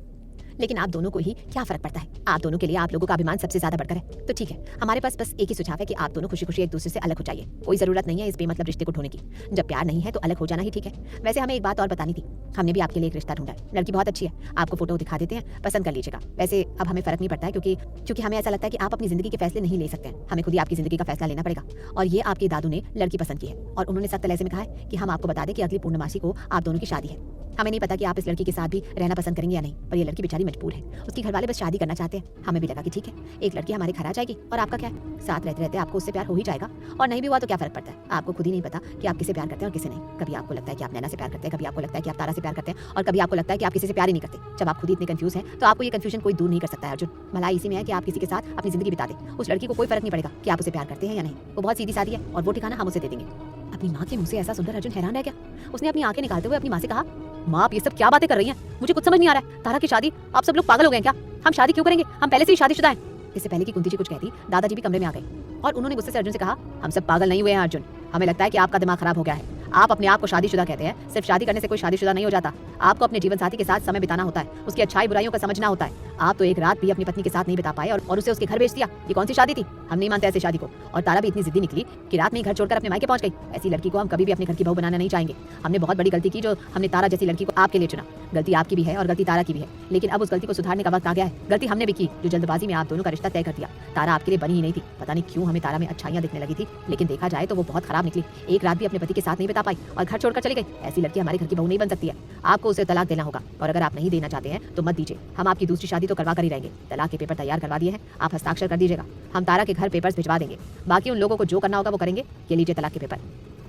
लेकिन आप दोनों को ही क्या फर्क पड़ता है? आप दोनों के लिए आप लोगों का अभिमान सबसे ज्यादा बढ़कर है। तो ठीक है, हमारे पास बस एक ही सुझाव है कि आप दोनों खुशी खुशी एक दूसरे से अलग हो जाइए। कोई जरूरत नहीं है इस बेमतलब रिश्ते को ढूंढने की। जब प्यार नहीं है तो अलग हो जाना ही ठीक है। वैसे हमें एक बात और बतानी थी, हमने भी आपके लिए एक रिश्ता ढूंढा है। लड़की बहुत अच्छी है, आपको फोटो दिखा देते हैं, पसंद कर लीजिएगा। वैसे अब हमें फर्क नहीं पड़ता है, क्योंकि हमें ऐसा लगता है कि आप अपनी जिंदगी के फैसले नहीं ले सकते हैं। हमें खुद ही आपकी जिंदगी का फैसला लेना पड़ेगा। और ये आपके दादू ने लड़की पसंद की है और उन्होंने सख्त लहजे में कहा है कि हम आपको बता दें कि अगली पूर्णमासी को आप दोनों की शादी है। हमें नहीं पता कि आप इस लड़की के साथ भी रहना पसंद करेंगे या नहीं, पर ये लड़की बेचारी मजबूर है। उसकी घरवाले बस शादी करना चाहते हैं। हमें भी लगा कि ठीक है, एक लड़की हमारे घर आ जाएगी और आपका क्या है, साथ रहते रहते आपको उससे प्यार हो ही जाएगा, और नहीं भी हुआ तो क्या फर्क पड़ता है। आपको खुद ही नहीं पता कि आप किसे प्यार करते हैं और किसे नहीं। कभी आपको लगता है कि आप नैना से प्यार करते हैं, कभी आपको लगता है कि आप तारा से प्यार करते हैं, और कभी आपको लगता है कि आप किसी से प्यार ही नहीं करते। जब आप खुद ही इतने कंफ्यूज हैं तो आपको ये कंफ्यूजन कोई दूर नहीं कर सकता है अर्जुन। भलाई इसी में है कि आप किसी के साथ अपनी जिंदगी बिता दें। उस लड़की को कोई फर्क नहीं पड़ेगा कि आप उसे प्यार करते हैं या नहीं। वो बहुत सीधी सादी है और वो ठिकाना हम उसे दे देंगे। अपनी माँ के मुंह से ऐसा सुनकर अर्जुन हैरान रह गया। उसने अपनी आंखें निकालते हुए अपनी माँ से कहा, माँ आप ये सब क्या बातें कर रही हैं? मुझे कुछ समझ नहीं आ रहा है। तारा की शादी, आप सब लोग पागल हो गए क्या? हम शादी क्यों करेंगे? हम पहले से ही शादीशुदा हैं। इससे पहले कि कुंती जी कुछ कहती, दादाजी भी कमरे में आ गए और उन्होंने गुस्से से अर्जुन से कहा, हम सब पागल नहीं हुए हैं अर्जुन। हमें लगता है कि आपका दिमाग खराब हो गया है। आप अपने आप को शादीशुदा कहते हैं, सिर्फ शादी करने से कोई शादीशुदा नहीं हो जाता। आपको अपने जीवन साथी के साथ समय बिताना होता है, उसकी अच्छाई बुराइयों का समझना होता है। आप तो एक रात भी अपनी पत्नी के साथ नहीं बिता पाए और उसे उसके घर भेज दिया। ये कौन सी शादी थी? हम नहीं मानते ऐसी शादी को। और तारा भी इतनी जिद्दी निकली कि रात में ही घर छोड़कर अपने मायके पहुंच गई। ऐसी लड़की को हम कभी भी अपने घर की बहू बनाना नहीं चाहेंगे। हमने बहुत बड़ी गलती की जो हमने तारा जैसी लड़की को आपके लिए चुना। गलती आपकी भी है और गलती तारा की भी है, लेकिन अब उस गलती को सुधारने का वक्त आ गया है। गलती हमने भी की जो जल्दबाजी में आप दोनों का रिश्ता तय कर दिया। तारा आपके लिए बनी ही नहीं थी। पता नहीं क्यों हमें तारा में अच्छाइयां दिखने लगी थी, लेकिन देखा जाए तो वो बहुत खराब निकली। एक रात भी अपने पति के साथ नहीं बिता पाई और घर छोड़कर चली गई। ऐसी लड़की हमारे घर की बहू नहीं बन सकती है। आपको उसे तलाक देना होगा, और अगर आप नहीं देना चाहते हैं तो मत दीजिए। हम आपकी दूसरी शादी तो करवा कर ही रहेंगे। तलाक के पेपर तैयार करवा दिए हैं, आप हस्ताक्षर कर दीजिएगा। हम तारा के घर पेपर्स भिजवा देंगे। बाकी उन लोगों को जो करना होगा वो करेंगे। ये लीजिए तलाक के पेपर,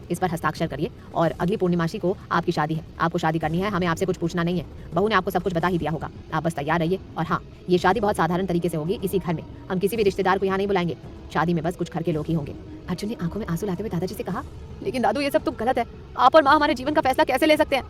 इस पर हस्ताक्षर करिए। और अगली पूर्णिमासी को आपकी शादी है। आपको शादी करनी है, हमें आपसे कुछ पूछना नहीं है। बहू ने आपको सब कुछ बता ही दिया होगा। आप बस तैयार रहिए। और हाँ, ये शादी बहुत साधारण तरीके से होगी इसी घर में। हम किसी भी रिश्तेदार को यहाँ नहीं बुलाएंगे। शादी में बस कुछ घर के लोग ही होंगे। अर्जुन ने आंखों में आंसू लाते हुए दादाजी से कहा, लेकिन दादू ये सब तो गलत है। आप और माँ हमारे जीवन का फैसला कैसे ले सकते हैं?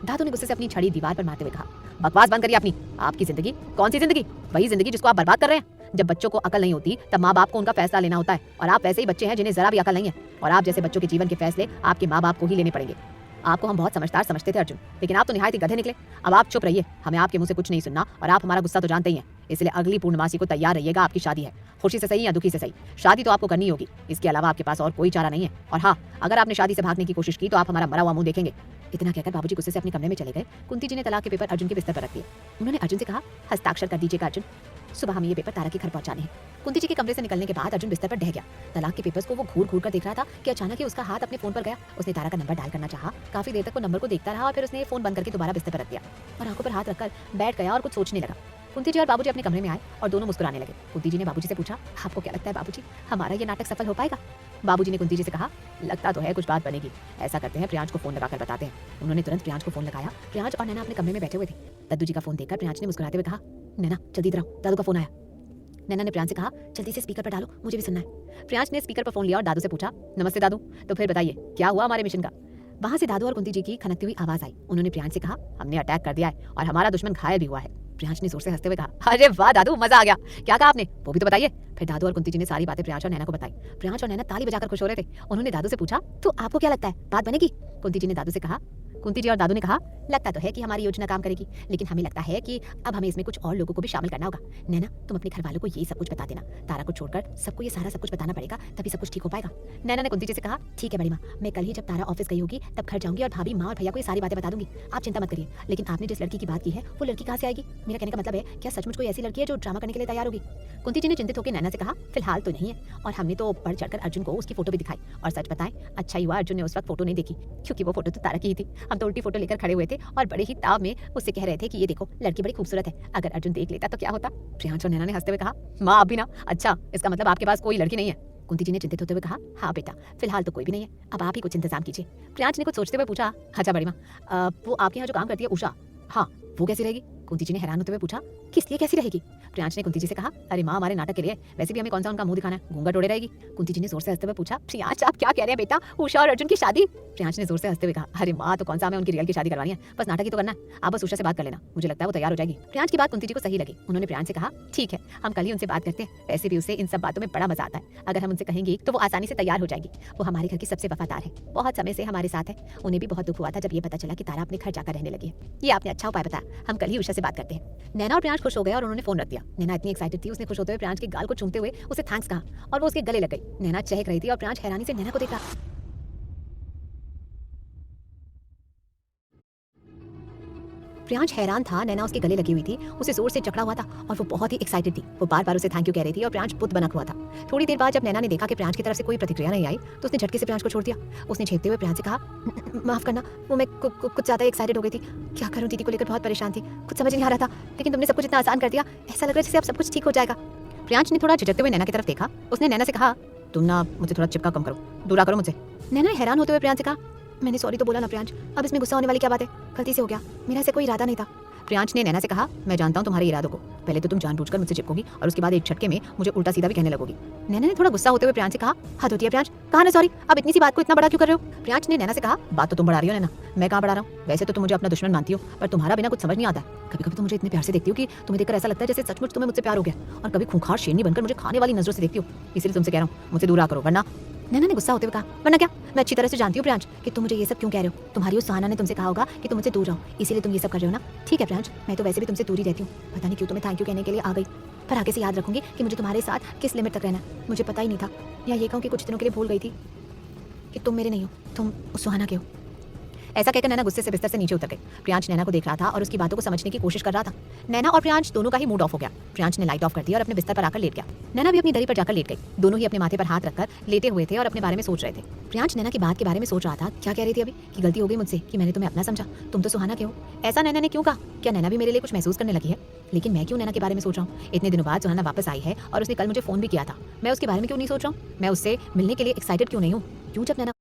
दादू ने गुस्से से अपनी छड़ी दीवार पर मारते हुए कहा, बकवास बंद करिए अपनी। आपकी जिंदगी कौन सी जिंदगी? वही जिंदगी जिसको आप बर्बाद कर रहे हैं। जब बच्चों को अकल नहीं होती तब माँ बाप को उनका फैसला लेना होता है, और आप वैसे ही बच्चे हैं जिन्हें जरा भी अकल नहीं है। और आप जैसे बच्चों के जीवन के फैसले आपके माँ बाप को ही लेने पड़ेंगे। आपको हम बहुत समझदार समझते थे अर्जुन, लेकिन आप तो निहायत ही गधे निकले। अब आप चुप रहिए, हमें आपके मुंह से कुछ नहीं सुनना, और आप हमारा गुस्सा तो जानते ही हैं। इसलिए अगली पूर्णमासी को तैयार रहिएगा। आपकी शादी है, खुशी से सही या दुखी से सही, शादी तो आपको करनी होगी। इसके अलावा आपके पास और कोई चारा नहीं है। और हाँ, अगर आपने शादी से भागने की कोशिश की तो आप हमारा मरा हुआ मुंह देखेंगे। इतना कहकर बाबूजी गुस्से से अपने कमरे में चले गए। कुंती जी ने तलाक के पेपर अर्जुन के बिस्तर पर रख दिए। उन्होंने अर्जुन से कहा, हस्ताक्षर कर दीजिएगा अर्जुन, सुबह हमें ये पेपर तारा के घर पहुंचाने हैं। कुंती जी के कमरे से निकलने के बाद अर्जुन बिस्तर पर ढह गया। तलाक के पेपर्स को वो घूर घूर कर देख रहा था कि अचानक ही उसका हाथ अपने फोन पर गया। उसने तारा का नंबर डायल करना चाहा। काफी देर तक वो नंबर को देखता रहा और फिर उसने फोन बंद करके दोबारा बिस्तर पर रख दिया और आंखों पर हाथ रखकर बैठ गया और कुछ सोचने लगा। कुंती जी और बाबूजी अपने कमरे में आए और दोनों मुस्कुराने लगे। कुंती जी ने बाबूजी से पूछा, आपको क्या लगता है बाबूजी, हमारा ये नाटक सफल हो पाएगा? बाबूजी ने कुंती जी से कहा, लगता तो है कुछ बात बनेगी। ऐसा करते हैं, प्रियांश को फोन लगाकर बताते हैं। उन्होंने तुरंत प्रियांश को फोन लगाया। प्रियांश और नैना अपने कमरे में बैठे हुए थे। दद्दू जी का फोन देखकर प्रियांश ने मुस्कुराते हुए कहा, नैना जल्दी इधर आओ, दादू का फोन आया। नैना ने प्रियांश से कहा, जल्दी से स्पीकर पर डालो, मुझे भी सुनना है। प्रियांश ने स्पीकर पर फोन लिया और दादू से पूछा, नमस्ते दादू, तो फिर बताइए क्या हुआ हमारे मिशन का? वहां से दादू और कुंती जी की खनकती हुई आवाज आई। उन्होंने प्रियांश से कहा, हमने अटैक कर दिया है और हमारा दुश्मन घायल भी हुआ है। प्रियांश ने जोर से हंसते हुए कहा, अरे वाह दादू, मजा आ गया। क्या कहा आपने, वो भी तो बताइए। फिर दादू और कुंती जी ने सारी बातें प्रियांश और नैना को बताई। प्रियांश और नैना ताली बजाकर खुश हो रहे थे। उन्होंने दादू से पूछा, तो आपको क्या लगता है बात बनेगी? कुंती जी ने दादू से कहा, कुंती जी और दादू ने कहा, लगता तो है कि हमारी योजना काम करेगी, लेकिन हमें लगता है कि अब हमें इसमें कुछ और लोगों को भी शामिल करना होगा। नैना, तुम अपने घर वालों को ये सब कुछ बता देना। तारा को छोड़कर सबको ये सारा सब कुछ बताना पड़ेगा, तभी सब कुछ ठीक हो पाएगा। नैना ने कुंती जी से कहा, ठीक है बड़ी माँ, मैं कल ही जब तारा ऑफिस गई होगी तब घर जाऊंगी और भाभी, माँ और भैया को ये सारी बातें बता दूंगी। आप चिंता मत करिए। लेकिन आपने जिस लड़की की बात की है वो लड़की कहाँ से आएगी? मेरा कहने का मतलब है, क्या सचमुच कोई ऐसी लड़की है जो ड्रामा करने के लिए तैयार होगी? कुंती जी ने चिंतित होकर नैना से कहा, फिलहाल तो नहीं है, और हमने तो बढ़ चढ़कर अर्जुन को उसकी फोटो भी दिखाई। और सच बताएं, अच्छा ही हुआ अर्जुन ने उस वक्त फोटो नहीं देखी, क्योंकि वो फोटो तो तारा की ही थी। हम तो उल्टी फोटो लेकर खड़े हुए थे और बड़े ही ताव में उससे कह रहे थे कि ये देखो लड़की बड़ी खूबसूरत है, अगर अर्जुन देख लेता तो क्या होता? प्रियांश और नैना ने हंसते हुए कहा, माँ अभी ना, अच्छा इसका मतलब आपके पास कोई लड़की नहीं है? कुंती जी ने चिंतित होते हुए कहा, हाँ बेटा, फिलहाल तो कोई भी नहीं है, अब आप ही कुछ इंतजाम कीजिए। प्रियांश ने कुछ सोचते हुए पूछा, अच्छा बड़ी माँ, वो आपके यहाँ जो काम करती है उषा, हाँ वो कैसी रहेगी? कुंती जी ने हैरान होते हुए पूछा, किस लिए कैसी रहेगी? प्रियांश ने कुंती जी से कहा, अरे माँ, हमारे नाटक के लिए, वैसे भी हमें कौन सा उनका मुंह दिखाना है, घूंघट ओढ़े रहेगी। कुंती जी ने जोर से हंसते हुए पूछा, प्रियांश आप क्या कह रहे हैं बेटा, उषा और अर्जुन की शादी? प्रियांश ने जोर से हंसते हुए कहा, अरे माँ, तो कौन सा हमें उनकी रियल की शादी करवानी है, बस नाटक ही तो करना है। आप बस उषा से बात कर लेना, मुझे लगता है वो तैयार हो जाएगी। प्रियांश की बात कुंती जी को सही लगी। उन्होंने प्रियांश से कहा, ठीक है, हम कल ही उनसे बात करते हैं। वैसे भी उसे इन सब बातों में बड़ा मजा आता है। अगर हम उनसे कहेंगे तो वो आसानी से तैयार हो जाएगी। वो हमारे घर की सबसे वफादार है, बहुत समय से हमारे साथ है। उन्हें भी बहुत दुख हुआ था जब ये पता चला कि तारा अपने घर जाकर रहने लगी है। ये आपने अच्छा उपाय बताया, हम कल ही उषा से बात करते हैं। नैना और प्रियांश खुश हो गए और उन्होंने फोन रख दिया। नैना इतनी एक्साइटेड थी, उसने खुश होते हुए प्रियांश के गाल को चूमते हुए उसे थैंक्स कहा और वो उसके गले लग गई। नैना चहक रही थी और प्रियांश हैरानी से नैना को देख रहा। प्रियांश हैरान था, नैना उसके गले लगी हुई थी, उसे जोर से जकड़ा हुआ था और वो बहुत ही एक्साइटेड थी। वो बार बार उसे थैंक यू कह रही थी और प्रियांश बुत बना हुआ था। थोड़ी देर बाद जब नैना ने देखा कि प्रियांश की तरफ से कोई प्रतिक्रिया नहीं आई तो उसने झटके से प्रियांश को छोड़ दिया। उसने झेपते हुए प्रियांश से कहा, माफ करना, वो मैं कुछ ज्यादा एक्साइटेड हो गई थी। क्या करूं, दीदी को लेकर बहुत परेशान थी, कुछ समझ नहीं आ रहा था, लेकिन तुमने सब कुछ इतना आसान कर दिया, ऐसा लग रहा है जैसे अब सब कुछ ठीक हो जाएगा। प्रियांश ने थोड़ा झिझकते हुए नैना की तरफ देखा। उसने नैना से कहा, तुम ना मुझे थोड़ा चिपका कम करो, दूरा करो मुझसे। नैना ने हैरान होते हुए प्रियांश से कहा, मैंने सॉरी तो बोला ना प्रियांश, अब इसमें गुस्सा होने वाली क्या बात है, गलती से हो गया, मेरा ऐसे कोई इरादा नहीं था। प्रियांश ने नैना से कहा, मैं जानता हूँ तुम्हारे इरादों को, पहले तो तुम जानबूझकर मुझसे चिपकोगी और उसके बाद एक झटके में मुझे उल्टा सीधा भी कहने लगोगी। नैना ने थोड़ा गुस्सा होते हुए प्रियांश से कहा, हद होती है प्रियांश, कहा ना सॉरी, अब इतनी सी बात को इतना बड़ा क्यों कर रहे हो? प्रियांश ने नैना से कहा, बात तो तुम बढ़ा रही हो नैना, मैं कहाँ बढ़ा रहा हूँ? वैसे तो तुम मुझे अपना दुश्मन मानती हो, पर तुम्हारा बिना कुछ समझ नहीं आता है। कभी कभी तो मुझे इतने प्यार से देखती हो कि तुम्हें देखकर ऐसा लगता है जैसे सचमुच तुम्हें मुझसे प्यार हो गया, और कभी खूंखार शेरनी बनकर मुझे खाने वाली नजरों से देखती हो। इसलिए तुमसे कह रहा हूँ, मुझसे दूर करो, वरना नैना ने गुस्सा होते हुए कहा, वरना क्या, मैं अच्छी तरह से जानती हूँ प्रियांश कि तुम मुझे ये सब क्यों कह रहे हो। तुम्हारी उस सुहाना ने तुमसे कहा होगा कि तुम मुझसे दूर रहो, इसीलिए तुम ये सब कर रहे हो ना। ठीक है प्रियांश, मैं तो वैसे भी तुमसे दूर ही रहती हूँ, पता नहीं क्यों तुम्हें थैंक यू कहने के लिए आ गई, पर आगे से याद रखूंगी कि मुझे तुम्हारे साथ किस लिमिट तक रहना है। मुझे पता ही नहीं था, या ये कहूँ कि कुछ दिनों के लिए भूल गई थी कि तुम मेरे नहीं हो, तुम उस सुहाना के हो। ऐसा कहकर नैना गुस्से से बिस्तर से नीचे उतर गई। प्रियांश नैना को देख रहा था और उसकी बातों को समझने की कोशिश कर रहा था। नैना और प्रियांश दोनों का ही मूड ऑफ हो गया। प्रियांश ने लाइट ऑफ कर दिया और अपने बिस्तर पर आकर लेट गया। नैना भी अपनी दरी पर जाकर लेट गई। दोनों ही अपने माथे पर हाथ रखकर लेटे हुए थे और अपने बारे में सोच रहे थे। प्रियांश नैना की बात के बारे में सोच रहा था। क्या कह रही थी अभी कि गलती हो गई मुझसे कि मैंने तुम्हें अपना समझा, तुम तो सुहाना के हो। ऐसा नैना ने क्यों कहा? क्या नैना भी मेरे लिए कुछ महसूस करने लगी है? लेकिन मैं क्यों नैना के बारे में सोच रहा हूँ? इतने दिनों बाद सुहाना वापस आई है और उसने कल मुझे फोन भी किया था। मैं उसके बारे में क्यों नहीं सोच रहा हूँ? मैं उससे मिलने के लिए एक्साइटेड क्यों नहीं हूँ? क्यों जब नैना